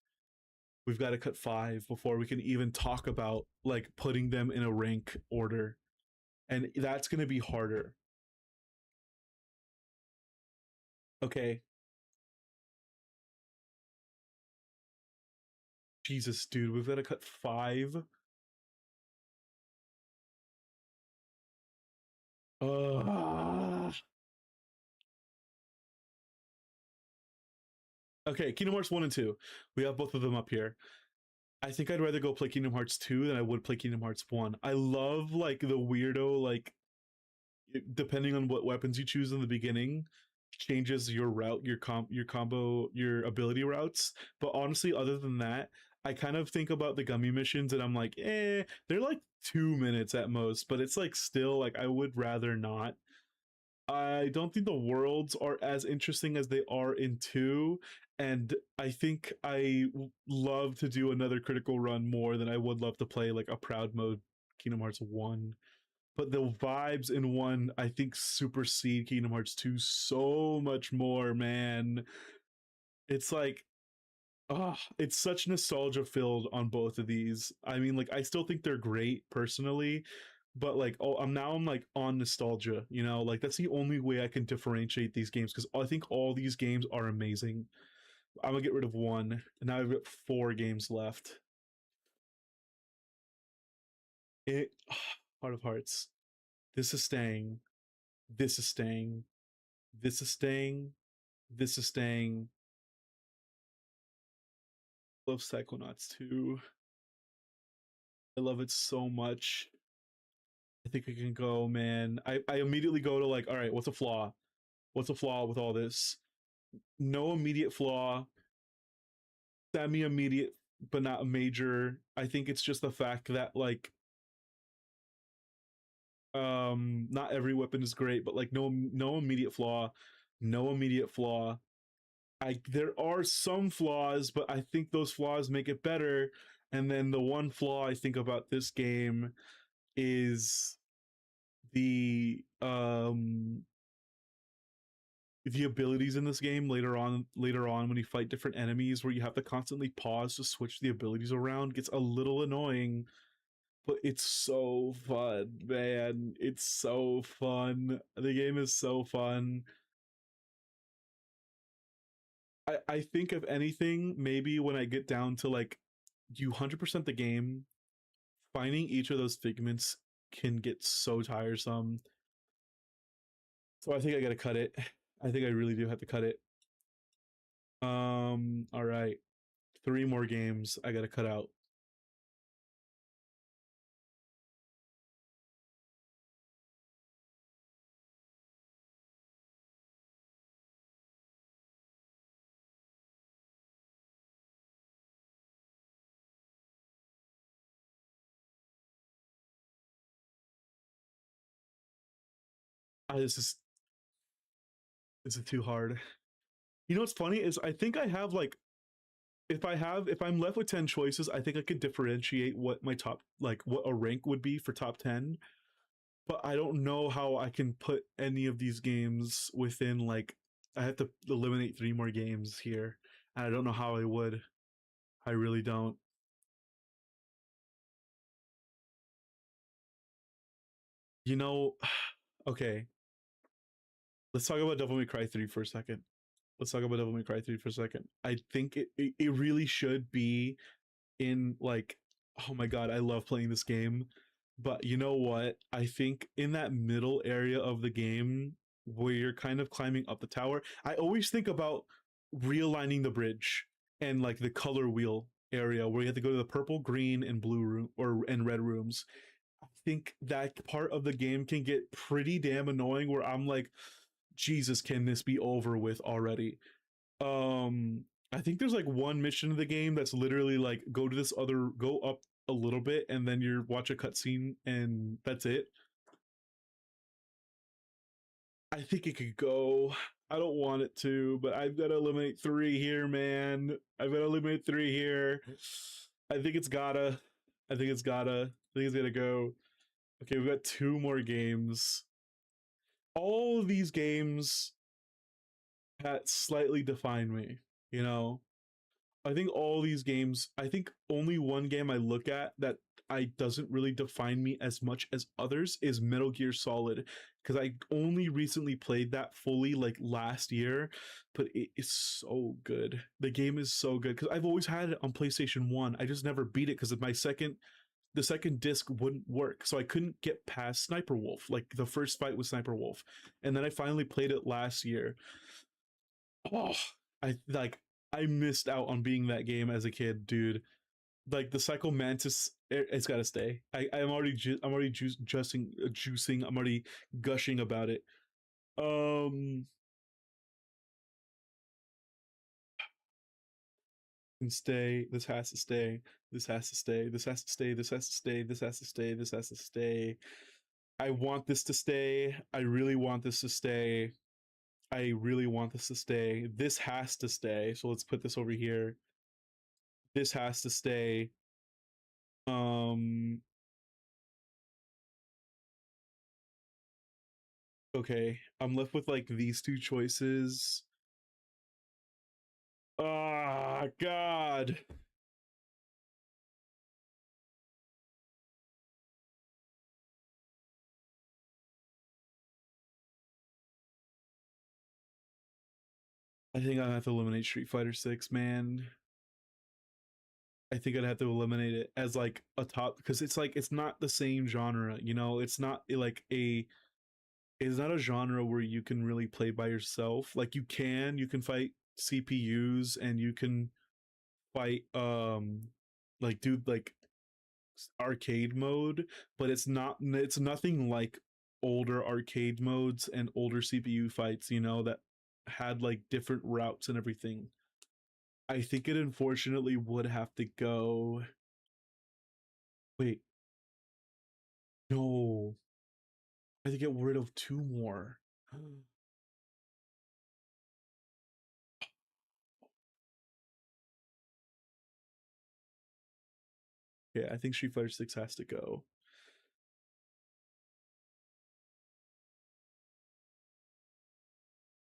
We've got to cut 5 before we can even talk about like putting them in a rank order. And that's going to be harder. Okay. Jesus, dude, we've got to cut 5. Uh, okay, Kingdom Hearts 1 and 2. We have both of them up here. I think I'd rather go play Kingdom Hearts 2 than I would play Kingdom Hearts 1. I love like the weirdo, like depending on what weapons you choose in the beginning, changes your route, your combo, your ability routes. But honestly, other than that, I kind of think about the gummy missions and I'm like, they're like 2 minutes at most, but it's like still like I would rather not. I don't think the worlds are as interesting as they are in 2, and I think love to do another critical run more than I would love to play like a proud mode Kingdom Hearts 1. But the vibes in 1 I think supersede Kingdom Hearts 2 so much more, man. It's like it's such nostalgia filled on both of these. I mean, like I still think they're great personally, but like I'm like on nostalgia, you know? Like that's the only way I can differentiate these games cuz I think all these games are amazing. I'm going to get rid of 1 and now I've got 4 games left. It Heart of Hearts. This is staying. This is staying. This is staying. This is staying. Love Psychonauts 2. I love it so much. I think I can go, man. I immediately go to like, all right, what's a flaw? What's a flaw with all this? No immediate flaw, semi immediate, but not a major. I think it's just the fact that like not every weapon is great, but like no immediate flaw, no immediate flaw. There are some flaws, but I think those flaws make it better. And then the one flaw I think about this game is the abilities in this game later on when you fight different enemies where you have to constantly pause to switch the abilities around gets a little annoying, but it's so fun, man. It's so fun. The game is so fun. I think if anything, maybe when I get down to like you 100% the game, finding each of those figments can get so tiresome. So I think I gotta cut it. I think I really do have to cut it. All right. 3 more games I gotta cut out. This is too hard. You know what's funny is I think I have like if I'm left with 10 choices, I think I could differentiate what my top like what a rank would be for top 10. But I don't know how I can put any of these games within like I have to eliminate 3 more games here. And I don't know how I would. I really don't. You know, okay. Let's talk about Devil May Cry 3 for a second. Let's talk about Devil May Cry 3 for a second. I think it really should be in like, oh my god, I love playing this game. But you know what? I think in that middle area of the game where you're kind of climbing up the tower, I always think about realigning the bridge and like the color wheel area where you have to go to the purple, green, and blue room or and red rooms. I think that part of the game can get pretty damn annoying where I'm like, Jesus, can this be over with already? Um, I think there's like one mission of the game that's literally like go up a little bit and then you watch a cutscene and that's it. I think it could go. I don't want it to, but I've got to eliminate 3 here, man. I've got to eliminate 3 here. I think it's gotta. I think it's gotta. I think it's gonna go. Okay, we've got 2 more games. All of these games that slightly define me. You know, I think all these games, I think only one game I look at that I doesn't really define me as much as others is Metal Gear Solid, because I only recently played that fully like last year, but it is so good. The game is so good because I've always had it on PlayStation 1. I just never beat it because of the second disc wouldn't work. So I couldn't get past Sniper Wolf, like the first fight with Sniper Wolf. And then I finally played it last year. Oh, I like I missed out on being that game as a kid, dude. Like the Psycho Mantis, it's got to stay. I'm already I'm already juicing. I'm already gushing about it. Um, and stay. This has to stay. This has to stay. This has to stay. This has to stay. This has to stay. This has to stay. I want this to stay. I really want this to stay. I really want this to stay. This has to stay. So let's put this over here. This has to stay. Um okay, I'm left with like these two choices. Ah, God. I think I have to eliminate Street Fighter 6, man. I think I'd have to eliminate it as like a top because it's like it's not the same genre, you know? It's not like a it's not a genre where you can really play by yourself. Like you can fight CPUs and you can fight like do like arcade mode, but it's nothing like older arcade modes and older CPU fights, you know, that had like different routes and everything. I think it unfortunately would have to go. Wait, no. I have to get rid of two more. Yeah, I think Street Fighter 6 has to go.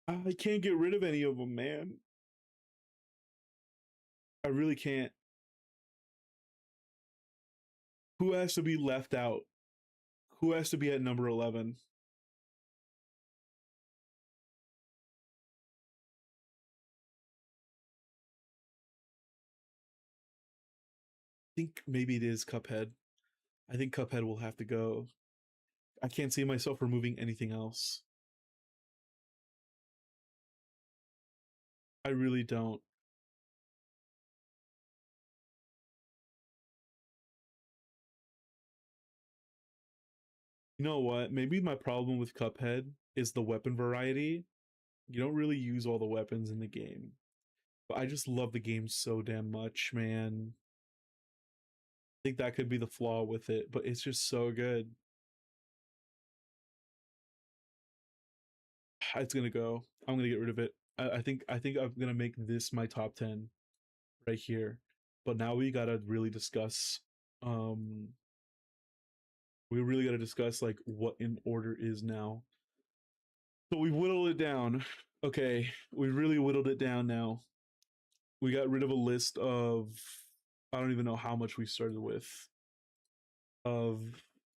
I can't get rid of any of them, man. I really can't. Who has to be left out? Who has to be at number 11? I think maybe it is Cuphead. I think Cuphead will have to go. I can't see myself removing anything else. I really don't. You know what? Maybe my problem with Cuphead is the weapon variety. You don't really use all the weapons in the game. But I just love the game so damn much, man. I think that could be the flaw with it, but it's just so good. It's gonna go. I'm gonna get rid of it. I think I'm gonna make this my top 10 right here. But now we gotta really discuss um we really gotta discuss like what in order is now. So we whittled it down. Okay, we really whittled it down now. We got rid of a list of I don't even know how much we started with. Of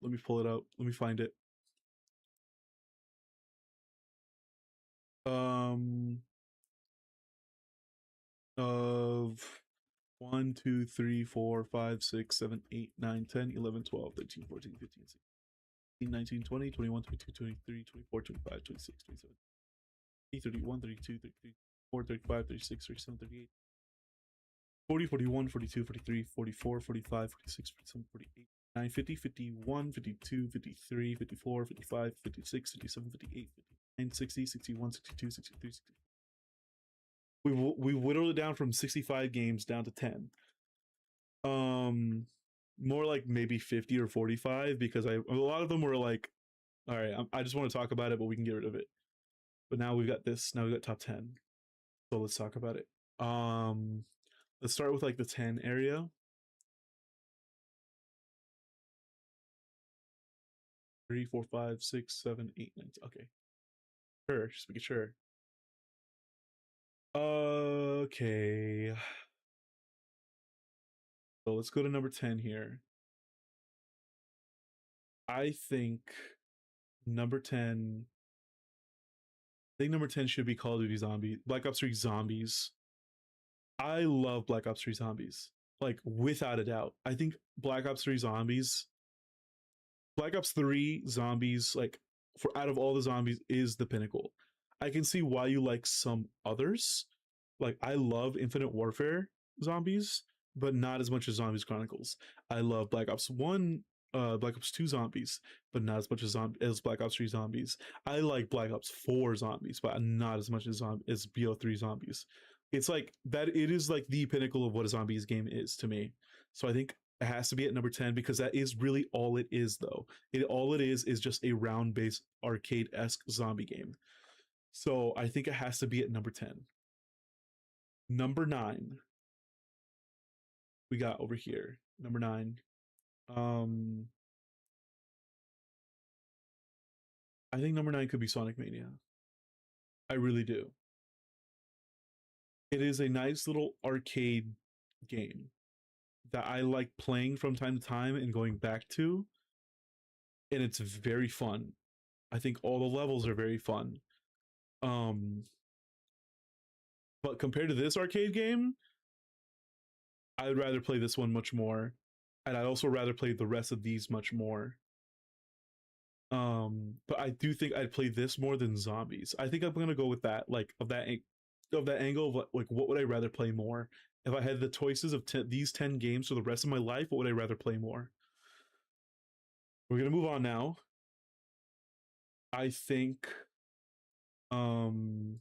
let me pull it up. Let me find it. Um of 1, 2, 3, 4, 5, 6, 7, 8, 9, 10, 11, 12, 13, 14, 15, 16, 19, 20, 21, 22, 23, 24, 25, 26, 27, 31, 32, 33, 34, 35, 36, 37, 38, 40, 41, 42, 43, 44, 45, 46, 47, 48, 9, 50, 51, 52, 53, 54, 55, 56, 57, 58, 59, 60, 61, 62, 63, 64. We whittled it down from 65 games down to 10. Um, more like maybe 50 or 45 because a lot of them were like, all right, I just want to talk about it, but we can get rid of it. But now we've got this. Now we got top 10. So let's talk about it. Let's start with like the 10 area. 3, 4, 5, 6, 7, 8, 9. Okay. Sure, just making sure. Okay. So let's go to number 10 here. I think number 10 I think number 10 should be Call of Duty Zombie Black Ops 3 Zombies. I love Black Ops 3 Zombies. Like without a doubt. I think Black Ops 3 Zombies, like for out of all the zombies, is the pinnacle. I can see why you like some others. Like I love Infinite Warfare Zombies, but not as much as Zombies Chronicles. I love Black Ops 1, Black Ops 2 Zombies, but not as much as Black Ops 3 Zombies. I like Black Ops 4 Zombies, but not as much as BO3 Zombies. It's like that, it is like the pinnacle of what a zombies game is to me. So I think it has to be at number 10 because that is really all it is, though. All it is just a round based arcade esque zombie game. So I think it has to be at number 10. Number 9, we got over here. Number 9. Um, I think number 9 could be Sonic Mania. I really do. It is a nice little arcade game that I like playing from time to time and going back to, and it's very fun. I think all the levels are very fun. Um, but compared to this arcade game, I would rather play this one much more, and I'd also rather play the rest of these much more. But I do think I'd play this more than Zombies. I think I'm gonna go with that, like of that angle of like what would I rather play more? If I had the choices of these 10 games for the rest of my life, what would I rather play more? We're gonna move on now. I think um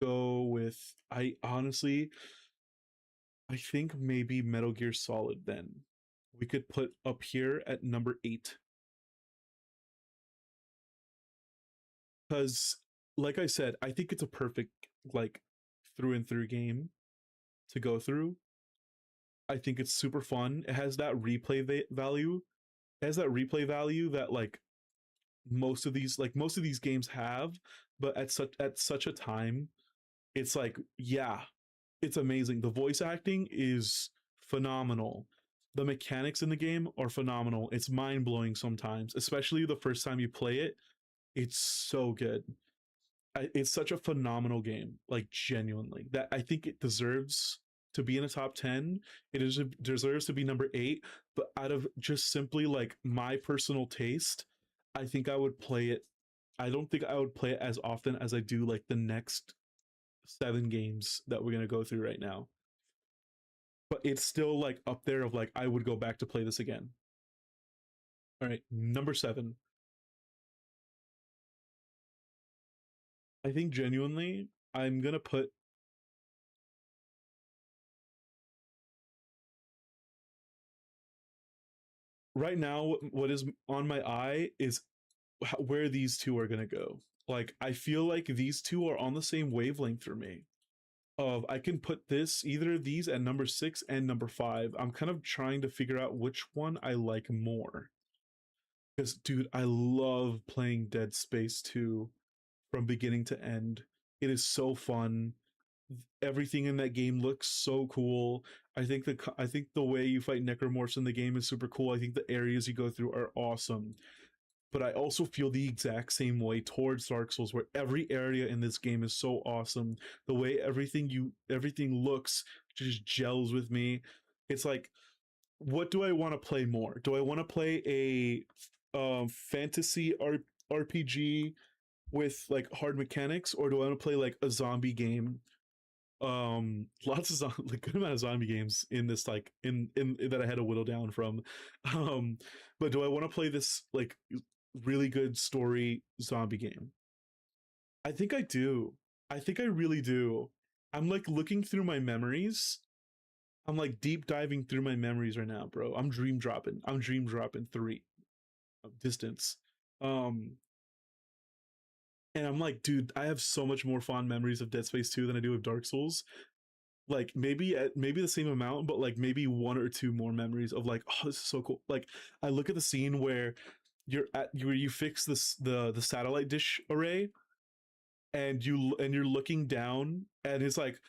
go with I think maybe Metal Gear Solid then. We could put up here at number 8. Because like I said, I think it's a perfect like through and through game to go through. I think it's super fun. It has that value. It has that replay value that like most of these games have, but at such a time, it's like, yeah, it's amazing. The voice acting is phenomenal. The mechanics in the game are phenomenal. It's mind-blowing sometimes, especially the first time you play it. It's so good. It's such a phenomenal game, like genuinely, that I think it deserves to be in the top 10. Deserves to be number 8, but out of just simply like my personal taste, I think I would play it. I don't think I would play it as often as I do like the next 7 games that we're going to go through right now. But it's still like up there of like I would go back to play this again. All right, number 7. I think genuinely I'm going to put right now what is on my eye is where these two are going to go. Like I feel like these two are on the same wavelength for me. Of I can put this either of these at number 6 and number 5. I'm kind of trying to figure out which one I like more. Because dude, I love playing Dead Space 2 from beginning to end. It is so fun. Everything in that game looks so cool. I think the way you fight necromorphs in the game is super cool. I think the areas you go through are awesome. But I also feel the exact same way towards Dark Souls, where every area in this game is so awesome. The way everything looks just gels with me. It's like, what do I want to play more? Do I want to play a fantasy RPG with like hard mechanics, or do I want to play like a zombie game? Lots of like good amount of zombie games in this like in that I had to whittle down from. Um, but do I want to play this like really good story zombie game? I think I do. I think I really do. I'm like looking through my memories. I'm like deep diving through my memories right now, bro. I'm dream dropping. I'm dream dropping 3 distance. Um, and I'm like, dude, I have so much more fond memories of Dead Space 2 than I do of Dark Souls. Like maybe the same amount, but like maybe 1 or 2 more memories of like, oh, this is so cool. Like I look at the scene where you fix this the satellite dish array, and you're looking down, and it's like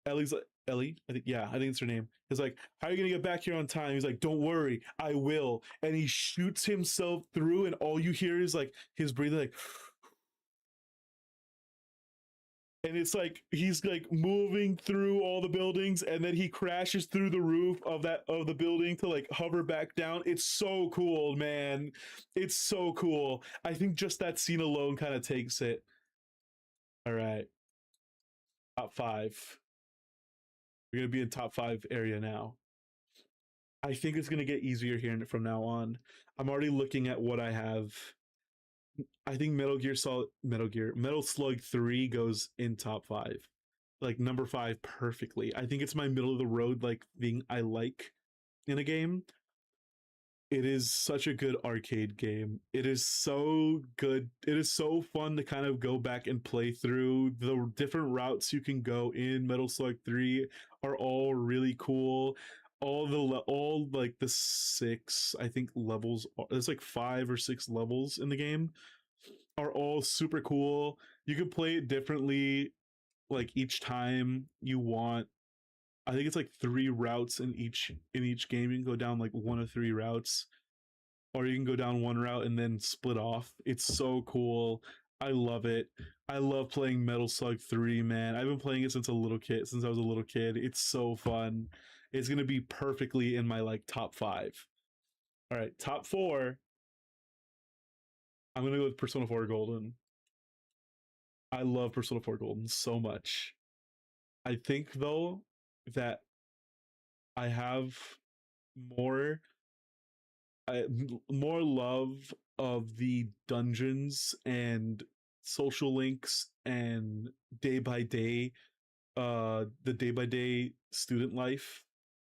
Ellie's like Ellie, I think, yeah, I think it's her name. It's like, how are you gonna get back here on time? He's like, don't worry, I will. And he shoots himself through, and all you hear is like his breathing, like, and it's like he's like moving through all the buildings, and then he crashes through the roof of the building to like hover back down. It's so cool, man. It's so cool. I think just that scene alone kind of takes it. All right, top five. We're gonna be in top five area now. I think it's gonna get easier here from now on. I'm already looking at what I have. I think Metal Slug 3 goes in top five. Like number five perfectly. I think it's my middle of the road like thing I like in a game. It is such a good arcade game. It is so good. It is so fun to kind of go back and play through. The different routes you can go in Metal Slug 3 are all really cool. All like the six, I think, levels, there's like five or six levels in the game, are all super cool. You can play it differently like each time you want. I think it's like three routes in each game. You can go down like one of three routes, or you can go down one route and then split off. It's so cool. I love it. I love playing Metal Slug 3, man. I've been playing it since I was a little kid. It's so fun. It's gonna be perfectly in my like top five. All right, top four. I'm gonna go with Persona 4 Golden. I love Persona 4 Golden so much. I think though that I have more more love of the dungeons and social links and day by day the day by day student life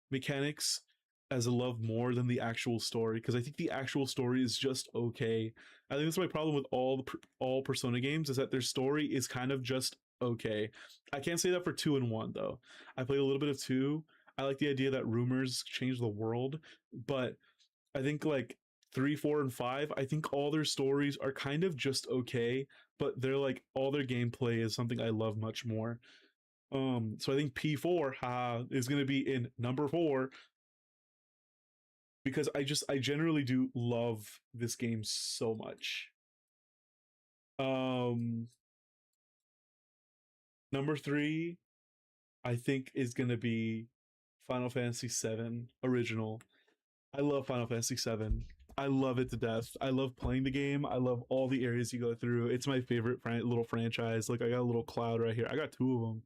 mechanics as a love more than the actual story, because I think the actual story is just okay. I think that's my problem with all Persona games, is that their story is kind of just okay. I can't say that for 2 and 1 though. I played a little bit of 2. I like the idea that rumors change the world, but I think like 3, 4, and 5, I think all their stories are kind of just okay, but they're like all their gameplay is something I love much more. So I think P4 is gonna be in number 4, because I generally do love this game so much. Um Number 3, I think, is gonna be Final Fantasy VII Original. I love Final Fantasy VII. I love it to death. I love playing the game. I love all the areas you go through. It's my favorite little franchise. Like, I got a little Cloud right here. I got two of them.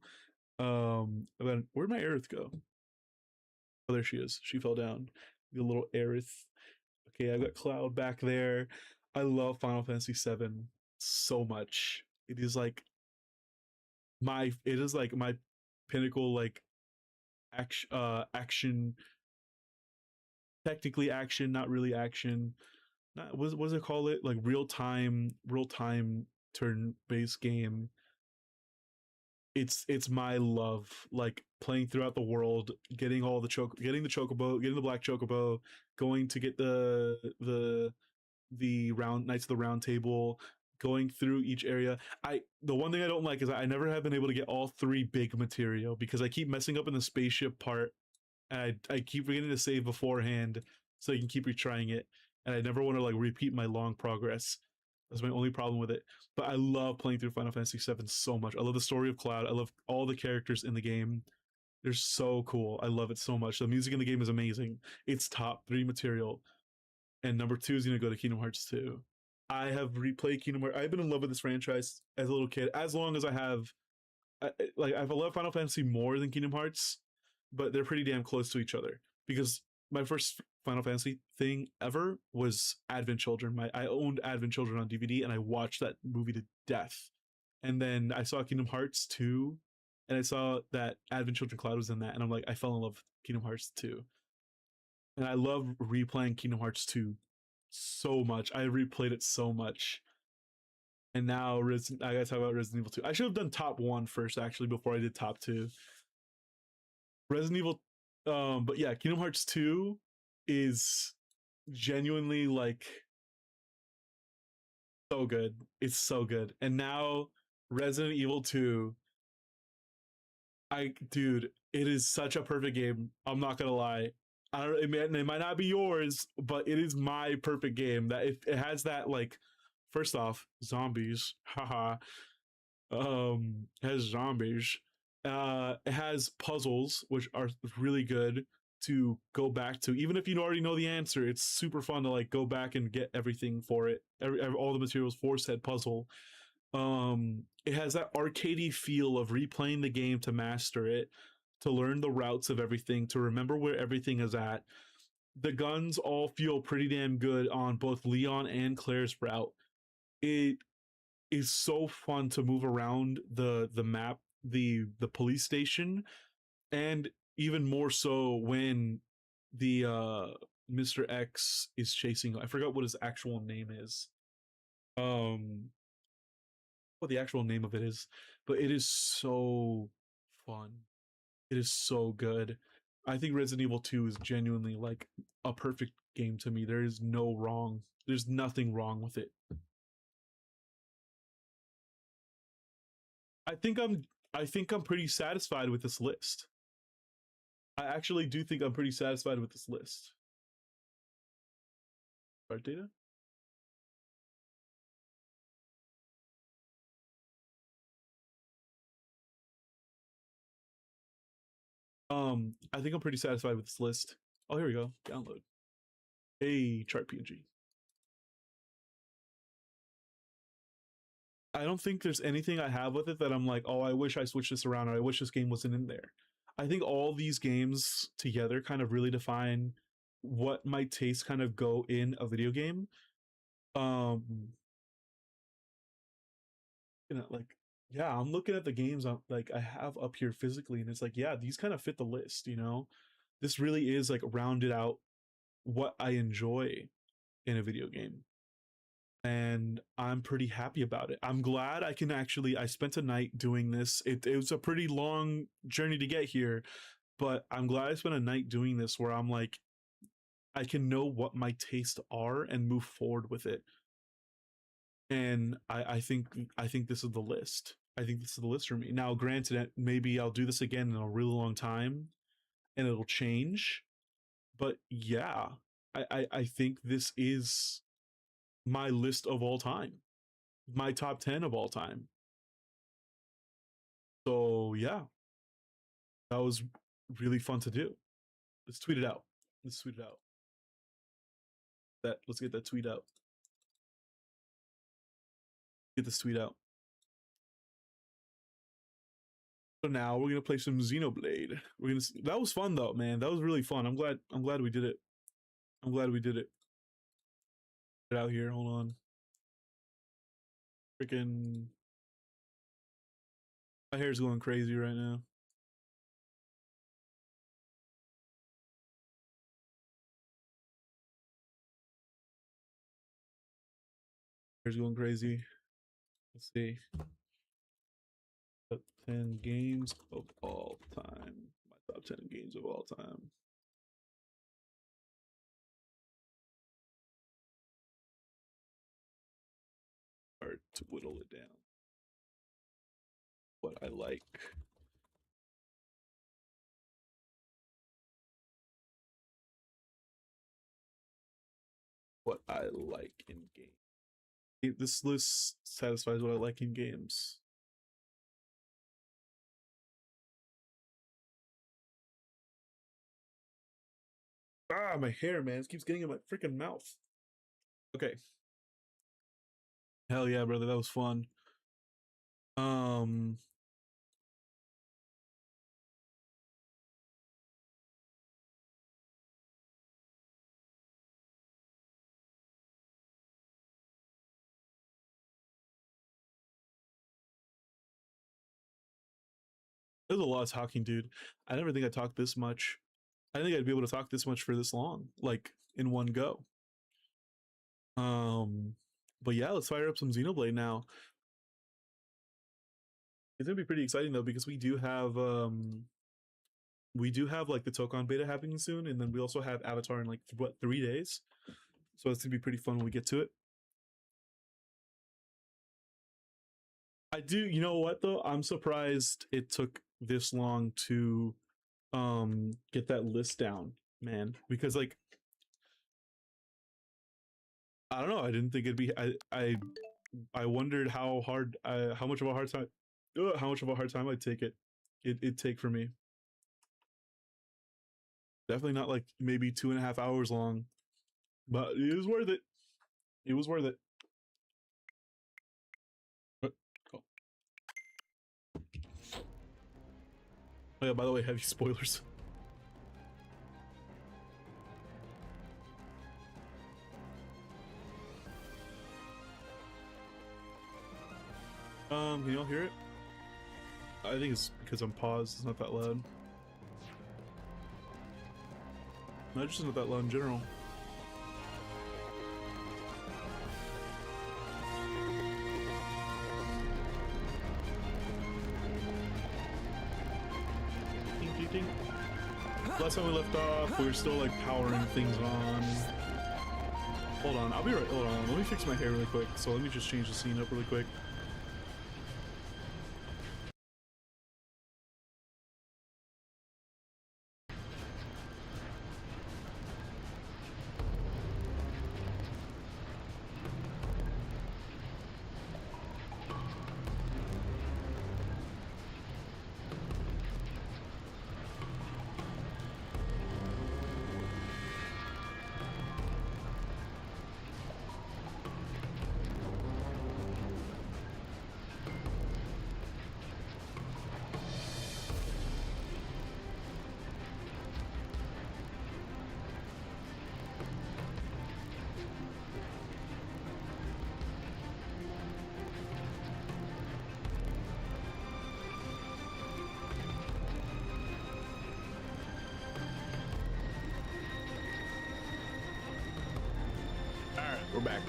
Where'd my Aerith go? Oh, there she is. She fell down. The little Aerith. Okay, I got Cloud back there. I love Final Fantasy VII so much. It is like my pinnacle, like action, technically action, not really action. Not, what does it call it? Like real time turn based game. It's my love, like playing throughout the world, getting the chocobo, getting the black chocobo, going to get the round Knights of the Round Table, going through each area. The one thing I don't like is I never have been able to get all three big material, because I keep messing up in the spaceship part, and I keep forgetting to save beforehand so you can keep retrying it, and I never want to like repeat my long progress. That's my only problem with it. But I love playing through Final Fantasy VII so much. I love the story of Cloud. I love all the characters in the game. They're so cool. I love it so much. The music in the game is amazing. It's top 3 material. And number 2 is going to go to Kingdom Hearts 2. I have replayed Kingdom Hearts. I've been in love with this franchise as a little kid, as long as I have. I've loved Final Fantasy more than Kingdom Hearts, but they're pretty damn close to each other, because my first Final Fantasy thing ever was Advent Children. I owned Advent Children on DVD, and I watched that movie to death. And then I saw Kingdom Hearts 2, and I saw that Advent Children Cloud was in that, and I'm like, I fell in love with Kingdom Hearts 2. And I love replaying Kingdom Hearts 2 so much. I replayed it so much. And now I gotta talk about Resident Evil 2. I should have done top 1 first, actually, before I did top 2. Resident Evil, but yeah, Kingdom Hearts 2 is genuinely like so good. It's so good. And now Resident Evil 2. Dude, it is such a perfect game. I'm not gonna lie. I don't. It might not be yours, but it is my perfect game. That it has that like, first off, zombies. Haha. It has zombies. It has puzzles, which are really good to go back to. Even if you already know the answer, it's super fun to like go back and get everything for it. All the materials for said puzzle. It has that arcadey feel of replaying the game to master it, to learn the routes of everything, to remember where everything is at. The guns all feel pretty damn good on both Leon and Claire's route. It is so fun to move around the map, the police station, and even more so when the Mr. X is chasing. I forgot what his actual name is. Um, what the actual name of it is, but it is so fun. It is so good. I think Resident Evil 2 is genuinely like a perfect game to me. There is no wrong. There's nothing wrong with it. I think I'm I think I'm pretty satisfied with this list. I actually do think I'm pretty satisfied with this list. Start data? I think I'm pretty satisfied with this list. Oh, here we go. Download. A chart PNG. I don't think there's anything I have with it that I'm like, oh, I wish I switched this around, or I wish this game wasn't in there. I think all these games together kind of really define what my tastes kind of go in a video game. Um, like, yeah, I'm looking at the games I have up here physically, and it's like, yeah, these kind of fit the list. This really is like rounded out what I enjoy in a video game, and I'm pretty happy about it. I'm glad I spent a night doing this. It was a pretty long journey to get here, but I'm glad I spent a night doing this where I'm like, I can know what my tastes are and move forward with it. And I think this is the list. I think this is the list for me. Now, granted, maybe I'll do this again in a really long time and it'll change. But yeah, I think this is my list of all time, my top 10 of all time. So yeah, that was really fun to do. Let's tweet it out. Let's tweet it out. Let's get that tweet out. Get this tweet out. So now we're gonna play some Xenoblade. That was fun though, man. That was really fun. I'm glad we did it. I'm glad we did it. Get out here. Hold on. Freaking my hair's going crazy right now. Hair's going crazy. Let's see. Top 10 games of all time. My top 10 games of all time. Hard to whittle it down. What I like. What I like in games. This list satisfies what I like in games. Ah, my hair, man. It keeps getting in my freaking mouth. Okay. Hell yeah, brother. That was fun. Um, there's a lot of talking, dude. I never think I talked this much. I didn't think I'd be able to talk this much for this long, like in one go. Um, but yeah, let's fire up some Xenoblade now. It's gonna be pretty exciting though because we do have like the Tokon beta happening soon, and then we also have Avatar in like what 3 days. So it's gonna be pretty fun when we get to it. I do. You know what though? I'm surprised it took this long to get that list down, man. Because like I don't know. I didn't think it'd be. I wondered how hard. How much of a hard time. How much of a hard time I'd take it. It'd take for me. Definitely not like maybe 2.5 hours long, but it was worth it. It was worth it. Oh yeah. By the way, heavy spoilers. Can y'all hear it? I think it's because I'm paused. It's not that loud. No, just not that loud in general. Ding, ding, ding. Last time we left off, we were still like powering things on. Hold on, I'll be right. Hold on, let me fix my hair really quick. So let me just change the scene up really quick. We're back.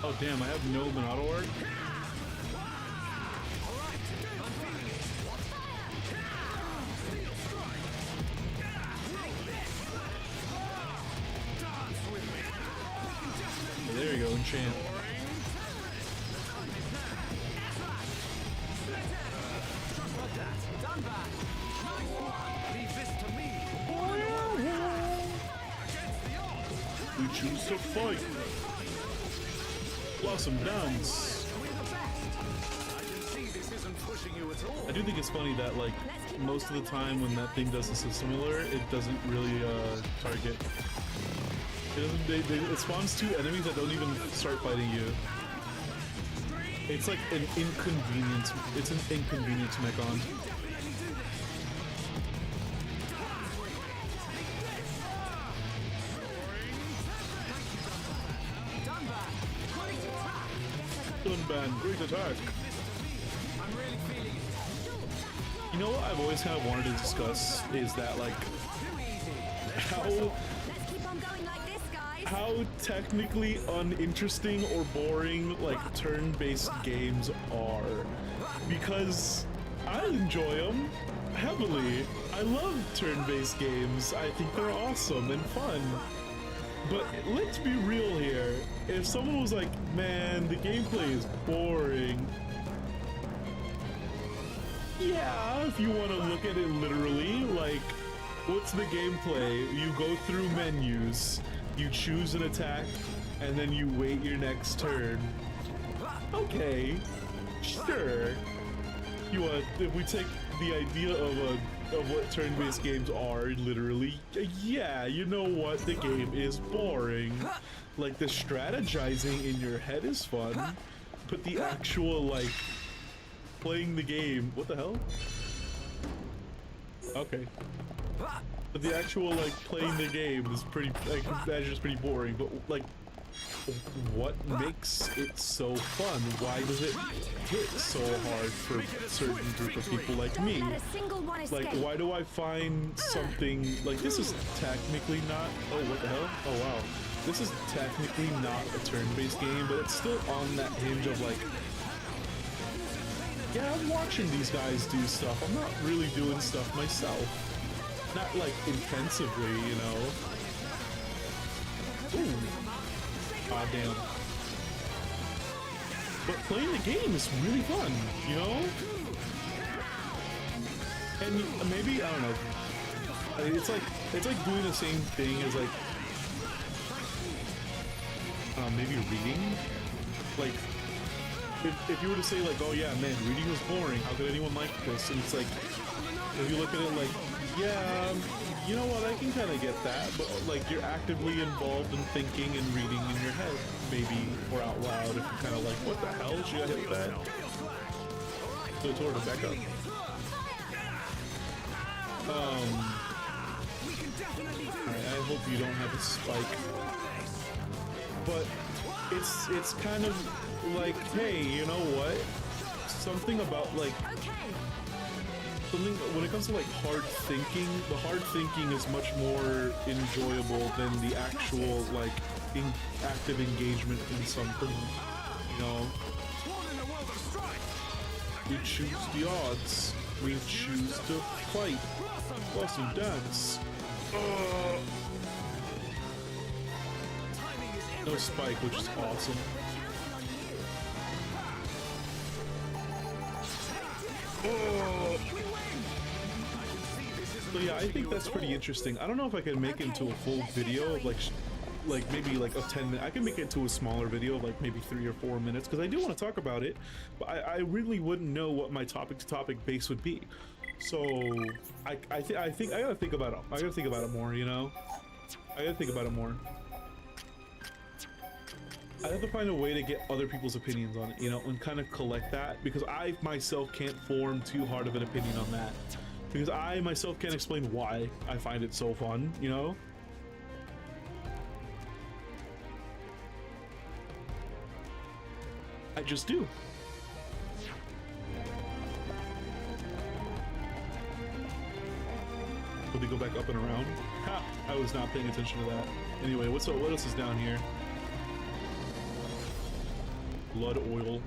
Oh damn, I have no Monado art? There you go, enchant. We choose to fight. Blossom dance. I do think it's funny that like most of the time when that thing does a system alert, it doesn't really target. It doesn't. It spawns 2 enemies that don't even start fighting you. It's like an inconvenience. It's an inconvenience mechon. Dunban, great attack. You know what I've always kind of wanted to discuss is that like how technically uninteresting or boring like turn-based games are, because I enjoy them heavily. I love turn-based games. I think they're awesome and fun. But let's be real here. If someone was like, man, the gameplay is boring. Yeah, if you want to look at it literally, like, what's the gameplay? You go through menus, you choose an attack, and then you wait your next turn. Okay, sure. You want, if we take the idea of what turn-based games are, literally, yeah, you know what, the game is boring. Like, the strategizing in your head is fun, but the actual, like, playing the game, what the hell? Okay. But the actual, like, playing the game is pretty, I can imagine it's pretty boring, but, like, what makes it so fun? Why does it hit so hard for a certain group of people like me? Like, why do I find something like this is technically not? Oh, what the hell? Oh wow, this is technically not a turn-based game, but it's still on that hinge of like, yeah, I'm watching these guys do stuff. I'm not really doing stuff myself. Not like intensively, you know. Ooh. Ah, damn. But playing the game is really fun, you know? And maybe, I don't know. It's like doing the same thing as like, maybe reading. Like, if you were to say like, oh yeah, man, reading was boring. How could anyone like this? And it's like, if you look at it like, yeah, you know what, I can kind of get that, but like you're actively involved in thinking and reading in your head, maybe, or out loud, if you're kind of like, what the hell, should I hit that? So it's ordered back up. Alright, I hope you don't have a spike. But it's kind of like, hey, you know what? Something about like, something when it comes to like hard thinking, the hard thinking is much more enjoyable than the actual like active engagement in something, you know? We choose the odds. We choose to fight. Plus and dance. No spike, which is awesome. So yeah, I think that's pretty interesting. I don't know if I can make it into a full video of like maybe like a 10-minute. I can make it into a smaller video of like maybe 3 or 4 minutes because I do want to talk about it, but I really wouldn't know what my topic to topic base would be. So I think I gotta think about it. I gotta think about it more. You know, I gotta think about it more. I have to find a way to get other people's opinions on it, you know, and kind of collect that, because I myself can't form too hard of an opinion on that, because I myself can't explain why I find it so fun, you know? I just do. Would they go back up and around? Ha! I was not paying attention to that. Anyway, what else is down here? Blood oil.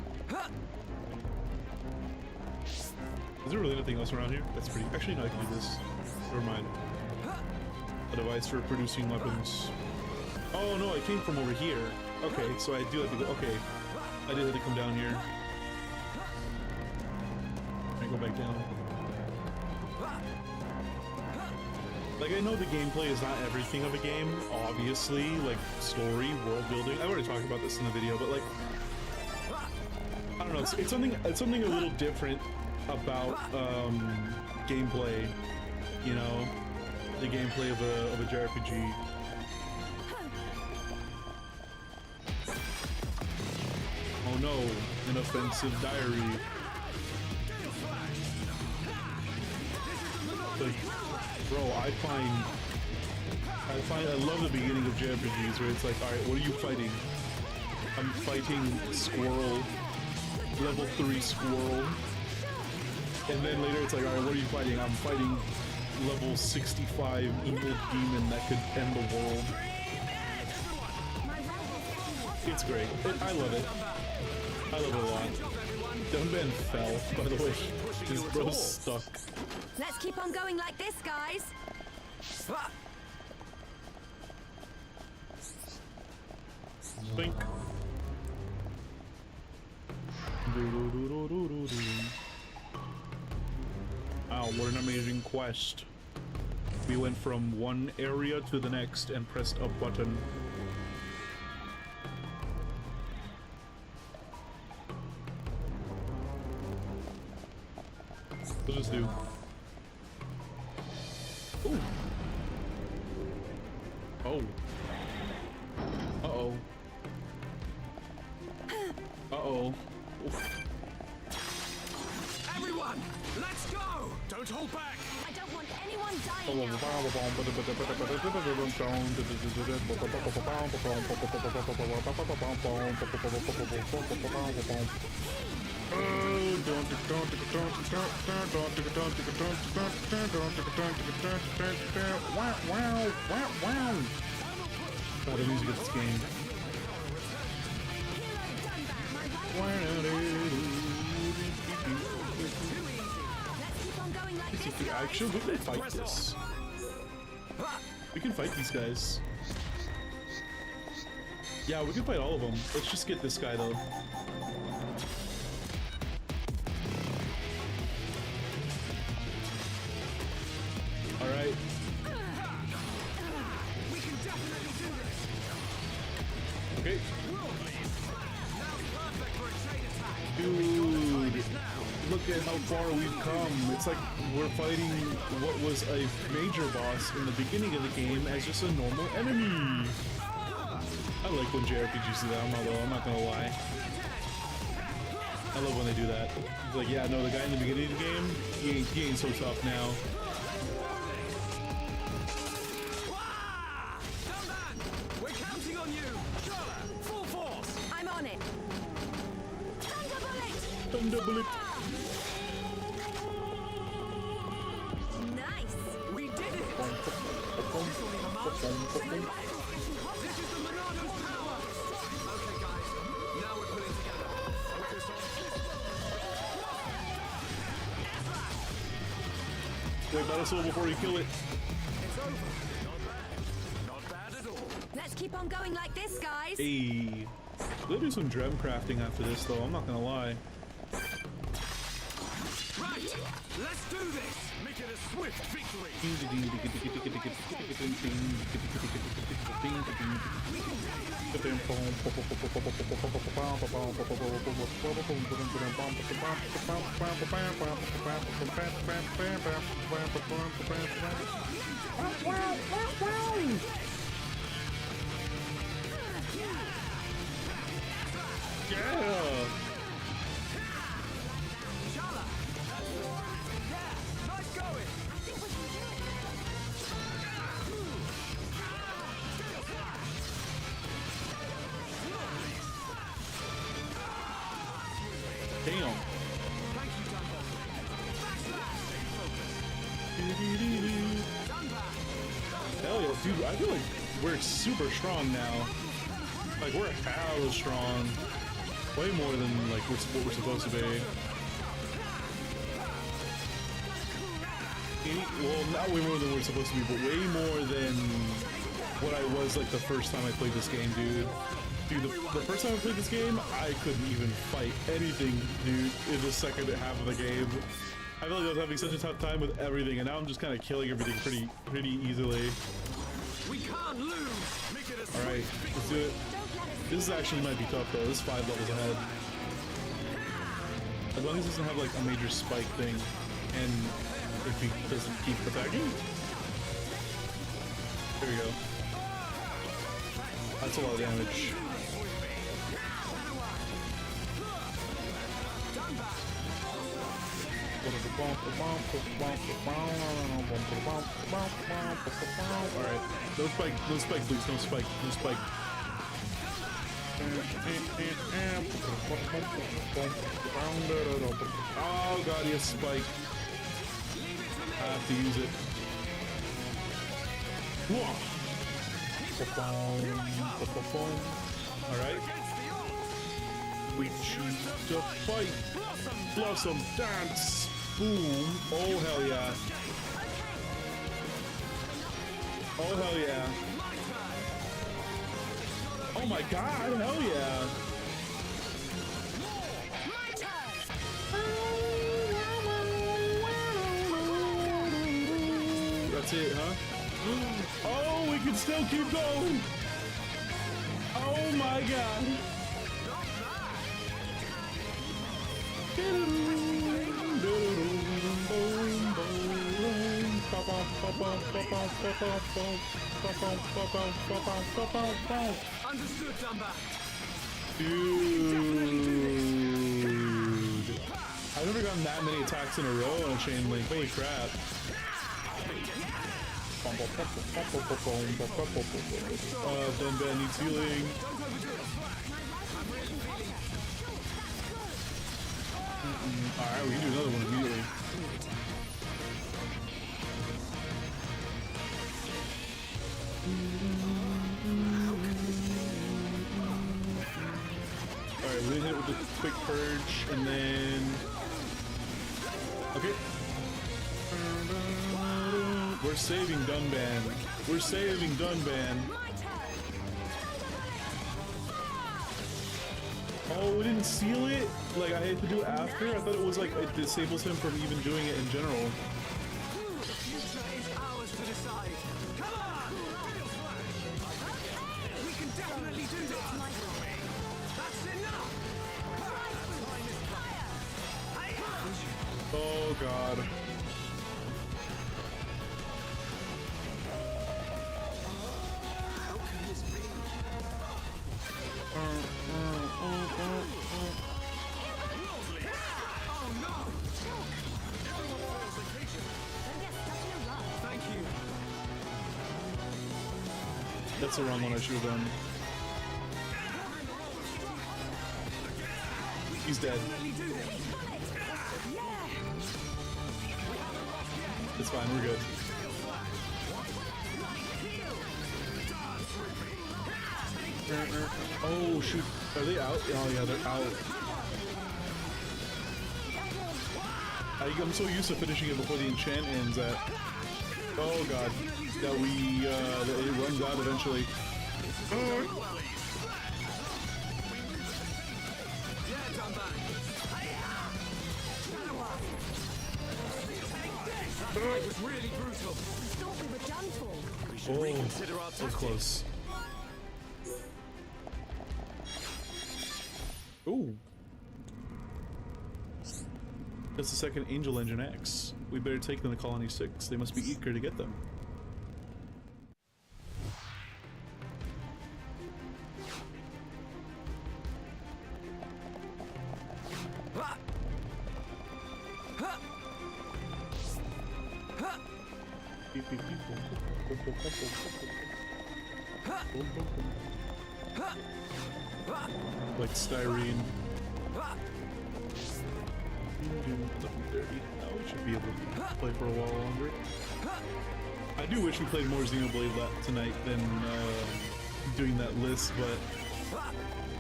Is there really nothing else around here? That's pretty. Actually, no, I can do this. Never mind. A device for producing weapons. Oh no, it came from over here. Okay, so I do have to go. Okay, I did have to come down here. I go back down. Like, I know the gameplay is not everything of a game, obviously. Like story, world building. I already talked about this in the video, but like, I don't know, it's something a little different about gameplay, you know, the gameplay of a JRPG. Oh no, an offensive diary. But, bro, I love the beginning of JRPGs where it's like, alright, what are you fighting? I'm fighting Squirrel. Level 3 Squirrel. And then later it's like, alright, what are you fighting? I'm fighting level 65 evil demon that could end the world. It's great. I love it. I love it a lot. Dunban fell, by the way. His bro's stuck. Let's keep on going like this, guys. Think. Wow, what an amazing quest. We went from one area to the next and pressed a button. What's this do? Ooh. Oh. Uh-oh. Uh-oh. Everyone, on! Let's go! Don't hold back! I don't want anyone dying now. Oh, the music of this game. Let's keep on going like this, guys. Actually, we can fight this. We can fight these guys. Yeah, we can fight all of them. Let's just get this guy though. Alright. We can definitely do this! Okay. Now perfect for a chain attack! Dude, look at how far we've come. It's like we're fighting what was a major boss in the beginning of the game as just a normal enemy. I like when JRPGs do that, I'm not gonna lie. I love when they do that. It's like, yeah, no, the guy in the beginning of the game, he ain't so tough now. We're counting on you! Charlotte, full force! I'm on it. Thunder bullet! Thunder bullet. Nice. We did it! This will leave a mark. This is the Monarch's power! Okay, guys. Now we're pulling together. Focus on this. Wait, battle soul before you kill it. It's over. Not bad. Not bad at all. Let's keep on going like this, guys. Hey. We'll do some gem crafting after this though, I'm not gonna lie. Right! Let's do this! Make it a swift victory! Yeah! Chala! Yeah! Nice going! Damn. Thank you, Dumbo. Hell yeah, dude, I feel like we're super strong now. Like, we're hella strong. Way more than, like, what we're supposed to be. Well, not way more than we're supposed to be, but way more than what I was, like, the first time I played this game, dude. Dude, the first time I played this game, I couldn't even fight anything, dude, in the second half of the game. I feel like I was having such a tough time with everything, and now I'm just kind of killing everything pretty easily. We can't lose! Make it a Alright, let's do it. This actually might be tough, though. This is 5 levels ahead. As long as it doesn't have, like, a major spike thing, and if he doesn't keep attacking. There we go. That's a lot of damage. Alright. No spike, please. No spike. No spike. Oh god, he has spike. I have to use it. Alright. We choose to fight. Blossom dance. Boom. Oh hell yeah. Oh hell yeah. Oh my god, hell yeah. That's it, huh? Oh, we can still keep going. Oh my god. Understood, Dumba. Dude. I've never gotten that many attacks in a row on a chain link. Holy crap. Dunban needs healing. Alright, we can do another one immediately. Alright, we hit it with the quick purge, and then... Okay. We're saving Dunban. We're saving Dunban. Oh, we didn't seal it? Like, I had to do it after? I thought it was like, it disables him from even doing it in general. The future is ours to decide. Come on! We can definitely do this. That's enough! Oh, God. Thank you. That's the wrong one I should have done. He's dead. It's fine, we're good. Oh shoot, are they out? Oh yeah, they're out. I'm so used to finishing it before the enchant ends that... Oh god, that it runs out eventually. It was really brutal. Thought we were done for. We should reconsider our So tactics. close. Ooh. That's the second Angel Engine X. We better take them to Colony 6. They must be eager to get them. Ha! Ha! Ha! Like styrene. Ha! Nothing dirty. Now we should be able to play for a while longer. I do wish we played more Xenoblade tonight than doing that list, but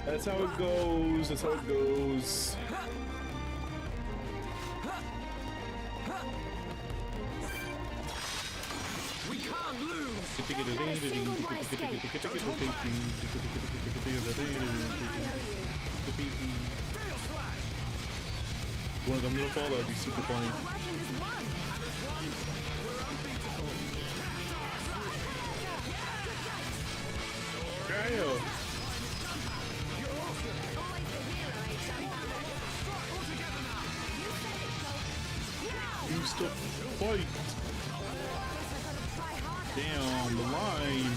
that's how it goes. That's how it goes. We can't lose. One of them will fall, that would be super funny. Gaio! You still fight! Down the line!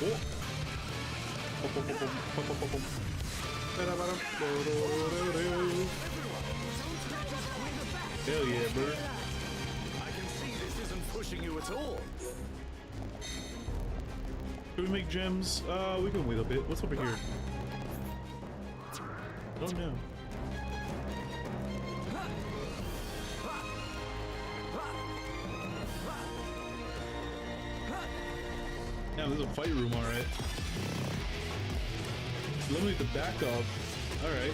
Oh! Hell yeah, bird. I can see this isn't pushing you at all. Can we make gems? We can wait a bit. What's over here? I don't know. Yeah, there's a fight room, alright. Eliminate the backup. Alright.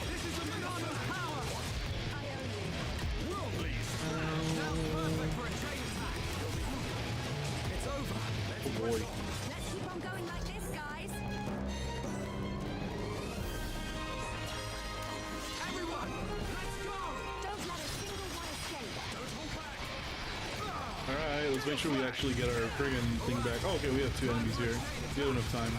This is the Milano's power. World lead. Now perfect for a chain attack. It's over. Oh boy. Let's keep on going like this, guys. Everyone, let's go. Don't let a single one escape. Don't hold back. Alright, let's make sure we actually get our friggin' thing back. Oh, okay, we have 2 enemies here. We have enough time.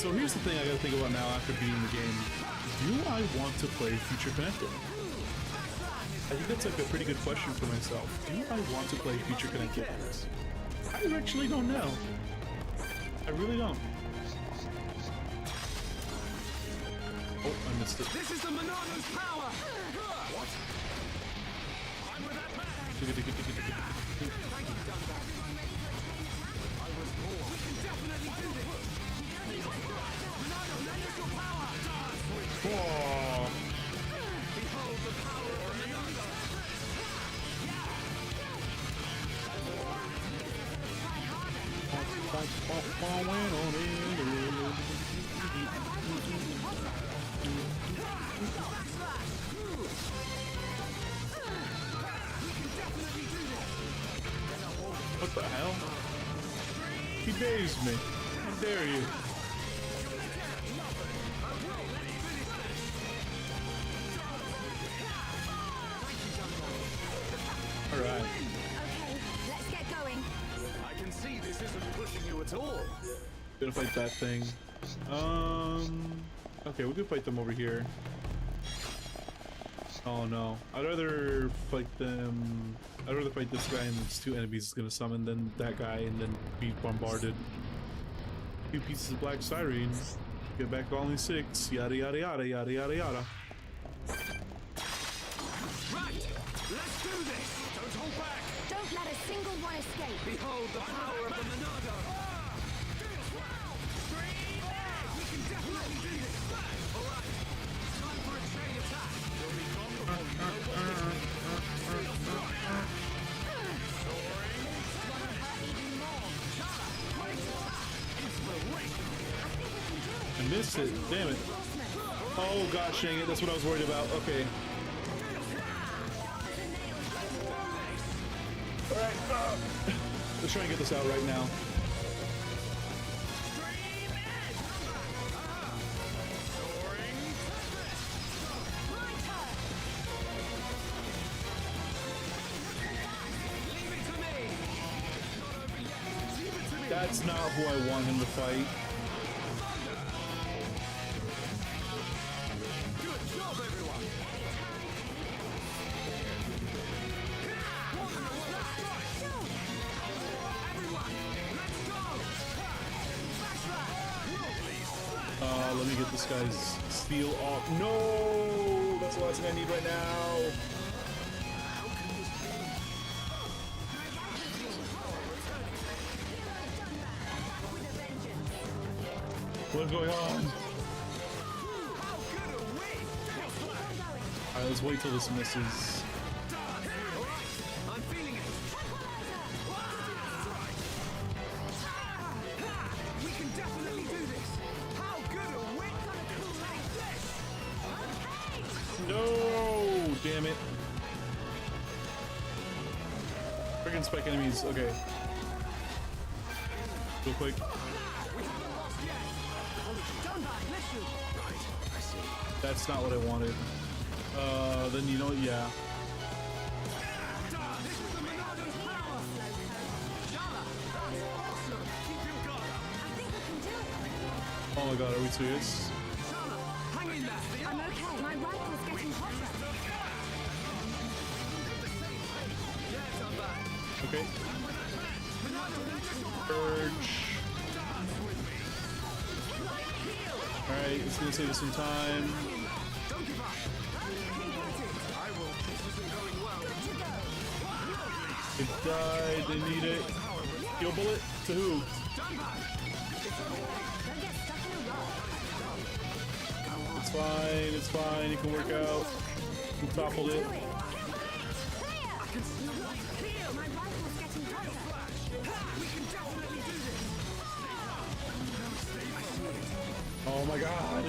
So here's the thing I gotta think about now after beating the game. Do I want to play Future Connected? I think that's like a pretty good question for myself. Do I want to play Future Connected? I actually don't know. I really don't. Oh, I missed it. This is the Monado's power! What? I'm with that man! Thank you, Dunbar. I was born. We can definitely do this! Monado, lend us your power! Dance with me! Oh. Behold the power of Monado! What the hell? He dazed me. How dare you? Alright. Okay, let's get going. I can see this isn't pushing you at all. Gonna fight that thing. Okay, we can fight them over here. Oh no. I'd rather fight them. I'd rather fight this guy and these two enemies is gonna summon than that guy and then be bombarded. 2 pieces of black styrene. Get back only 6. Yada yada yada yada yada yada. Right! Let's do this! Don't hold back! Don't let a single one escape. Behold the power of the Monado! We can definitely do this! Alright, time for a chain attack! You'll be gone before you know what I missed it. Damn it. Oh gosh dang it. That's what I was worried about. Okay. Alright. Let's try and get this out right now. That's not who I want him to fight. Good job, everyone! Let me get this guy's steel off. No! That's the last thing I need right now. What's going on? Alright, let's wait till this misses. I'm feeling it! We can definitely do this! How good are we? No! Damn it. Friggin' spike enemies. Okay. Real quick. That's not what I wanted. Then you know what? Yeah. Oh my god, are we serious? Hang in there! I'm okay. My rifle's getting hotter. Okay. Purge. Alright, it's gonna save us some time. Don't give up! I will. This isn't going well. They died, they need it. Heal bullet to who? Don't get stuck in a rock. It's fine, it's fine, it can work out. We toppled it. Do it. Clear. My rifle's getting hotter. We can definitely do this! Oh my god.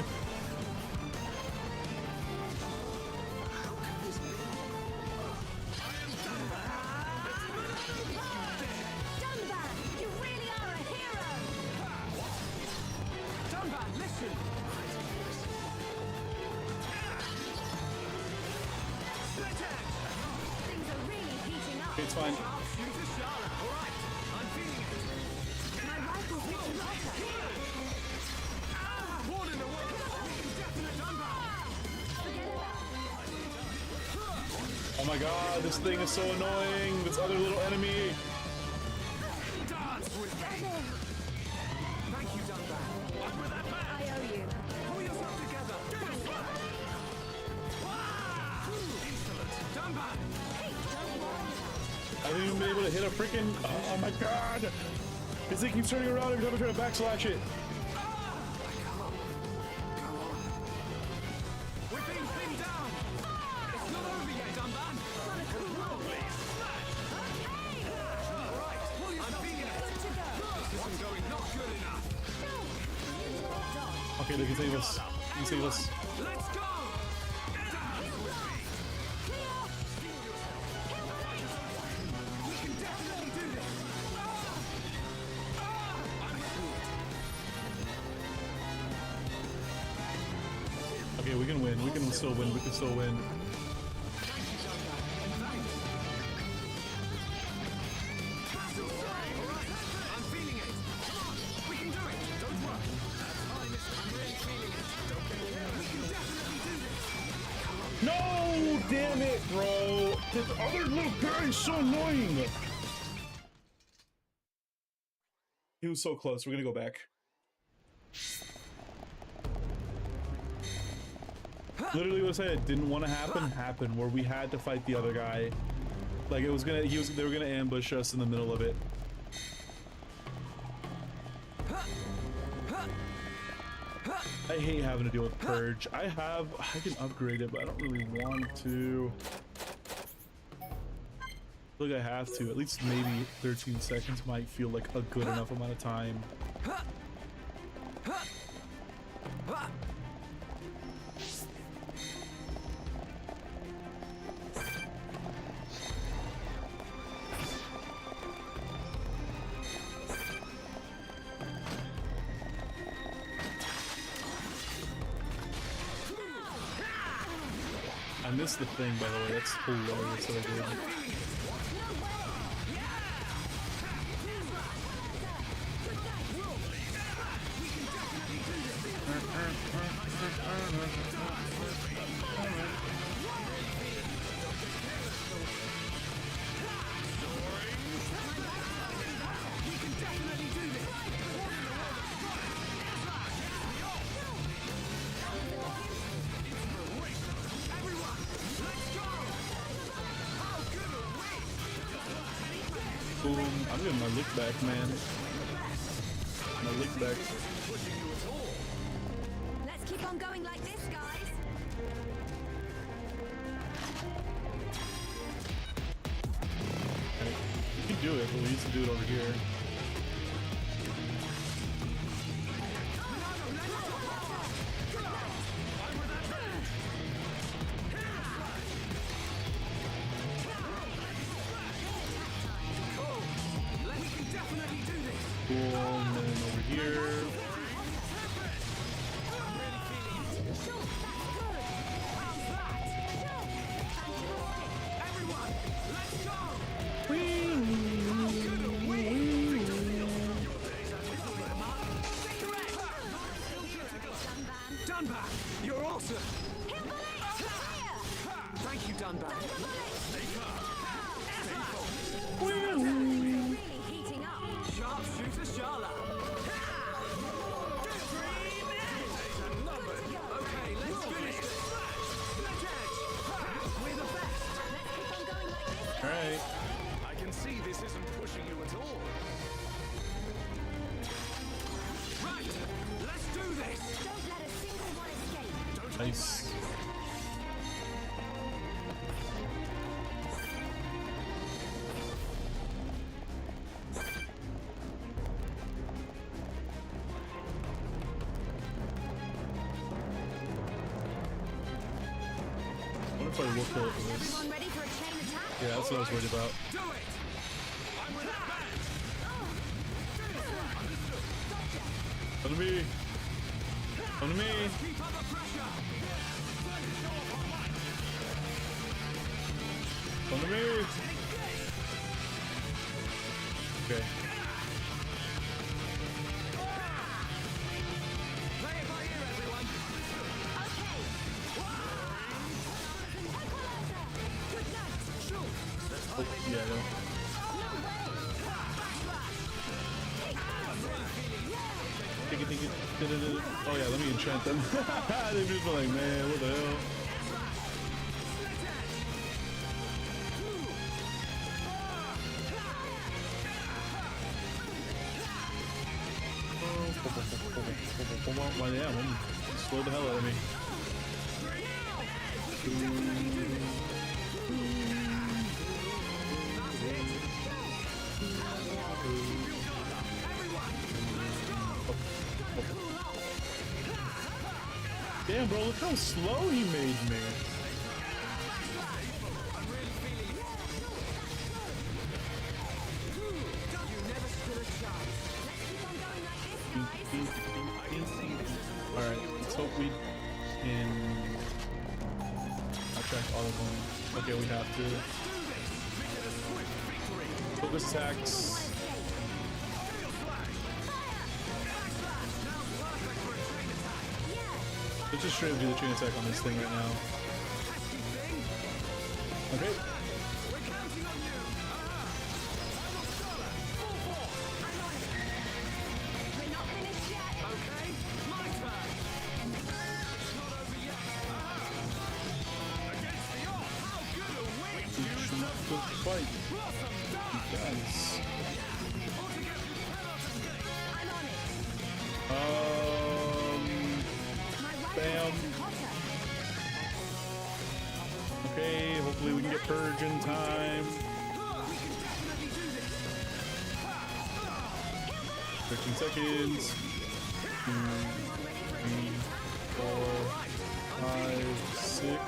Dunbar, you really are a hero. Dunbar, listen! Things are really heating up. It's fine. Shoot a Charlotte! Alright, I'm feeling it! My rifle's getting hotter. Oh my god, this thing is so annoying. This other little enemy. Dance with me. Thank you, Dunbar. I'm with that man. I owe you. Pull yourself together. Insolent. Dunbar. Hey, don't worry. I haven't even been able to hit a freaking. Oh my god. This thing keeps turning around every time I try to backslash it. We're being pinned down. It's not over yet, Dunbar. Right. I'm feeling it. Good to go. This isn't going not good enough. Okay, they can save us. They can save us. Let's go. Dance with me. We can definitely do this. Okay, we can win. We can still win. We can still win. I'm feeling it. Come on. We can do it. Don't rush. I'm really feeling it. Don't get careless. We can definitely do this. No, damn it, bro. This other little guy is so annoying. He was so close. We're gonna go back. Literally what I said didn't want to happen, where we had to fight the other guy. Like it was gonna, they were gonna ambush us in the middle of it. I hate having to deal with Purge. I can upgrade it, but I don't really want to. I feel like I have to. At least maybe 13 seconds might feel like a good enough amount of time. I missed the thing, by the way. That's hilarious that I did. Boom. I'm getting my lick back, man. My lick back. Let's keep on going like this, guys. You can do it, but we need to do it over here. Cool, and then over here. Dunbar, you're awesome. Thank you, Dunbar. Really heating up. Sharpshooter Sharla. Okay, let's finish this. Split edge. We're the best. Let's keep on going like this. Alright. I can see this isn't pushing you at all. Right, let's do this. Don't let a single one escape. Nice. What if I will kill it for this? Everyone ready for a chain attack? Yeah, that's what I was worried about. Do it. I'm with that man. Come to me. Come to me. Keep up the pressure. Come to me. Okay. Play it by ear, everyone. Okay. Equalizer. Good night. Oh yeah, let me enchant them. They've just been like, man, what the hell? Well, yeah, slow the hell out of me. Damn, bro, look how slow he made me. Alright, let's hope we can attract all of them. Okay, we have to. Focus attacks. Let's just straight up do the chain attack on this thing right now. Okay. Fight. Guys. Bam. Okay, hopefully we can get Purge in time. 13 seconds. 2, 3, 4, 5, 6.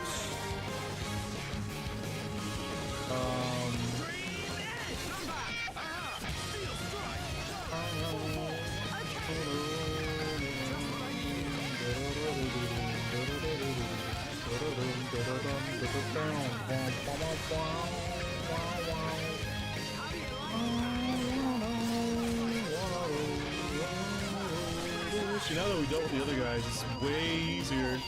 See, now that we dealt with the other guys, it's way easier.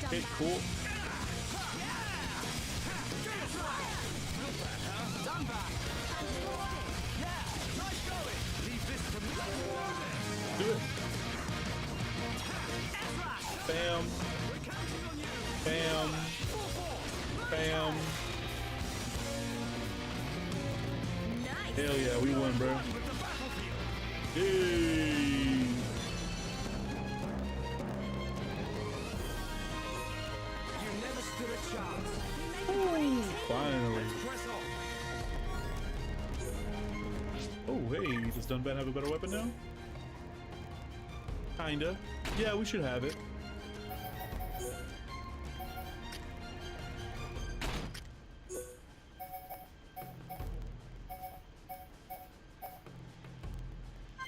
Okay, cool. Do it. Bam. Bam. Bam. Hell yeah, we won, bro. Yay. Ooh, finally. Oh, hey, does Dunban have a better weapon now? Kinda. Yeah, we should have it.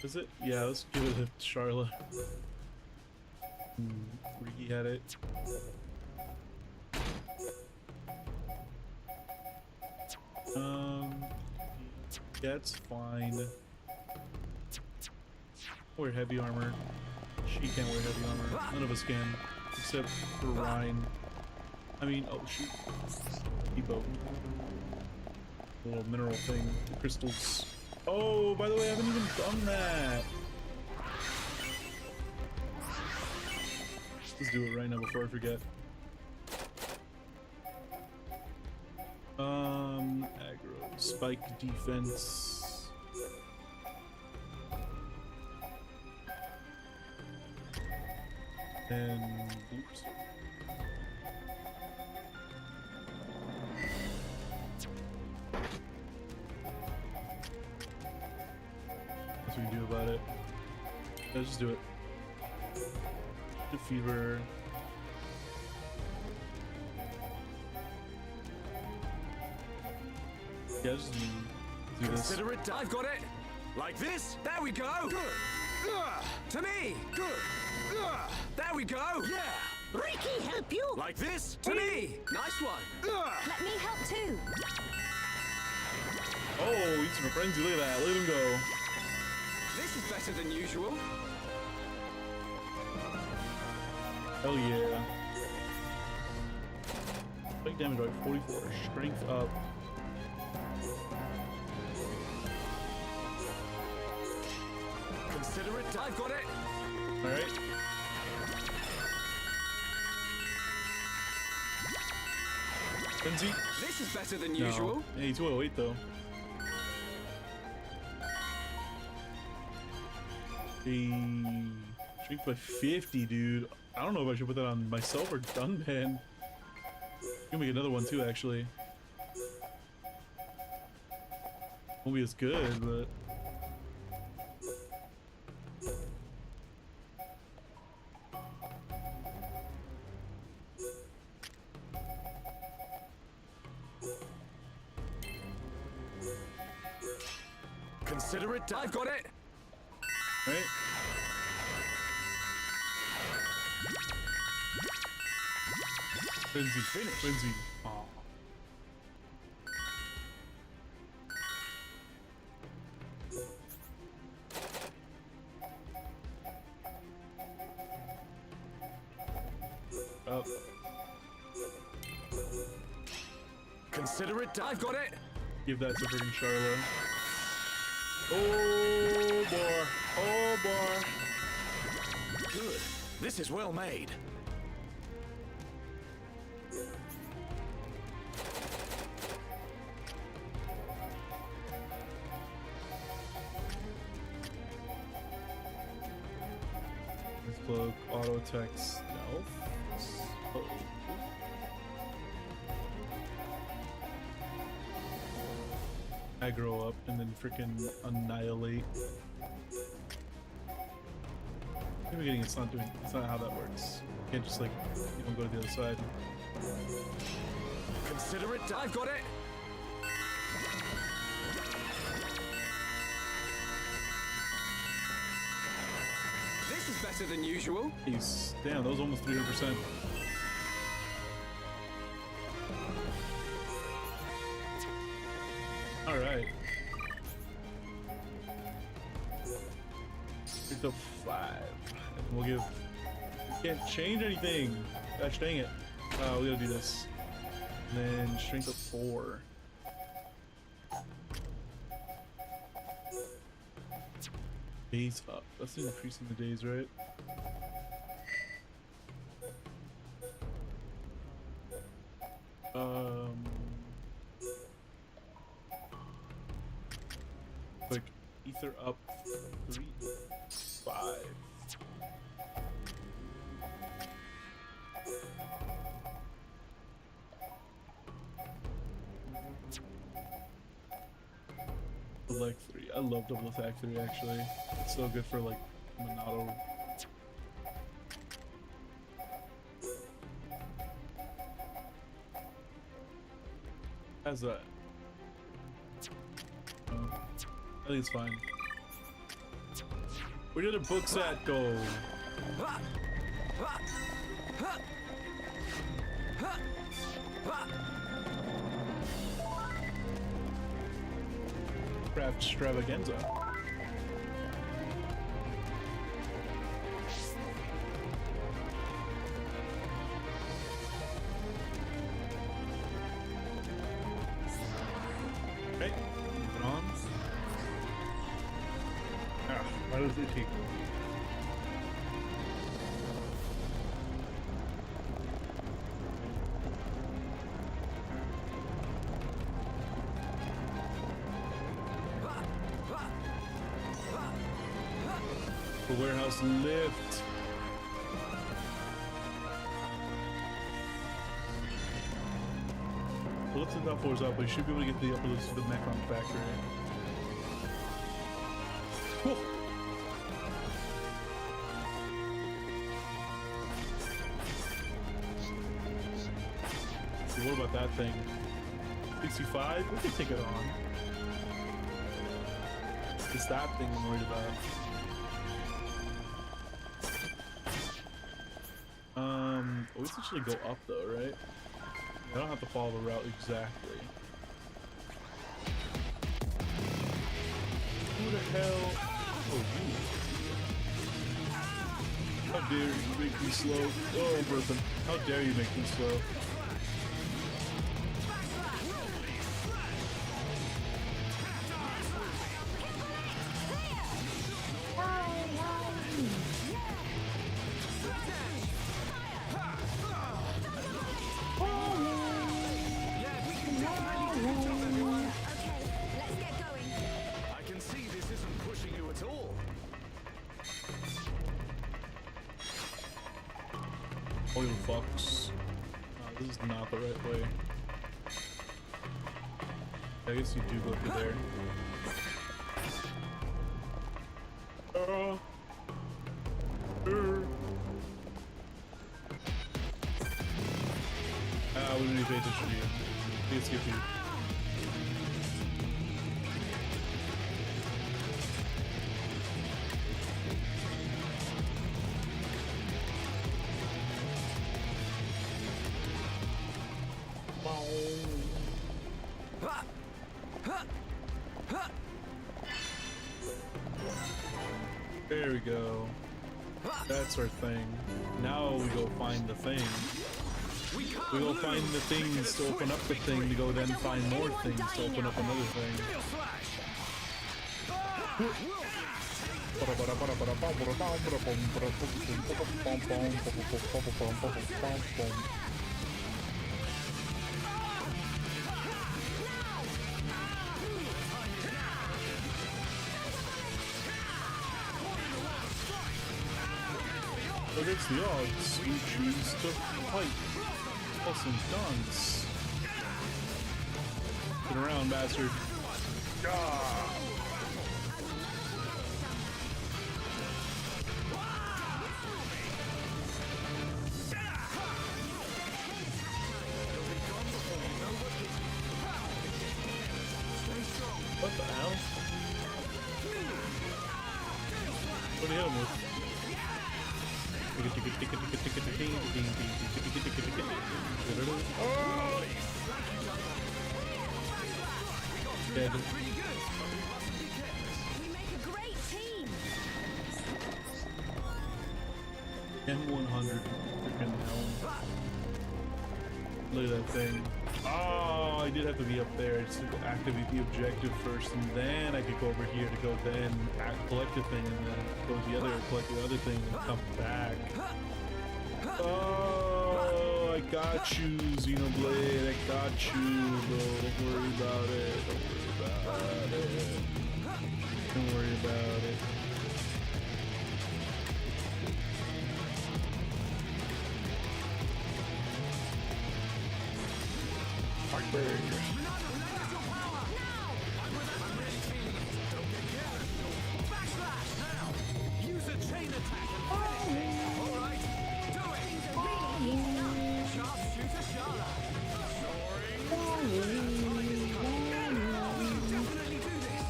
Is it? Yeah, let's give it to Charla. Riki had it. Yeah, it's fine. Wear heavy armor. She can't wear heavy armor. None of us can, except for Ryan. I mean, oh shoot, Depot. Little mineral thing, the crystals. Oh, by the way, I haven't even done that. Let's do it right now before I forget. Aggro, spike defense. And oops. What we can do about it? Let's just do it. The fever. Yeah, just do this. Consider it done. I've got it. Like this. There we go. Good. To me. Good. There we go. Yeah. Riki, help you? Like this. To me. Nice one. Let me help too. Oh, he's from a frenzy. Look at that. Look at him go. This is better than usual. Hell yeah. Spike damage by 44. Strength up. Consider it. I've got it. Alright. Frenzy. This is better than No. usual. Yeah, he's 208 though. Strength by 50, dude. I don't know if I should put that on myself or Dunban. You can make another one too, actually. Won't be as good, but. Consider it. I've got it. Right? Frenzy. Finish. Frenzy. Aw. Up. Consider it. I've got it. Give that to freaking Charlo. Oh boy. Oh boy. Good. This is well made. His cloak, auto attack, stealth. Oh. Aggro up and then freaking annihilate. I'm getting it's not how that works. You can't just like go to the other side. Consider it. I've got it. This is better than usual. He's damn, that was almost 300%. All right. It's a 5. And we'll give. We can't change anything. Gosh dang it. We gotta do this. And then strength of 4. Days up. That's increasing the days, right? Like ether up 3, 5. Like 3. I love double attack 3 actually. It's so good for like Monado. How's that? I think it's fine. Where did the books at go? Craft extravaganza. Okay, moving on. Ah, why does it take? The warehouse lift. The lift is not floors up, but you should be able to get the upper lifts to the Mechon factory. Whoa. So what about that thing? 65? We can take it on. It's that thing I'm worried about. We essentially go up though, right? I don't have to follow the route exactly. Who the hell? Oh, you. How dare you make me slow? Oh, Bertha. How dare you make me slow? I can see this isn't pushing you at all. Oil fucks. This is not the right way. I guess you do go through there. We don't need to pay attention to you. Let's skip you. There we go. That's our thing. Now we go find the thing. We go find the things to open up the thing to go then find more things to open up another thing. Against the odds, we choose to fight. Awesome dance. Get around, bastard. What the hell? What are you hitting with? Oh! Dead. We make a great team. N100 freaking hell. Look at that thing. Oh, I did have to be up there. It's to activate the objective first, and then I could go over here to go then collect the thing, and then go to the other, collect the other thing, and come back. Oh, I got you, Xenoblade. I got you, bro. Don't worry about it. Don't worry about it. Don't worry about it. Heartburn. Use a chain attack and finish it. All right, do it. Sharpshooter Shala. Definitely do this.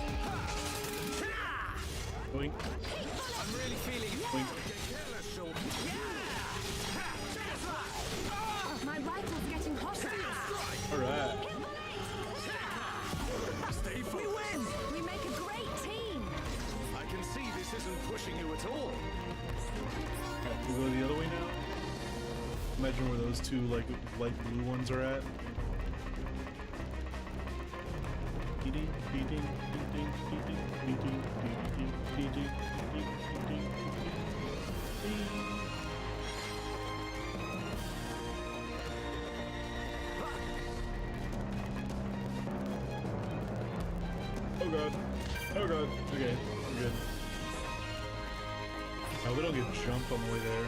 Boink. I'm really feeling it. Boink. Get careless, Shulk. My rifle's getting hotter. Alright. Stay focused. We win. We make a great team. I can see this isn't pushing you at all. We go the other way now? Imagine where those two like light blue ones are at. Oh god. Oh god. Okay, we're good. Now we don't get jumped on the way there.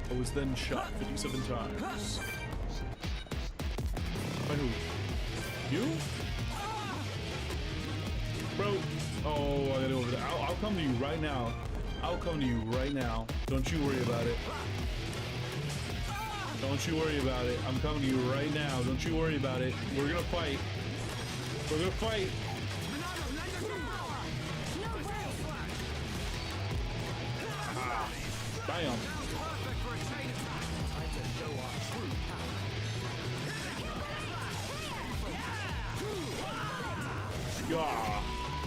I was then shot 57 times. By who? You? Bro. Oh, I gotta go over there. I'll come to you right now. I'll come to you right now. Don't you worry about it. Don't you worry about it. I'm coming to you right now. Don't you worry about it. We're gonna fight. We're gonna fight. Bam. Perfect for a chain attack. Time to show our true power. Yeah.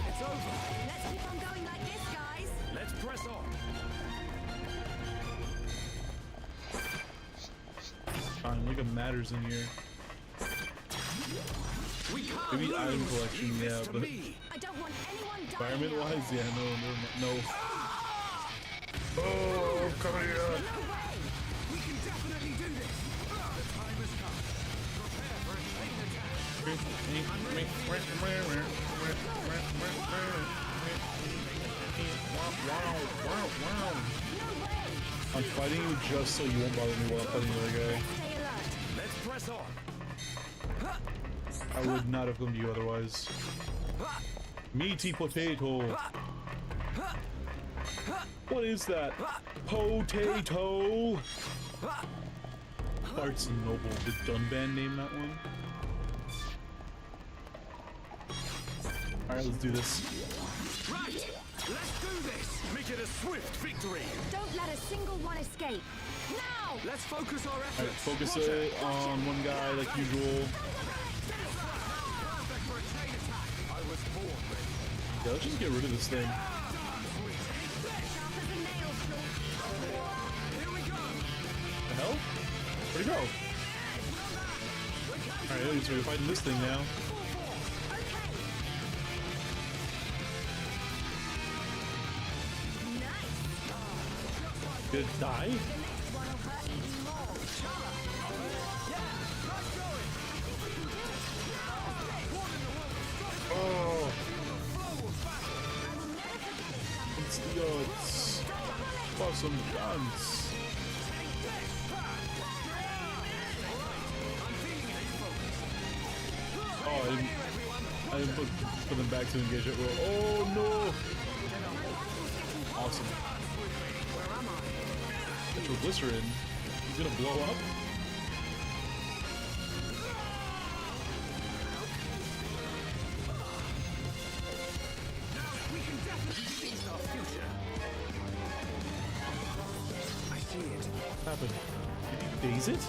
It's over. Let's keep on going like this, guys. Let's press press on. Fine, like it matters in here. We can't Maybe lose. item collection, Leave yeah, this to but me. I don't want anyone dying. environment-wise, yeah, no. Oh, come here. No way. We can definitely do this. The time has come. Prepare for a chain attack. I'm fighting you just so you won't bother me while I'm fighting the other guy. Stay alert. Let's press on. I would not have come to you otherwise. Meaty potato. What is that? Potato. Hearts Noble. Did Dunban name that one? Alright, let's do this. Right. Let's do this. Make it a swift victory. Don't let a single one escape. Now. Let's focus our efforts. Alright, focus Roger. it on one guy like usual. Perfect for a chain attack. I was born ready. Yeah, let's just get rid of this thing. Sharp as a nail, Stroke. Here we go. The hell? Where'd he go? Alright, so we're fighting this thing now. Okay. Nice. Did it die? The next one will hurt even more. Oh, I will never forget it. it's the odds. For some guns. Oh, I didn't put them back to engage it. Oh no! Awesome. Nitroglycerin. He's gonna blow up. We can definitely seize our future. I see it. What happened? Did he phase it?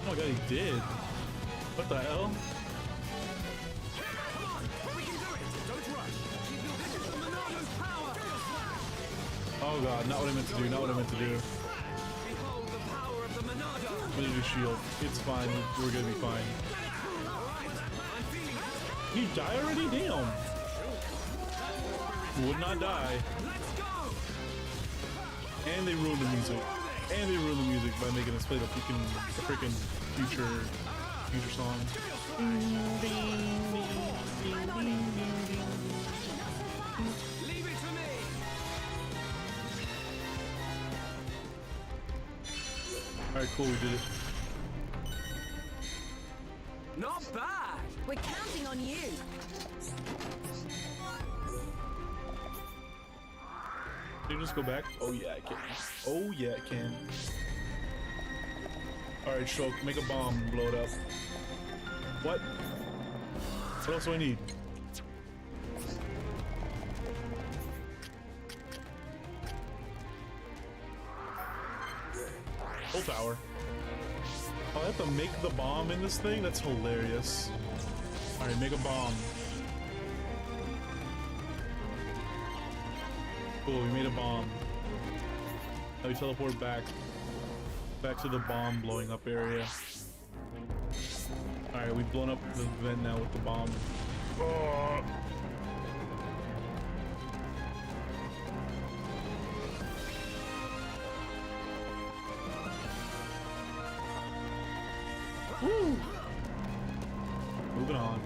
Oh my god, he did. What the hell? Come on, we can do it. Don't rush. Keep building. This is the Monado's power. Oh god, not what I meant to do, not what I meant to do. Behold the power of the Monado. I'm gonna do shield. It's fine, we're gonna be fine. Alright, I'm feeling it. You die already? Damn! Would not die. Let's go. And they ruined the music. And they ruined the music by making us play the freaking future song. Leave it to me. Alright, cool, we did it. Not bad. We're counting on you. Can you just go back? Oh yeah, I can. Oh yeah, I can. Alright, Shulk, make a bomb and blow it up. What? What else do I need? Full power. Oh, I have to make the bomb in this thing? That's hilarious. Alright, make a bomb. Cool, we made a bomb. Now we teleport back to the bomb blowing up area. Alright, we've blown up the vent now with the bomb. Oh. Woo! Moving on.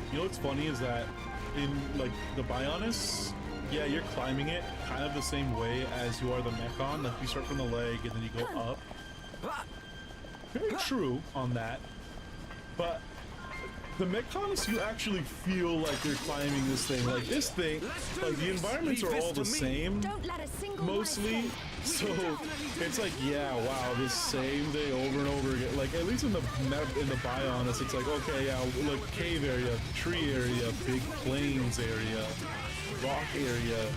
You know what's funny is that in like the Bionis, yeah, you're climbing it kind of the same way as you are the Mechon. Like you start from the leg and then you go up. Very true on that. But the Mechanics, you actually feel like you're climbing this thing. Like this thing, like the environments are all the same Don't let a single mostly. one So it's like, yeah, wow, this same thing over and over again. Like at least in the Bionis, it's like, okay, yeah, look, cave area, tree area, big plains area, rock area.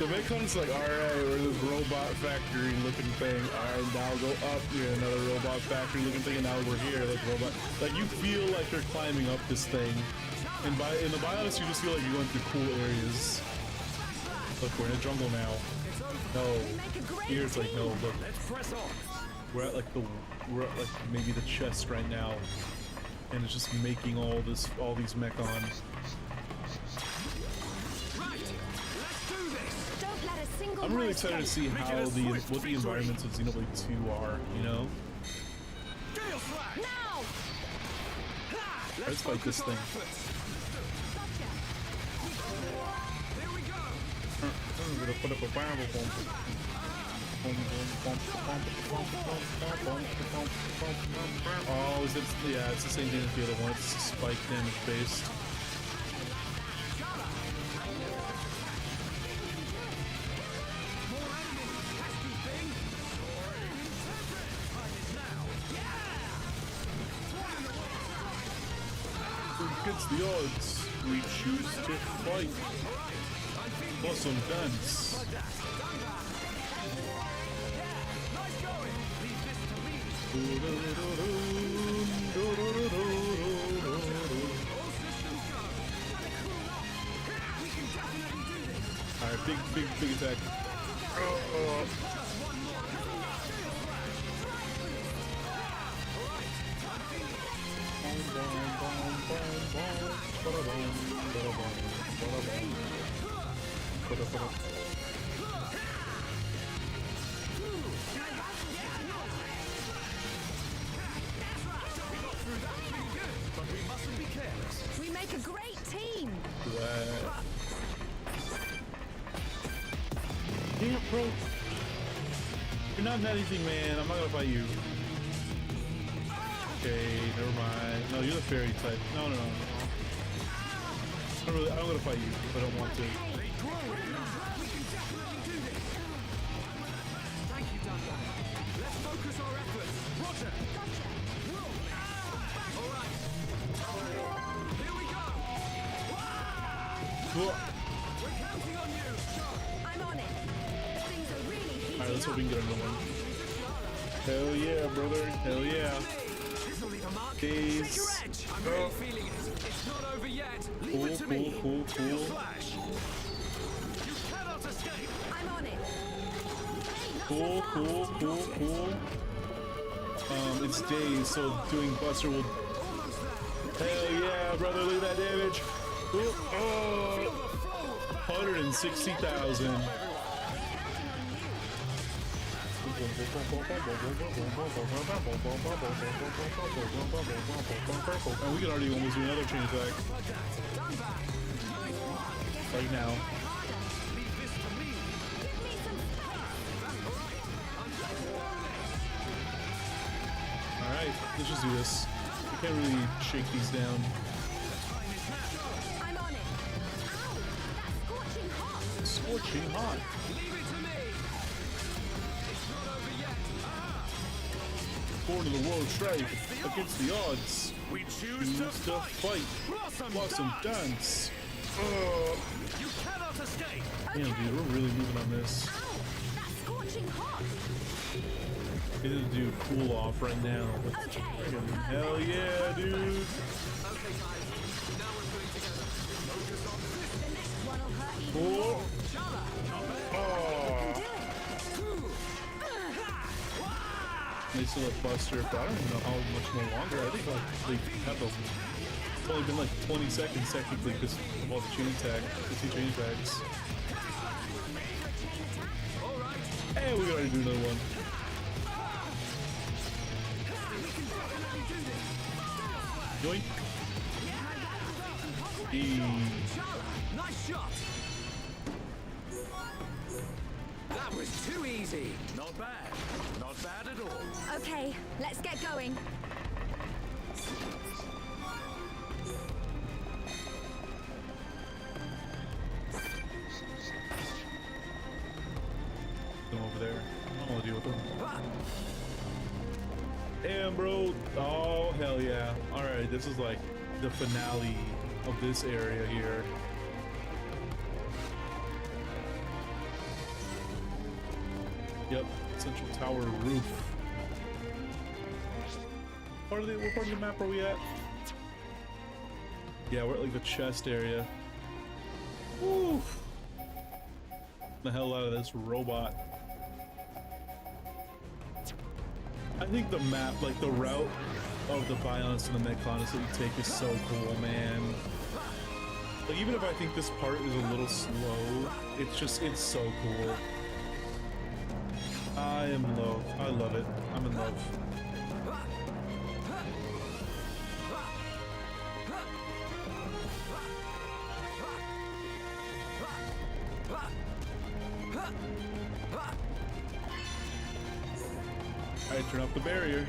The Mechanic's like, alright, we're this robot factory looking thing. Alright, now go up here, another robot factory looking thing, and now we're here, like robot. Like you feel like you're climbing up this thing. And in the Bionis, you just feel like you're going through cool areas. Look, we're in a jungle now. No. Here it's like, no, look. We're at like maybe the chest right now. And it's just making all these mechon. I'm really excited to see how what the environments of Xenoblade 2 are, you know? Let's fight this thing. I'm gonna put up a barrel bomb. Oh, is it? Yeah, it's the same thing as the other one. It's spike damage based. Against the odds, we choose to fight. Awesome dance. Alright, big attack. We make a great team. Damn, bro. You're not anything, man. I'm not gonna fight you. Okay, never mind. No, you're the fairy type. No. I'm gonna fight you if I don't want to. Thank you, Dunbar. Let's focus our efforts. Roger. All right. Here we go. Cool. We're counting on you. I'm on it. Things are really heating Alright, let's hope we can get another one. Hell yeah, brother. Hell yeah. This'll leave a mark. Days. I'm really feeling it. It's not over yet. Leave it to me. Cool. Flash. You cannot escape. I'm on it. Cool. It's days, so doing Buster will. Hell yeah, brother! Look at that damage. Ooh, oh, 160,000. And we can already almost do another chain attack. Right now. Alright, let's just do this. We can't really shake these down. I'm on it. Ow! That's scorching hot. Scorching hot. Leave it to me. It's not over yet. Born to the world strife against the odds. We choose to fight. Blossom dance. You cannot escape. Damn, dude, we're really moving on this. Ow! That's scorching hot. It is do cool off right now. Okay. Hell yeah, dude. Okay, guys. Now we're putting together. Focus on this. The next one will hurt even Cool. more. Oh. Do it. They still have Buster, but I don't even know how much more longer. I think like they have those. It's only been like 20 seconds technically because of all the chain attack, the 2 chain attacks. Hey, we gotta do another one. Yoink. Nice shot. That was too easy. Not bad. Not bad at all. Okay, let's get going. Them over there. I don't want to deal with them. Damn, bro. Oh, hell yeah. Alright, this is like the finale of this area here. Yep, central tower roof. What part of the map are we at? Yeah, we're at like the chest area. Woo! The hell out of this robot. I think the map, like the route of the violence and the mechanics that you take is so cool, man. Like even if I think this part is a little slow, it's so cool. I am in love. I love it. I'm in love. Alright, turn off the barrier.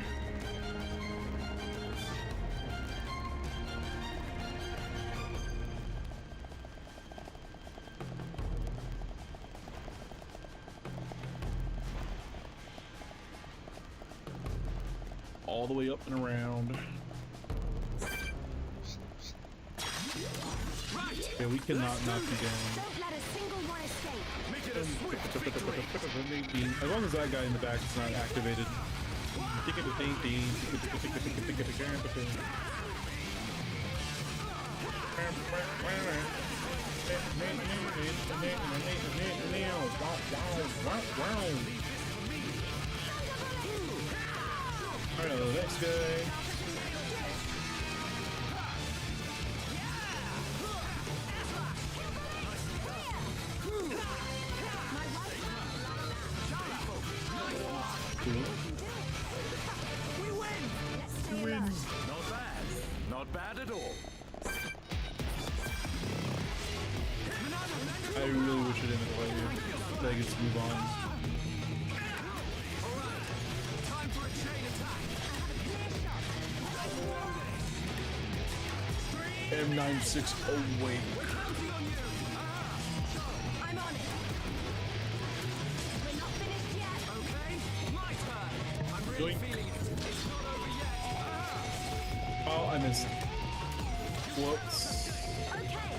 All the way up and around. Okay, we cannot knock you down. Don't let a single one escape. Make it a swift victory. As long as that guy in the back is not activated. Alright, next guy. We win! Not bad. Not bad at all. I really wish I didn't have to fight here. I get to move on. Time for a chain attack. M96. Oh wait. I'm on it. We're not finished yet. Okay, my turn. I'm really Doink. feeling it. It's not over yet. Oh, I missed. Whoops. Okay.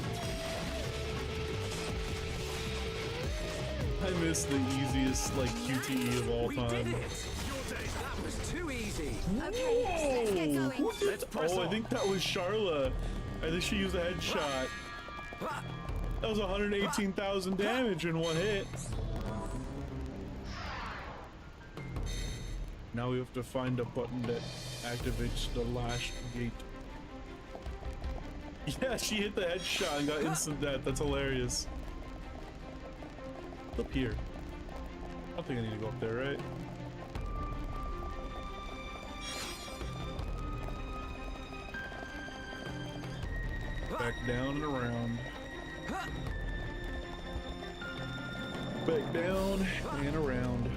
I missed the easiest like QTE of all We did time. it! Your day, that was too easy. Okay, let's get going. Who did- Let's press oh, I on. think that was Charla. I think she used a headshot. That was 118,000 damage in one hit. Now we have to find a button that activates the last gate. Yeah, she hit the headshot and got instant death. That's hilarious. Up here. I don't think I need to go up there, right? Back down and around. Back down and around.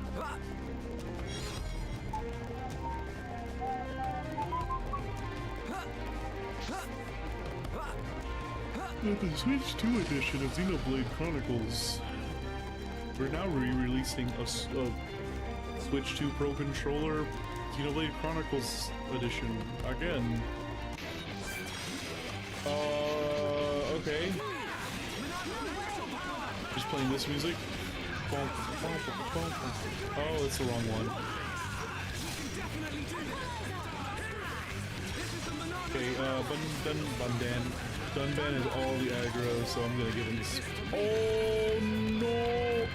With the Switch 2 edition of Xenoblade Chronicles, we're now re-releasing a Switch 2 Pro Controller Xenoblade Chronicles edition again. Okay. Just playing this music. Oh, that's the wrong one. Okay, Dunban is all the aggro, so I'm gonna give him this. Oh no!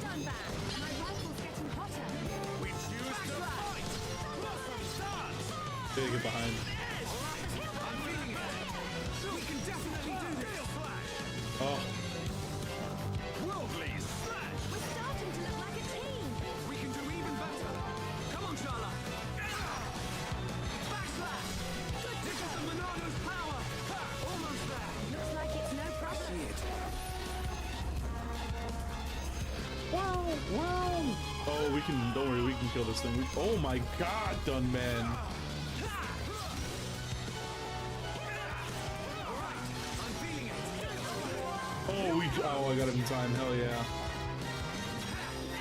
Done back. My rifle's getting hotter. Gotta get behind. Oh, Worldly slash! We're starting to look like a team. We can do even better. Come on, Charla. Backslash! This is the Monada's power. Ha, almost there. Looks like it's no problem. See it. wow! Oh, we can. Don't worry, we can kill this thing. Oh my God, Dunman! Oh, I got it in time. Hell yeah.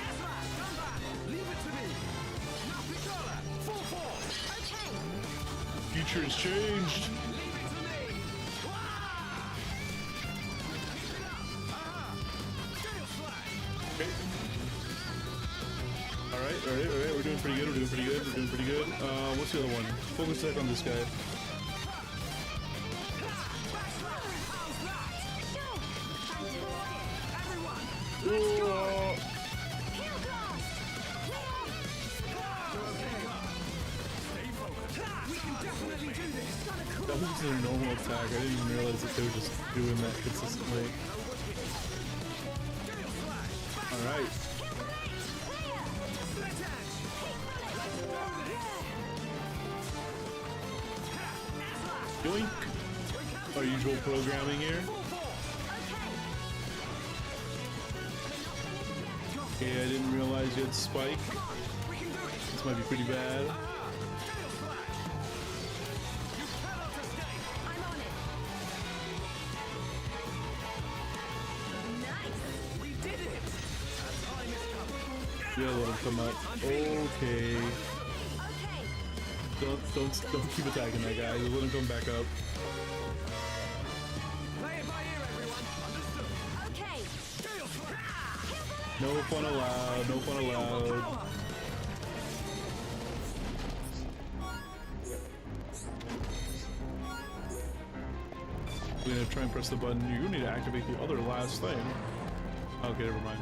Ezra, come back. Leave it to me. Now, Picola, full force. Okay. Future has changed. Leave it to me. Wah! Keep it up. Aha. Gale slash. Okay. All right. We're doing pretty good. What's the other one? Focus attack on this guy. How's that? Shoot. Time to work it. Everyone, Oh, Kill blast. stay focused. We can definitely do this. that was just a normal attack. I didn't even realize that they were just doing that consistently. Gale slash. All right. Kill the lights. Clear. Split edge. Yoink. Our usual programming here. Full force. Okay. Okay, I didn't realize you had spike. We can do it. This might be pretty bad. Gale slash. You cannot escape. I'm on it. Nice. We did it. Our time is coming. Yeah, let him come up. Okay. Okay. Don't keep attacking that guy. Just let him come back up. Play it by ear, everyone. Understood. Okay. Gale slash. Kill the lights. No fun allowed. No fun allowed. Power. We're gonna try and press the button. You need to activate the other last thing. Okay, never mind.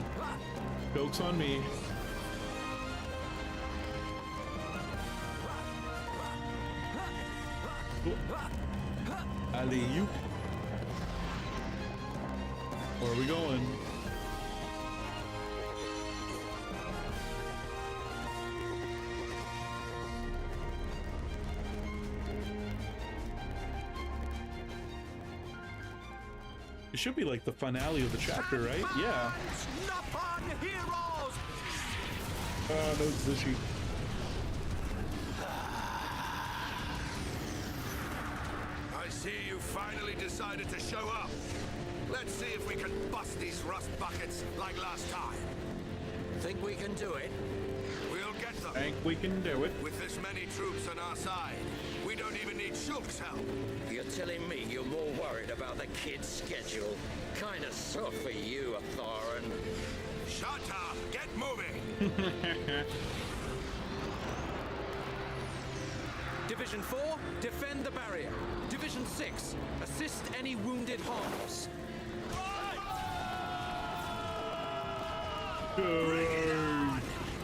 Joke's on me. Alley-oop. Where are we going? It should be like the finale of the chapter, right? Yeah. Napalm heroes. No Zishi. I see you finally decided to show up. Let's see if we can bust these rust buckets like last time. Think we can do it? We'll get them. Think we can do it. With this many troops on our side, we don't even need Shulk's help. You're telling me you're more worried about the kid's schedule? Kinda soft for you, Thorin. Shut up! Get moving! Division 4, defend the barrier. Division 6, assist any wounded Homs.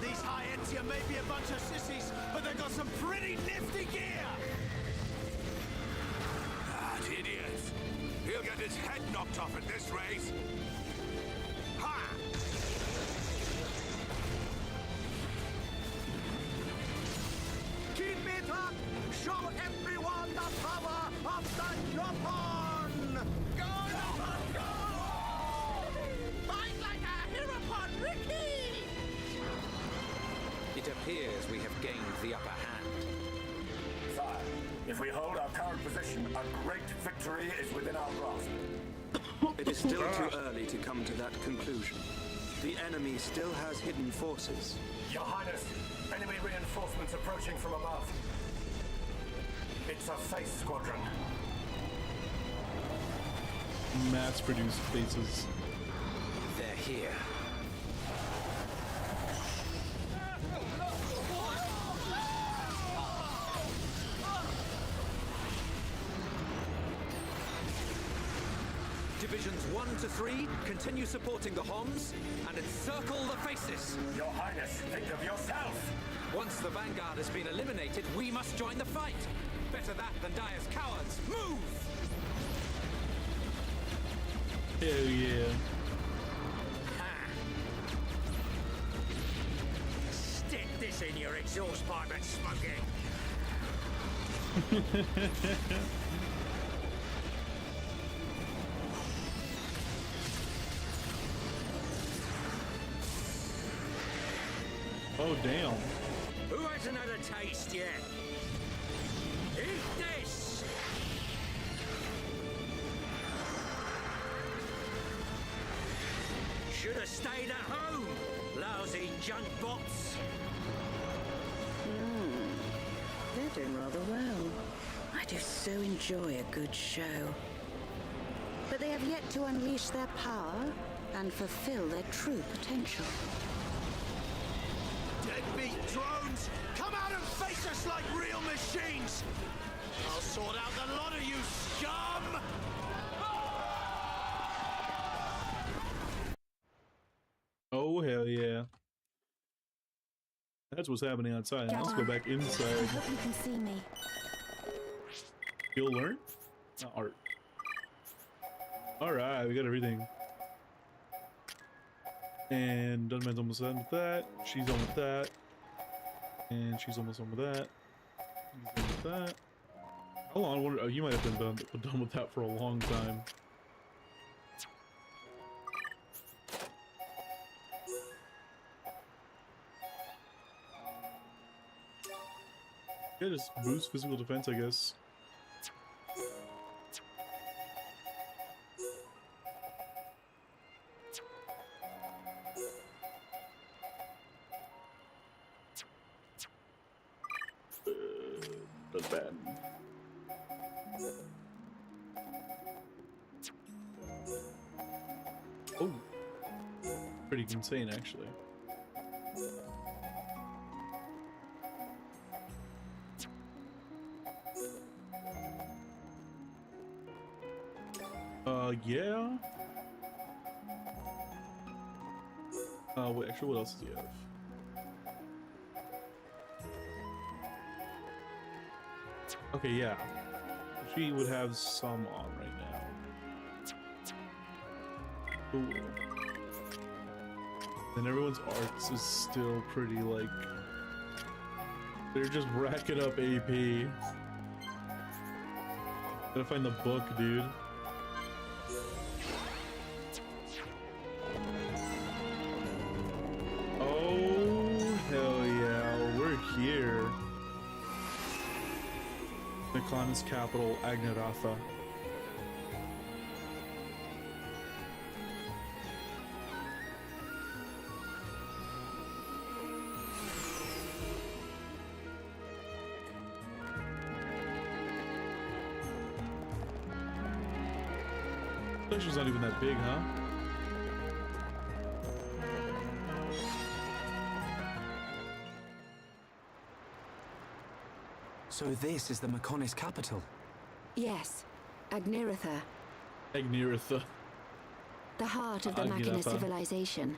These high-ends may be a bunch of sissies, but they've got some pretty nifty gear! That idiot! He'll get his head knocked off at this rate. Ha! Keep it up! Show everyone the power of the Nopon! Go, Nopon, go! Fight like a Herapon, Ricky! It appears we have gained the upper hand. Sire, if we hold our current position, a great victory is within our grasp. It is still too early to come to that conclusion. The enemy still has hidden forces. Your Highness, enemy reinforcements approaching from above. It's a face squadron. Mass-produced faces. They're here. Divisions 1 to 3, continue supporting the Homs and encircle the faces. Your Highness, think of yourself! Once the Vanguard has been eliminated, we must join the fight. Better that than die as cowards. Move! Hell yeah. Stick this in your exhaust pipe and smoke it. Oh, damn. Who hasn't had a taste yet? Eat this! Should have stayed at home. Lousy junk bots. They're doing rather well. I do so enjoy a good show. But they have yet to unleash their power and fulfill their true potential. Deadbeat drones! Come out and face us like real machines! I'll sort out the lot of you, scum! Oh, hell yeah. That's what's happening outside. Go Let's on. go back I inside. hope you can see me. You'll learn? Art. Alright, we got everything. And Dunman's almost done with that. She's done with that. And she's almost done with that. He's done with that. How long? I wonder, oh, you might have been done with that for a long time. Yeah, just boost physical defense, I guess. That's bad. Oh, pretty insane, actually. Yeah. Wait, actually, what else does he have? Okay, yeah. She would have some on right now. Ooh. And everyone's arts is still pretty, like... They're just racking up AP. Gotta find the book, dude. Oh, hell yeah. We're here. Mechonis capital, Agnaratha. She's not even that big, huh? So this is the Mechonis capital. Yes, Agniratha, Agniratha. the heart of the Agniratha. Machina civilization.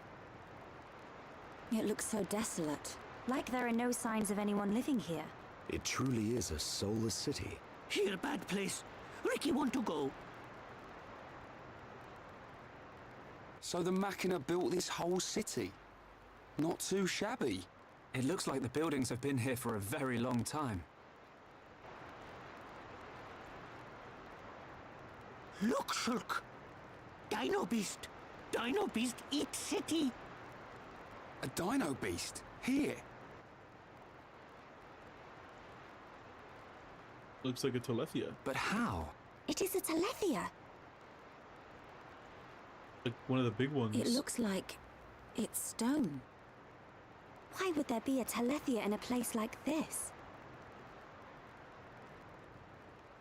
It looks so desolate. Like there are no signs of anyone living here. It truly is a soulless city. Here, bad place. Ricky want to go. So the Machina built this whole city. Not too shabby. It looks like the buildings have been here for a very long time. Look, Shulk. Dino Beast. Dino Beast eat city. A dino beast? Here? Looks like a Telethia. But how? It is a Telethia. Like one of the big ones. It looks like it's stone. Why would there be a Telethia in a place like this?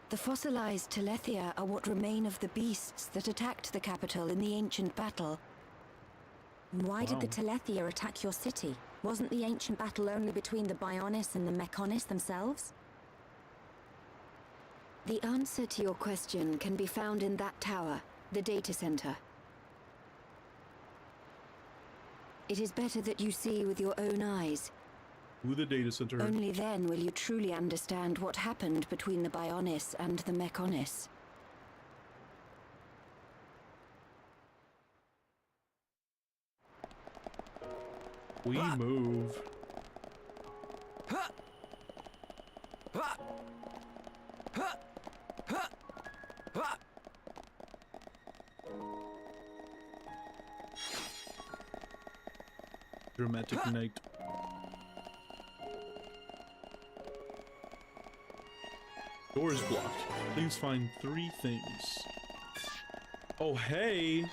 The fossilized Telethia are what remain of the beasts that attacked the capital in the ancient battle. Why did the Wow. Telethia attack your city? Wasn't the ancient battle only between the Bionis and the Mechonis themselves? The answer to your question can be found in that tower, the data center. It is better that you see with your own eyes. Who the data center? Only then will you truly understand what happened between the Bionis and the Mechonis. We move. Dramatic night. Door is blocked. Please find 3 things. Oh, hey!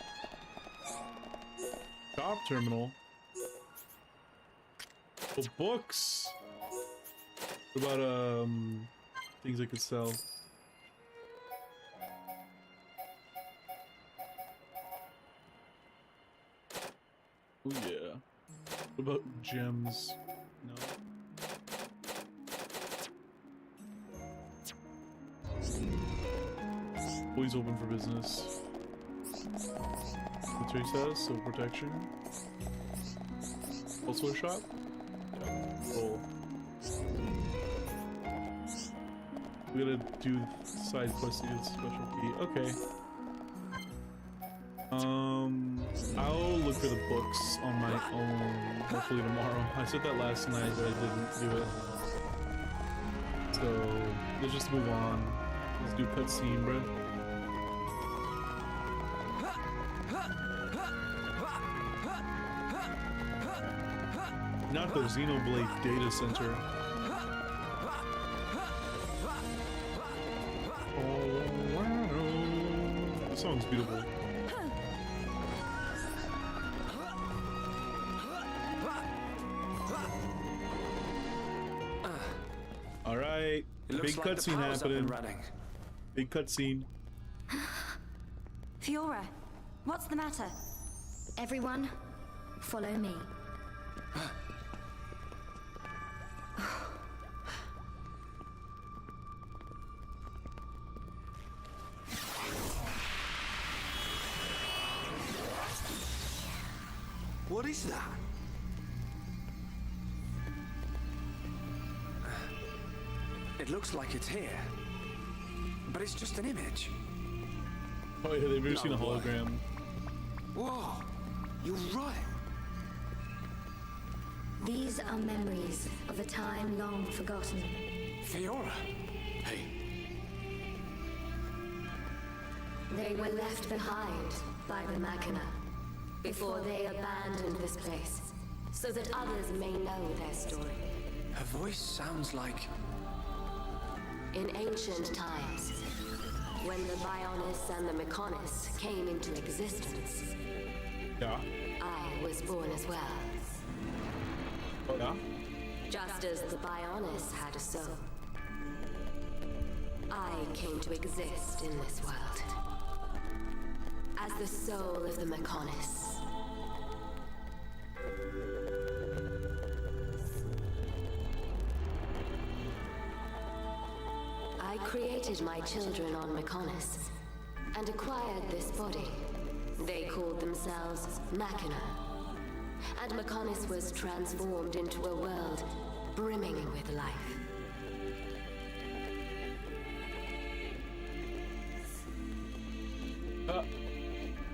Shop terminal. Oh, books. What about things I could sell? Oh yeah. What about gems? No. Always open for business. Military status, so protection. Also a shop? Yeah. Roll. We gotta do side quests to get special key. Okay. I'll look for the books on my own, hopefully tomorrow. I said that last night, but I didn't do it. So, let's just move on. Let's do cutscene, bro. Not the Xenoblade data center. Oh, wow. This song's beautiful. Alright, big cutscene happening. Big cutscene. Fiora, what's the matter? Everyone, follow me. What is that? It looks like it's here, but it's just an image. Oh yeah, they've never seen a hologram. Whoa, you're right. These are memories of a time long forgotten. Fiora. Hey. They were left behind by the Machina before they abandoned this place, so that others may know their story. Her voice sounds like... In ancient times, when the Bionis and the Mechonis came into existence, Yeah. I was born as well. Oh yeah? Just as the Bionis had a soul, I came to exist in this world as the soul of the Mechonis. I created my children on Mechonis and acquired this body. They called themselves Machina. And Mechonis was transformed into a world brimming with life.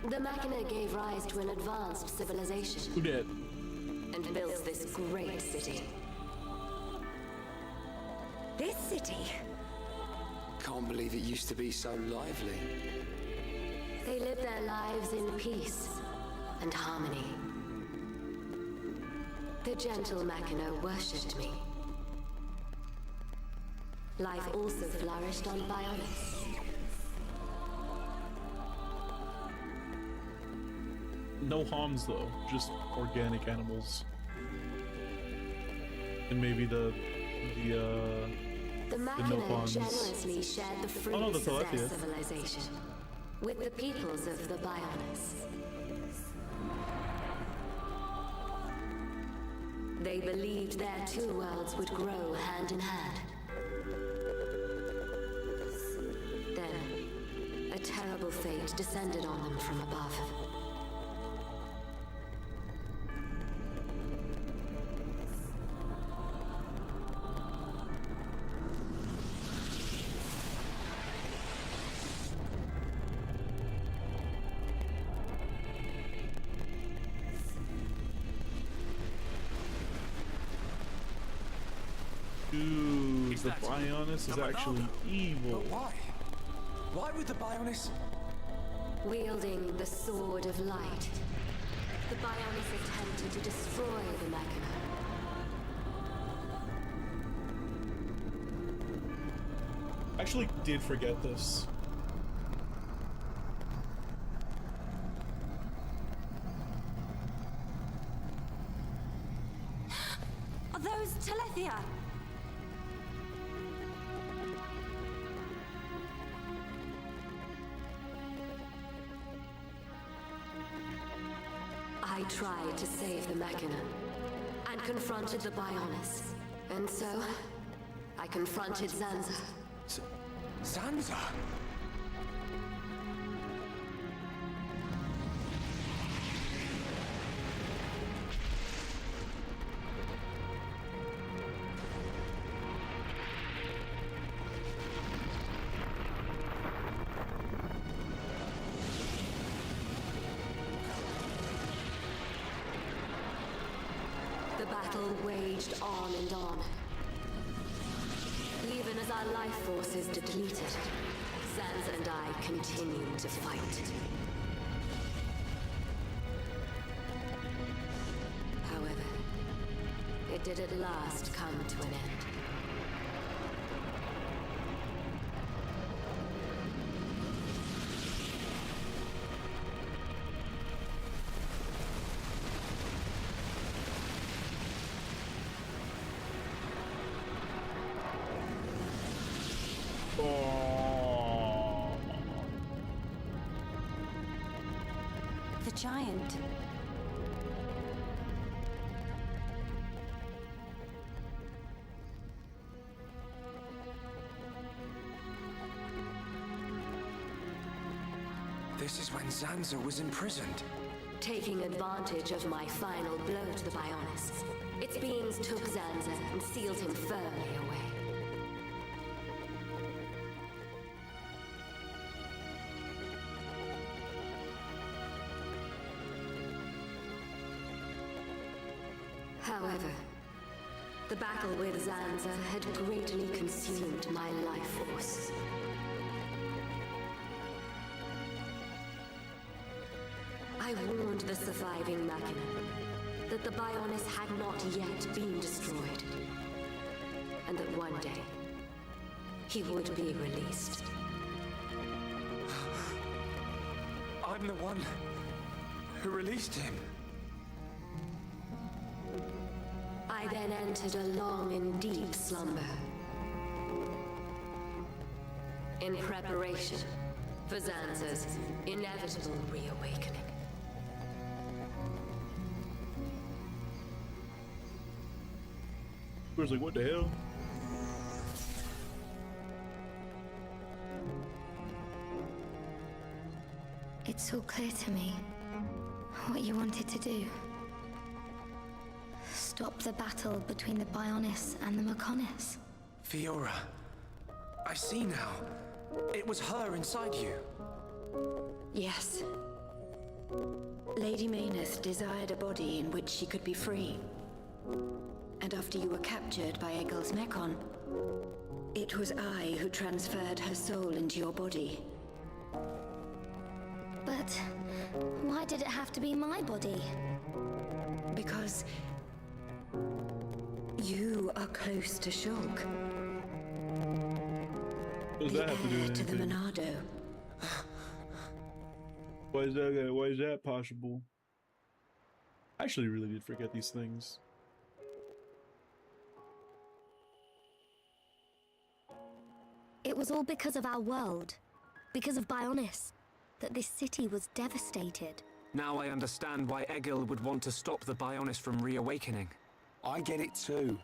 The Machina gave rise to an advanced civilization. Who did? And built this great city. This city? Can't believe it used to be so lively. They lived their lives in peace and harmony. The gentle Machina worshipped me. Life also flourished on Bionis. No harms though, just organic animals. And maybe the Machina Nopons. generously shared the fruits the of their Telethia. civilization with the peoples of the Bionis. They believed their two worlds would grow hand in hand. Then, a terrible fate descended on them from above. Dude, the Bionis is actually evil. But why? Why would the Bionis... Wielding the Sword of Light, the Bionis attempted to destroy the Machina. I actually did forget this. Where's Telethia? I tried to save the Machina and confronted the Bionis. And so, I confronted Zanza. Zanza? The battle waged on and on. Even as our life forces depleted, Zanza and I continued to fight. However, it did at last come to an end. The giant. This is when Zanza was imprisoned. Taking advantage of my final blow to the Bionis, its beings took Zanza and sealed him firmly away. However, the battle with Zanza had greatly consumed my life force. I warned the surviving Machina that the Bionis had not yet been destroyed, and that one day he would be released. I'm the one who released him. I then entered a long and deep slumber, in preparation for Zanza's inevitable reawakening. I was like, what the hell? It's all clear to me what you wanted to do. Stop the battle between the Bionis and the Mechonis. Fiora, I see now. It was her inside you. Yes. Lady Mayneth desired a body in which she could be free. And after you were captured by Egil's Mechon, it was I who transferred her soul into your body. But why did it have to be my body? Because you are close to Shulk. What does The that have to do heir with to the anything? Monado. Why is that possible? I actually really did forget these things. It was all because of our world, because of Bionis, that this city was devastated. Now I understand why Egil would want to stop the Bionis from reawakening. I get it too.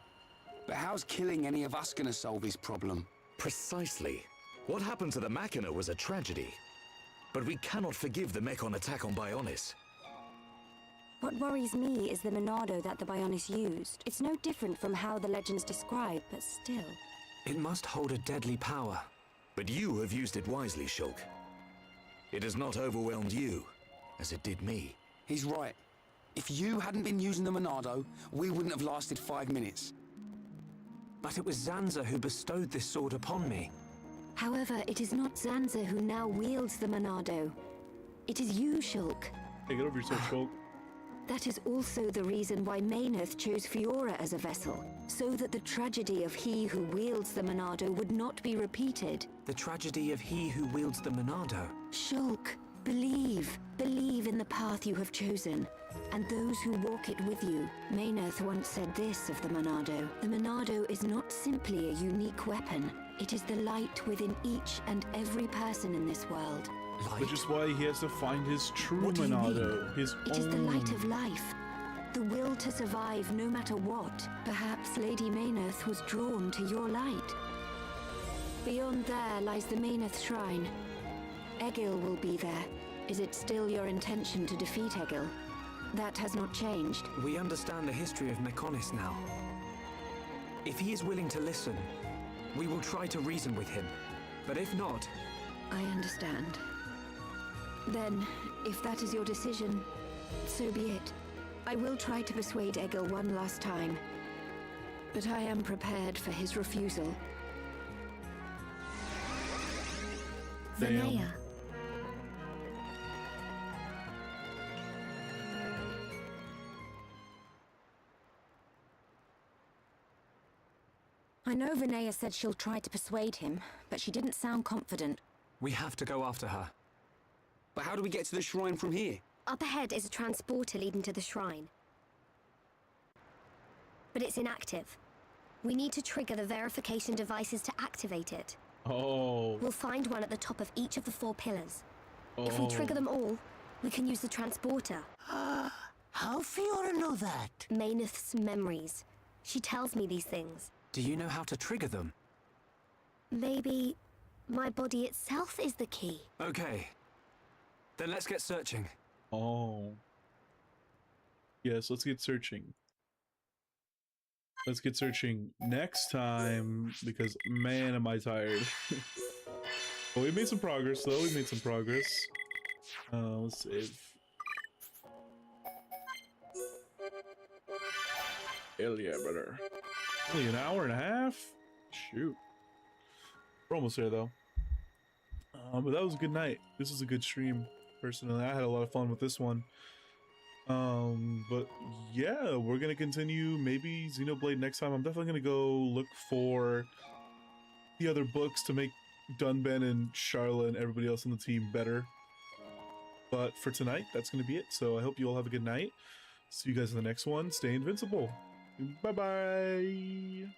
But how's killing any of us gonna solve his problem? Precisely. What happened to the Machina was a tragedy. But we cannot forgive the Mechon attack on Bionis. What worries me is the Monado that the Bionis used. It's no different from how the legends describe, but still. It must hold a deadly power. But you have used it wisely, Shulk. It has not overwhelmed you, as it did me. He's right. If you hadn't been using the Monado, we wouldn't have lasted 5 minutes. But it was Zanza who bestowed this sword upon me. However, it is not Zanza who now wields the Monado. It is you, Shulk. Hey, get over yourself, Shulk. That is also the reason why Mayneth chose Fiora as a vessel, so that the tragedy of he who wields the Monado would not be repeated. The tragedy of he who wields the Monado. Shulk, Believe. Believe in the path you have chosen, and those who walk it with you. Maynard once said this of the Monado. The Monado is not simply a unique weapon. It is the light within each and every person in this world. Light? Which is why he has to find his true Monado, his It is the light of life. The will to survive no matter what. Perhaps Lady Maynard was drawn to your light. Beyond there lies the Maynard Shrine. Egil will be there. Is it still your intention to defeat Egil? That has not changed. We understand the history of Mechonis now. If he is willing to listen, we will try to reason with him. But if not... I understand. Then, if that is your decision, so be it. I will try to persuade Egil one last time. But I am prepared for his refusal. Damn. I know Vinaya said she'll try to persuade him, but she didn't sound confident. We have to go after her. But how do we get to the shrine from here? Up ahead is a transporter leading to the shrine. But it's inactive. We need to trigger the verification devices to activate it. Oh. We'll find one at the top of each of the 4 pillars. If we trigger them all, we can use the transporter. How Fiora know that? Maynith's memories. She tells me these things. Do you know how to trigger them? Maybe my body itself is the key. Okay. Then let's get searching. Oh. Yes, let's get searching. Let's get searching next time, because man, am I tired. Well, we made some progress, though. We made some progress. Let's save. Hell yeah, brother. Only an hour and a half? Shoot. We're almost there, though. But that was a good night. This was a good stream, personally. I had a lot of fun with this one. But yeah, we're gonna continue maybe Xenoblade next time. I'm definitely gonna go look for the other books to make Dunban and Charla and everybody else on the team better. But for tonight, that's gonna be it. So I hope you all have a good night. See you guys in the next one. Stay invincible. Bye bye.